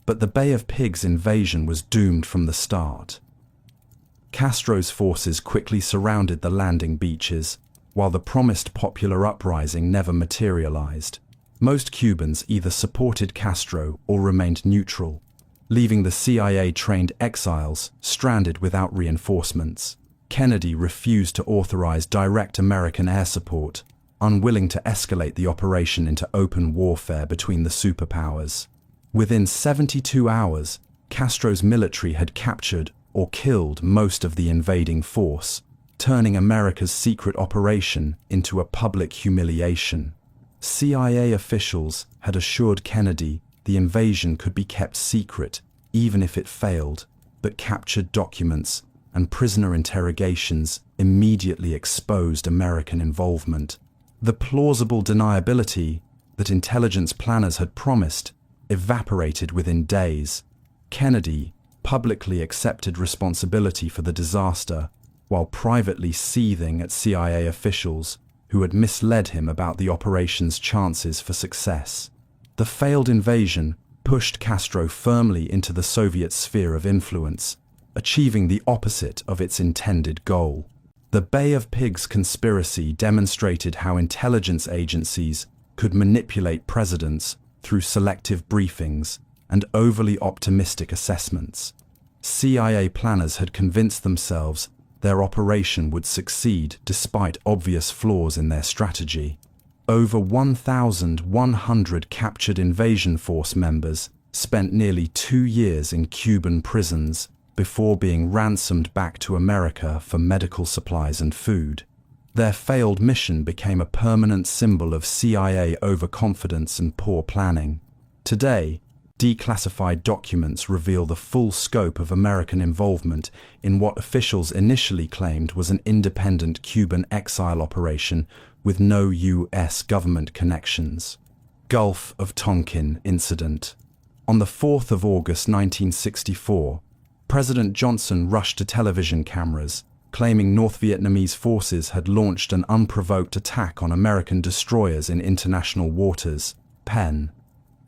But the Bay of Pigs invasion was doomed from the start. Castro's forces quickly surrounded the landing beaches, while the promised popular uprising never materialized. Most Cubans either supported Castro or remained neutral, leaving the CIA-trained exiles stranded without reinforcements. Kennedy refused to authorize direct American air support, unwilling to escalate the operation into open warfare between the superpowers. Within 72 hours, Castro's military had captured or killed most of the invading force, turning America's secret operation into a public humiliation. CIA officials had assured Kennedy the invasion could be kept secret even if it failed, but captured documents and prisoner interrogations immediately exposed American involvement. The plausible deniability that intelligence planners had promised evaporated within days. Kennedy publicly accepted responsibility for the disaster, while privately seething at CIA officials who had misled him about the operation's chances for success. The failed invasion pushed Castro firmly into the Soviet sphere of influence, achieving the opposite of its intended goal. The Bay of Pigs conspiracy demonstrated how intelligence agencies could manipulate presidents through selective briefings and overly optimistic assessments. CIA planners had convinced themselves their operation would succeed despite obvious flaws in their strategy. Over 1,100 captured invasion force members spent nearly 2 years in Cuban prisons before being ransomed back to America for medical supplies and food. Their failed mission became a permanent symbol of CIA overconfidence and poor planning. Today, declassified documents reveal the full scope of American involvement in what officials initially claimed was an independent Cuban exile operation with no U.S. government connections. Gulf of Tonkin incident. On the 4th of August 1964, President Johnson rushed to television cameras, claiming North Vietnamese forces had launched an unprovoked attack on American destroyers in international waters, PEN.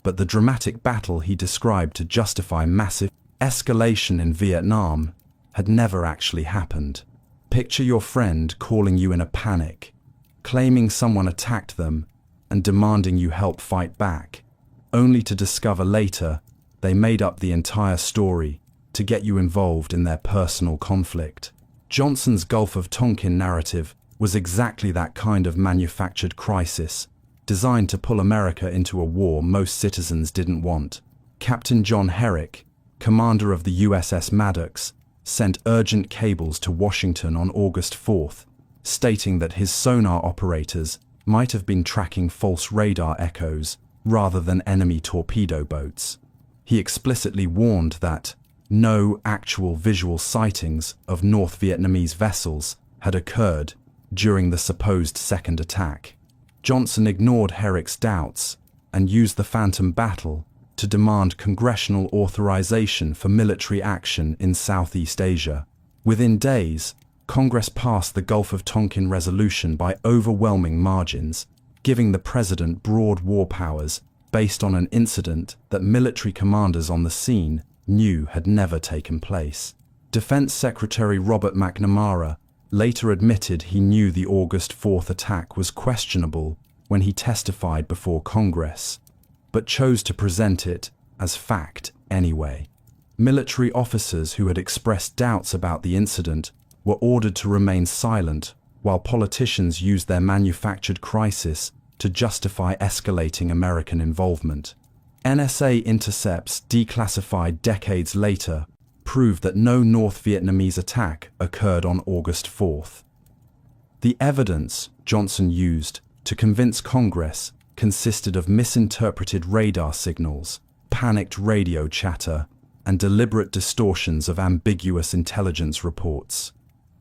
But the dramatic battle he described to justify massive escalation in Vietnam had never actually happened. Picture your friend calling you in a panic, claiming someone attacked them and demanding you help fight back, only to discover later they made up the entire story to get you involved in their personal conflict. Johnson's Gulf of Tonkin narrative was exactly that kind of manufactured crisis, designed to pull America into a war most citizens didn't want. Captain John Herrick, commander of the USS Maddox, sent urgent cables to Washington on August 4th, stating that his sonar operators might have been tracking false radar echoes rather than enemy torpedo boats. He explicitly warned that no actual visual sightings of North Vietnamese vessels had occurred during the supposed second attack. Johnson ignored Herrick's doubts and used the Phantom Battle to demand congressional authorization for military action in Southeast Asia. Within days, Congress passed the Gulf of Tonkin resolution by overwhelming margins, giving the president broad war powers based on an incident that military commanders on the scene knew had never taken place. Defense Secretary Robert McNamara later admitted he knew the August 4th attack was questionable when he testified before Congress, but chose to present it as fact anyway. Military officers who had expressed doubts about the incident were ordered to remain silent, while politicians used their manufactured crisis to justify escalating American involvement. NSA intercepts declassified decades later proved that no North Vietnamese attack occurred on August 4th. The evidence Johnson used to convince Congress consisted of misinterpreted radar signals, panicked radio chatter, and deliberate distortions of ambiguous intelligence reports.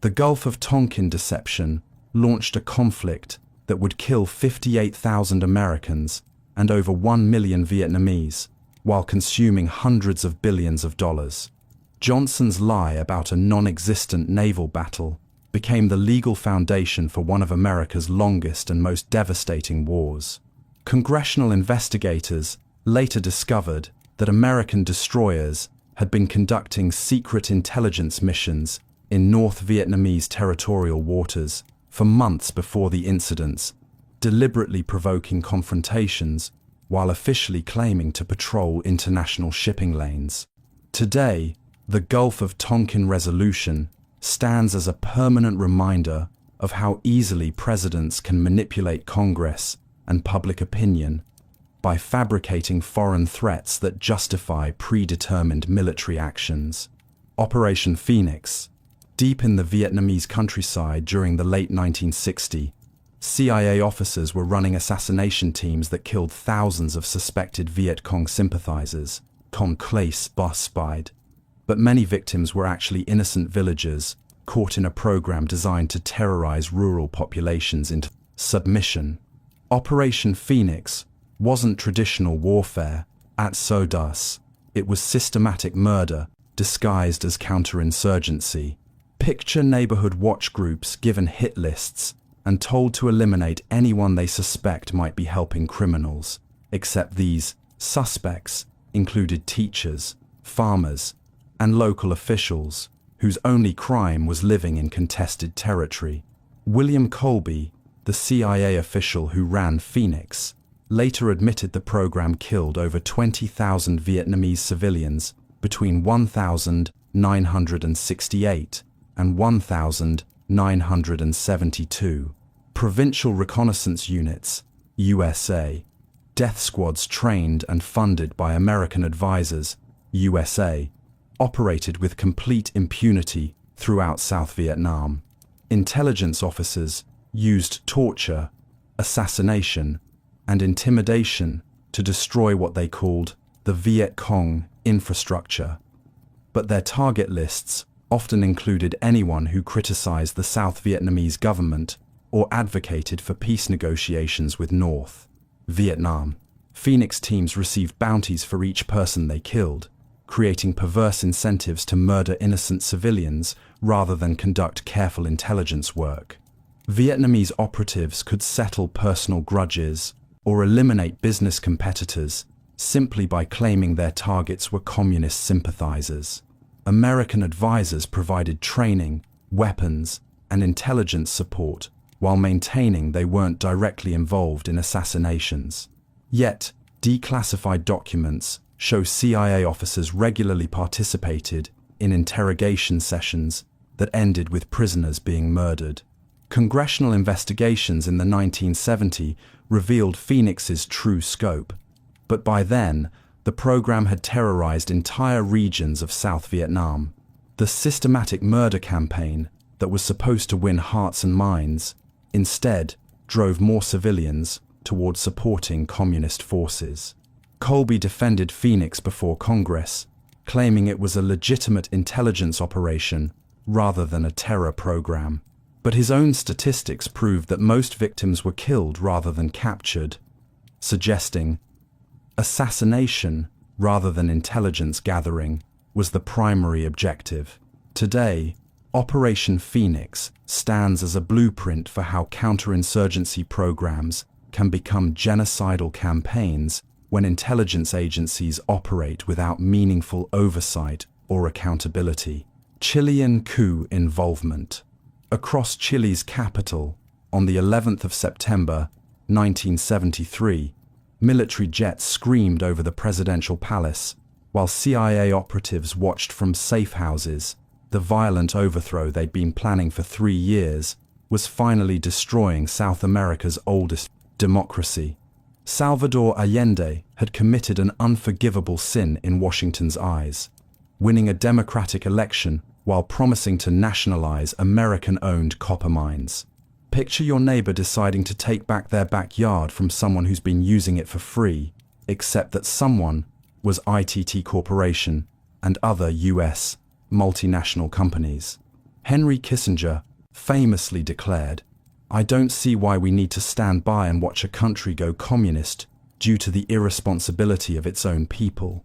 The Gulf of Tonkin deception launched a conflict that would kill 58,000 Americans and over 1 million Vietnamese, while consuming hundreds of billions of dollars. Johnson's lie about a non-existent naval battle became the legal foundation for one of America's longest and most devastating wars. Congressional investigators later discovered that American destroyers had been conducting secret intelligence missions in North Vietnamese territorial waters for months before the incidents, deliberately provoking confrontations while officially claiming to patrol international shipping lanes. Today, the Gulf of Tonkin resolution stands as a permanent reminder of how easily presidents can manipulate Congress and public opinion by fabricating foreign threats that justify predetermined military actions. Operation Phoenix. Deep in the Vietnamese countryside during the late 1960s, CIA officers were running assassination teams that killed thousands of suspected Viet Cong sympathizers, spied. But many victims were actually innocent villagers caught in a program designed to terrorize rural populations into submission. Operation Phoenix wasn't traditional warfare at SODUS. It was systematic murder disguised as counterinsurgency. Picture neighborhood watch groups given hit lists and told to eliminate anyone they suspect might be helping criminals, except these suspects included teachers, farmers, and local officials whose only crime was living in contested territory. William Colby, the CIA official who ran Phoenix, later admitted the program killed over 20,000 Vietnamese civilians between 1968 and 1972. Provincial Reconnaissance Units, USA, death squads trained and funded by American advisors, USA, operated with complete impunity throughout South Vietnam. Intelligence officers used torture, assassination, and intimidation to destroy what they called the Viet Cong infrastructure. But their target lists often included anyone who criticized the South Vietnamese government or advocated for peace negotiations with North Vietnam. Phoenix teams received bounties for each person they killed, creating perverse incentives to murder innocent civilians rather than conduct careful intelligence work. Vietnamese operatives could settle personal grudges or eliminate business competitors simply by claiming their targets were communist sympathizers. American advisors provided training, weapons, and intelligence support while maintaining they weren't directly involved in assassinations. Yet, declassified documents show CIA officers regularly participated in interrogation sessions that ended with prisoners being murdered. Congressional investigations in the 1970s revealed Phoenix's true scope, but by then, the program had terrorized entire regions of South Vietnam. The systematic murder campaign that was supposed to win hearts and minds instead drove more civilians toward supporting communist forces. Colby defended Phoenix before Congress, claiming it was a legitimate intelligence operation rather than a terror program. But his own statistics proved that most victims were killed rather than captured, suggesting assassination rather than intelligence gathering was the primary objective. Today, Operation Phoenix stands as a blueprint for how counterinsurgency programs can become genocidal campaigns when intelligence agencies operate without meaningful oversight or accountability. Chilean coup involvement. Across Chile's capital, on the 11th of September, 1973, military jets screamed over the presidential palace, while CIA operatives watched from safe houses. The violent overthrow they'd been planning for 3 years was finally destroying South America's oldest democracy. Salvador Allende had committed an unforgivable sin in Washington's eyes, winning a democratic election while promising to nationalize American-owned copper mines. Picture your neighbor deciding to take back their backyard from someone who's been using it for free, except that someone was ITT Corporation and other US multinational companies. Henry Kissinger famously declared, "I don't see why we need to stand by and watch a country go communist due to the irresponsibility of its own people."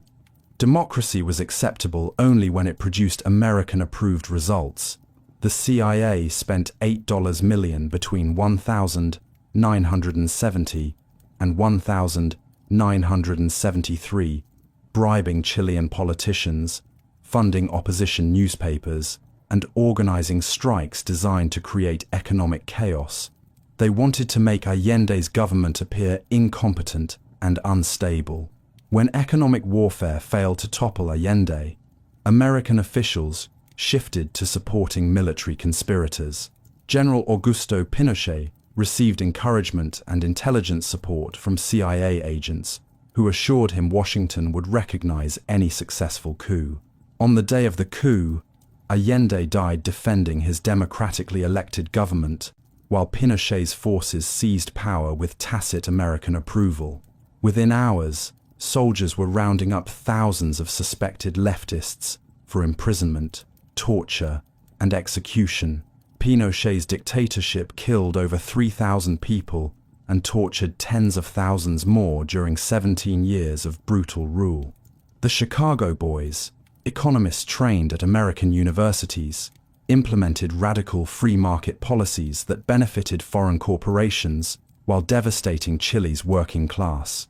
Democracy was acceptable only when it produced American-approved results. The CIA spent $8 million between 1970 and 1973, bribing Chilean politicians, funding opposition newspapers, and organizing strikes designed to create economic chaos. They wanted to make Allende's government appear incompetent and unstable. When economic warfare failed to topple Allende, American officials shifted to supporting military conspirators. General Augusto Pinochet received encouragement and intelligence support from CIA agents, who assured him Washington would recognize any successful coup. On the day of the coup, Allende died defending his democratically elected government, while Pinochet's forces seized power with tacit American approval. Within hours, soldiers were rounding up thousands of suspected leftists for imprisonment, torture, and execution. Pinochet's dictatorship killed over 3,000 people and tortured tens of thousands more during 17 years of brutal rule. The Chicago Boys, economists trained at American universities, implemented radical free market policies that benefited foreign corporations while devastating Chile's working class.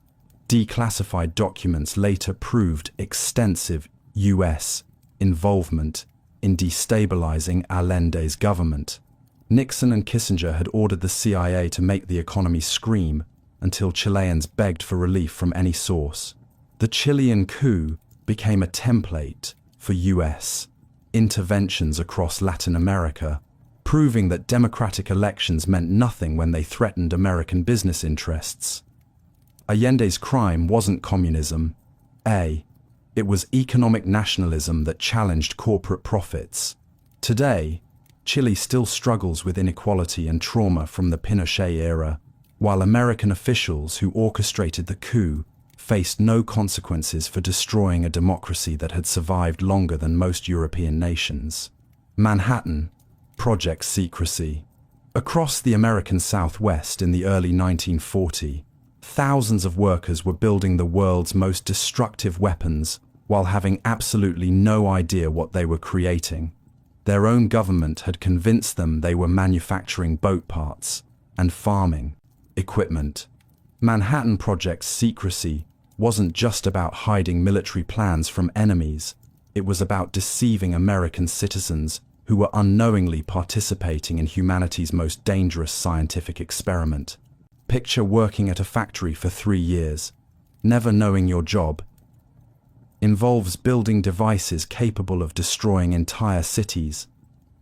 Declassified documents later proved extensive U.S. involvement in destabilizing Allende's government. Nixon and Kissinger had ordered the CIA to make the economy scream until Chileans begged for relief from any source. The Chilean coup became a template for U.S. interventions across Latin America, proving that democratic elections meant nothing when they threatened American business interests. Allende's crime wasn't communism. It was economic nationalism that challenged corporate profits. Today, Chile still struggles with inequality and trauma from the Pinochet era, while American officials who orchestrated the coup faced no consequences for destroying a democracy that had survived longer than most European nations. Manhattan Project Secrecy. Across the American Southwest in the early 1940s, thousands of workers were building the world's most destructive weapons while having absolutely no idea what they were creating. Their own government had convinced them they were manufacturing boat parts and farming equipment. Manhattan Project Secrecy wasn't just about hiding military plans from enemies. It was about deceiving American citizens who were unknowingly participating in humanity's most dangerous scientific experiment. Picture working at a factory for 3 years, never knowing your job. Involves building devices capable of destroying entire cities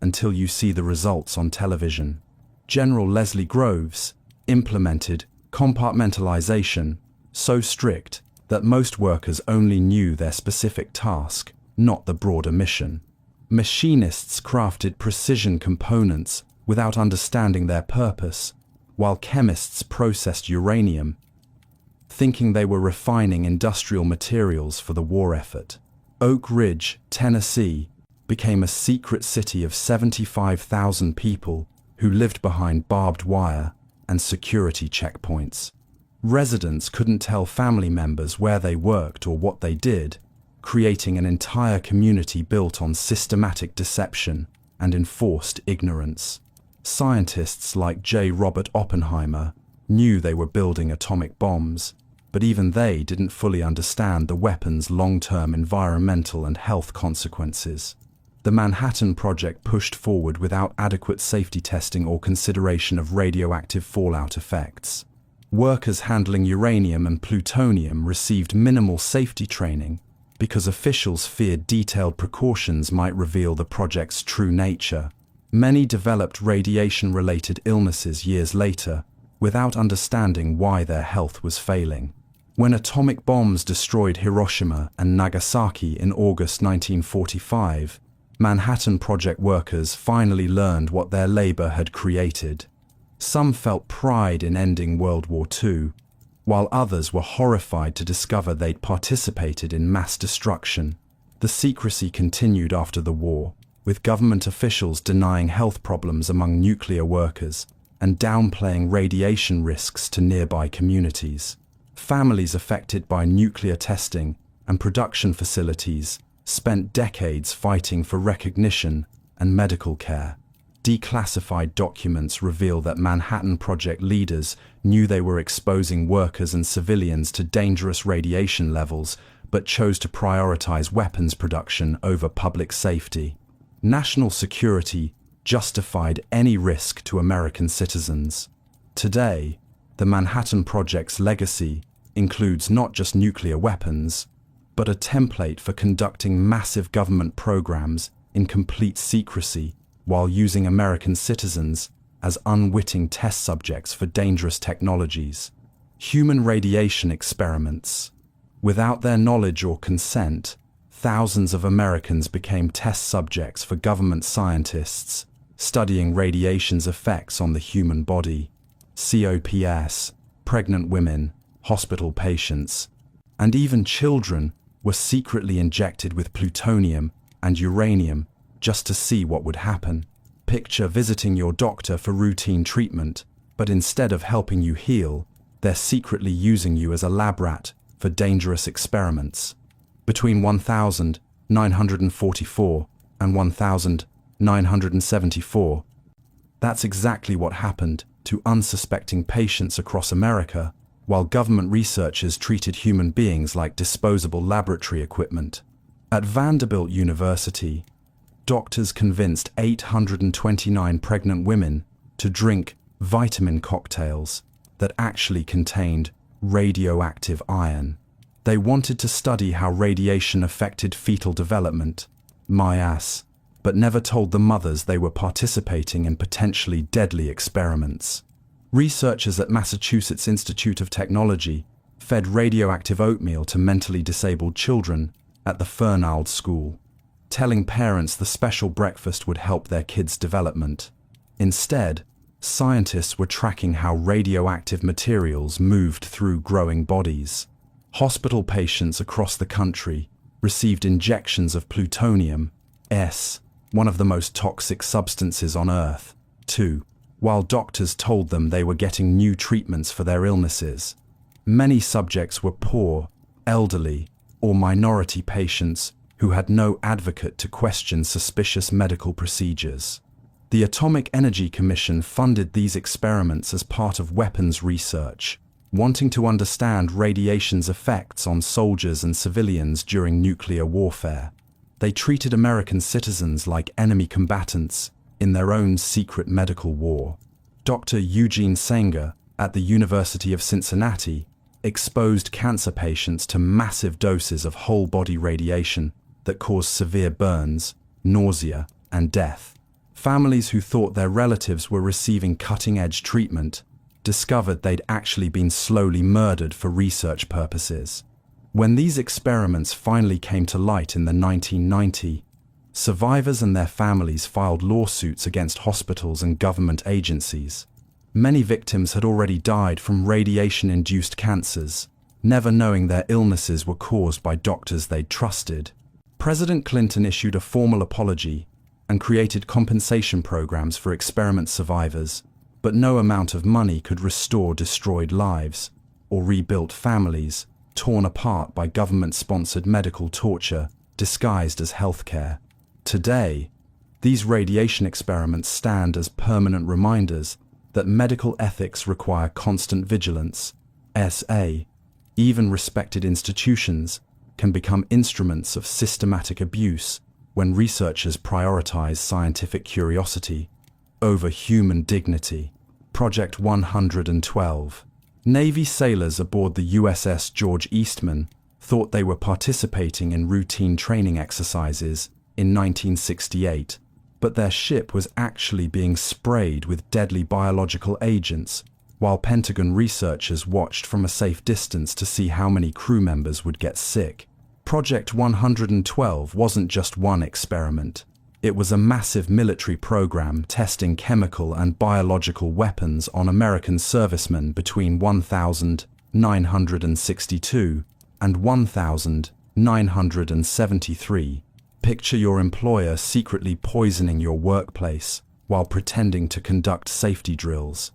until you see the results on television. General Leslie Groves implemented compartmentalization so strict that most workers only knew their specific task, not the broader mission. Machinists crafted precision components without understanding their purpose, while chemists processed uranium, thinking they were refining industrial materials for the war effort. Oak Ridge, Tennessee, became a secret city of 75,000 people who lived behind barbed wire and security checkpoints. Residents couldn't tell family members where they worked or what they did, creating an entire community built on systematic deception and enforced ignorance. Scientists like J. Robert Oppenheimer knew they were building atomic bombs, but even they didn't fully understand the weapon's long-term environmental and health consequences. The Manhattan Project pushed forward without adequate safety testing or consideration of radioactive fallout effects. Workers handling uranium and plutonium received minimal safety training because officials feared detailed precautions might reveal the project's true nature. Many developed radiation-related illnesses years later without understanding why their health was failing. When atomic bombs destroyed Hiroshima and Nagasaki in August 1945, Manhattan Project workers finally learned what their labor had created. Some felt pride in ending World War II, while others were horrified to discover they'd participated in mass destruction. The secrecy continued after the war, with government officials denying health problems among nuclear workers and downplaying radiation risks to nearby communities. Families affected by nuclear testing and production facilities spent decades fighting for recognition and medical care. Declassified documents reveal that Manhattan Project leaders knew they were exposing workers and civilians to dangerous radiation levels, but chose to prioritize weapons production over public safety. National security justified any risk to American citizens. Today, the Manhattan Project's legacy includes not just nuclear weapons, but a template for conducting massive government programs in complete secrecy while using American citizens as unwitting test subjects for dangerous technologies. Human radiation experiments. Without their knowledge or consent, thousands of Americans became test subjects for government scientists studying radiation's effects on the human body. COPS, pregnant women, hospital patients, and even children were secretly injected with plutonium and uranium just to see what would happen. Picture visiting your doctor for routine treatment, but instead of helping you heal, they're secretly using you as a lab rat for dangerous experiments. Between 1944 and 1974, that's exactly what happened to unsuspecting patients across America, while government researchers treated human beings like disposable laboratory equipment. At Vanderbilt University, doctors convinced 829 pregnant women to drink vitamin cocktails that actually contained radioactive iron. They wanted to study how radiation affected fetal development, MIAS, but never told the mothers they were participating in potentially deadly experiments. Researchers at Massachusetts Institute of Technology fed radioactive oatmeal to mentally disabled children at the Fernald School, telling parents the special breakfast would help their kids' development. Instead, scientists were tracking how radioactive materials moved through growing bodies. Hospital patients across the country received injections of plutonium, one of the most toxic substances on Earth, while doctors told them they were getting new treatments for their illnesses. Many subjects were poor, elderly, or minority patients who had no advocate to question suspicious medical procedures. The Atomic Energy Commission funded these experiments as part of weapons research, wanting to understand radiation's effects on soldiers and civilians during nuclear warfare. They treated American citizens like enemy combatants in their own secret medical war. Dr. Eugene Sanger at the University of Cincinnati exposed cancer patients to massive doses of whole-body radiation that caused severe burns, nausea, and death. Families who thought their relatives were receiving cutting-edge treatment discovered they'd actually been slowly murdered for research purposes. When these experiments finally came to light in the 1990s, survivors and their families filed lawsuits against hospitals and government agencies. Many victims had already died from radiation-induced cancers, never knowing their illnesses were caused by doctors they'd trusted. President Clinton issued a formal apology and created compensation programs for experiment survivors, but no amount of money could restore destroyed lives or rebuild families torn apart by government-sponsored medical torture disguised as healthcare. Today, these radiation experiments stand as permanent reminders that medical ethics require constant vigilance. Even respected institutions can become instruments of systematic abuse when researchers prioritize scientific curiosity over human dignity. Project 112. Navy sailors aboard the USS George Eastman thought they were participating in routine training exercises in 1968, but their ship was actually being sprayed with deadly biological agents, while Pentagon researchers watched from a safe distance to see how many crew members would get sick. Project 112 wasn't just one experiment. It was a massive military program testing chemical and biological weapons on American servicemen between 1962 and 1973. Picture your employer secretly poisoning your workplace while pretending to conduct safety drills,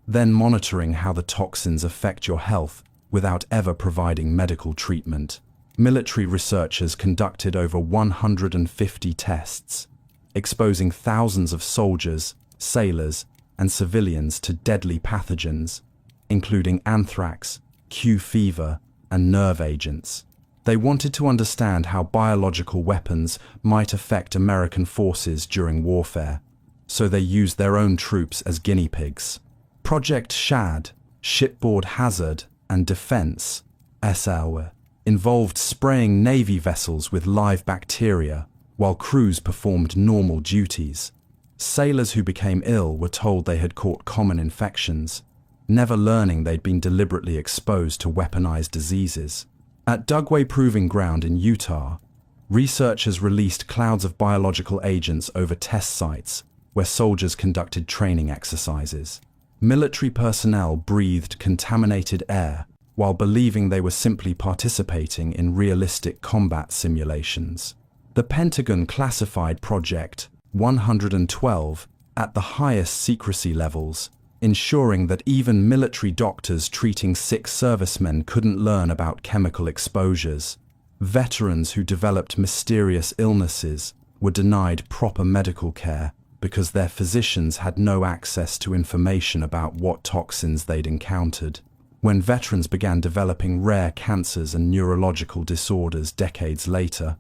then monitoring how the toxins affect your health without ever providing medical treatment. Military researchers conducted over 150 tests, exposing thousands of soldiers, sailors, and civilians to deadly pathogens, including anthrax, Q fever, and nerve agents. They wanted to understand how biological weapons might affect American forces during warfare, so they used their own troops as guinea pigs. Project SHAD, Shipboard Hazard and Defense, SL, involved spraying Navy vessels with live bacteria while crews performed normal duties. Sailors who became ill were told they had caught common infections, never learning they'd been deliberately exposed to weaponized diseases. At Dugway Proving Ground in Utah, researchers released clouds of biological agents over test sites where soldiers conducted training exercises. Military personnel breathed contaminated air while believing they were simply participating in realistic combat simulations. The Pentagon classified Project 112 at the highest secrecy levels, ensuring that even military doctors treating sick servicemen couldn't learn about chemical exposures. Veterans who developed mysterious illnesses were denied proper medical care because their physicians had no access to information about what toxins they'd encountered. When veterans began developing rare cancers and neurological disorders decades later,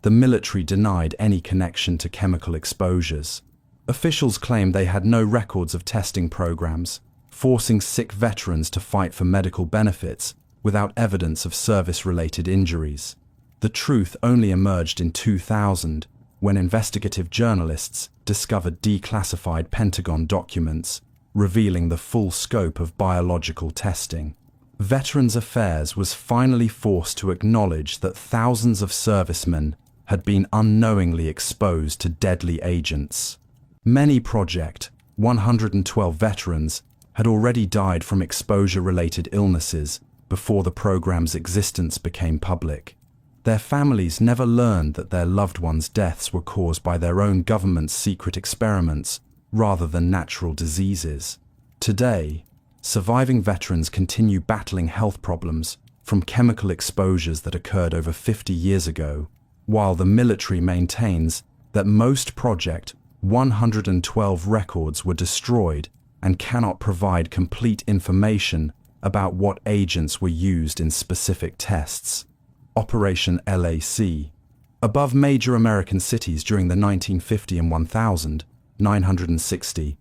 the military denied any connection to chemical exposures. Officials claimed they had no records of testing programs, forcing sick veterans to fight for medical benefits without evidence of service-related injuries. The truth only emerged in 2000 when investigative journalists discovered declassified Pentagon documents revealing the full scope of biological testing. Veterans Affairs was finally forced to acknowledge that thousands of servicemen had been unknowingly exposed to deadly agents. Many Project 112 veterans had already died from exposure-related illnesses before the program's existence became public. Their families never learned that their loved ones' deaths were caused by their own government's secret experiments rather than natural diseases. Today, surviving veterans continue battling health problems from chemical exposures that occurred over 50 years ago, while the military maintains that most Project 112 records were destroyed and cannot provide complete information about what agents were used in specific tests. Operation LAC. Above major American cities during the 1950 and 1960,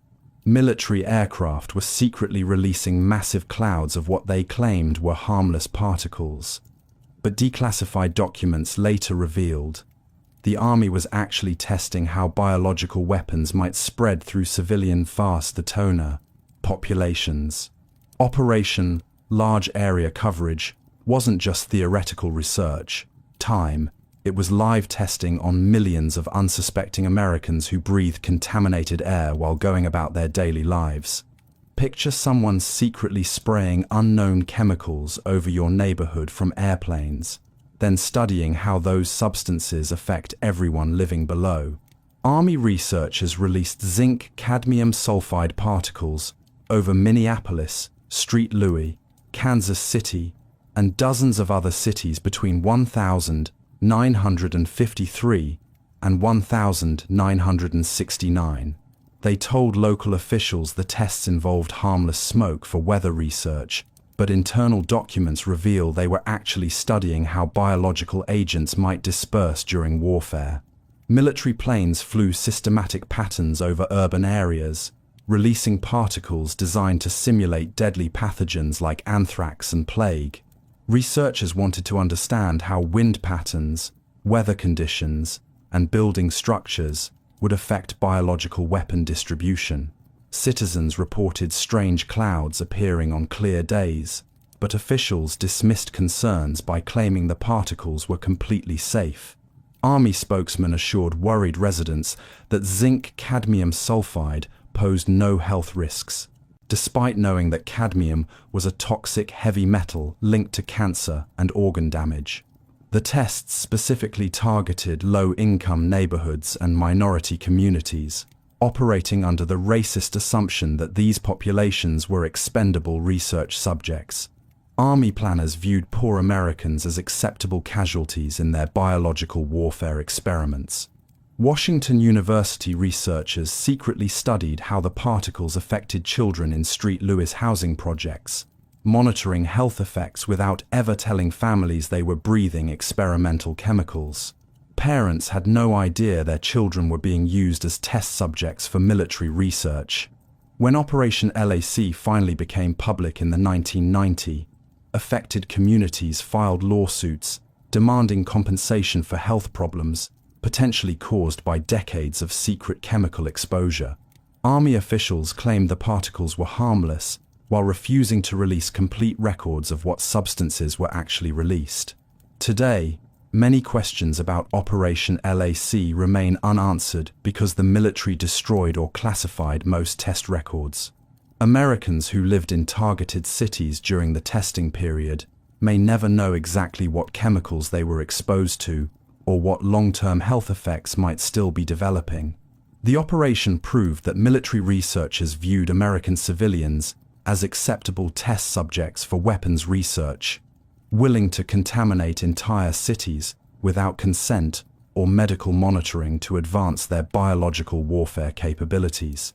military aircraft were secretly releasing massive clouds of what they claimed were harmless particles. But declassified documents later revealed the Army was actually testing how biological weapons might spread through civilian vast populations. Operation Large Area Coverage wasn't just theoretical research. It was live testing on millions of unsuspecting Americans who breathed contaminated air while going about their daily lives. Picture someone secretly spraying unknown chemicals over your neighborhood from airplanes, then studying how those substances affect everyone living below. Army researchers released zinc-cadmium sulfide particles over Minneapolis, St. Louis, Kansas City, and dozens of other cities between 1953 and 1969. They told local officials the tests involved harmless smoke for weather research, but internal documents reveal they were actually studying how biological agents might disperse during warfare. Military planes flew systematic patterns over urban areas, releasing particles designed to simulate deadly pathogens like anthrax and plague. Researchers wanted to understand how wind patterns, weather conditions, and building structures would affect biological weapon distribution. Citizens reported strange clouds appearing on clear days, but officials dismissed concerns by claiming the particles were completely safe. Army spokesmen assured worried residents that zinc-cadmium sulfide posed no health risks, despite knowing that cadmium was a toxic heavy metal linked to cancer and organ damage. The tests specifically targeted low-income neighborhoods and minority communities, operating under the racist assumption that these populations were expendable research subjects. Army planners viewed poor Americans as acceptable casualties in their biological warfare experiments. Washington University researchers secretly studied how the particles affected children in St. Louis housing projects, monitoring health effects without ever telling families they were breathing experimental chemicals. Parents had no idea their children were being used as test subjects for military research. When Operation LAC finally became public in the 1990s, affected communities filed lawsuits demanding compensation for health problems potentially caused by decades of secret chemical exposure. Army officials claimed the particles were harmless, while refusing to release complete records of what substances were actually released. Today, many questions about Operation LAC remain unanswered because the military destroyed or classified most test records. Americans who lived in targeted cities during the testing period may never know exactly what chemicals they were exposed to or what long-term health effects might still be developing. The operation proved that military researchers viewed American civilians as acceptable test subjects for weapons research, willing to contaminate entire cities without consent or medical monitoring to advance their biological warfare capabilities.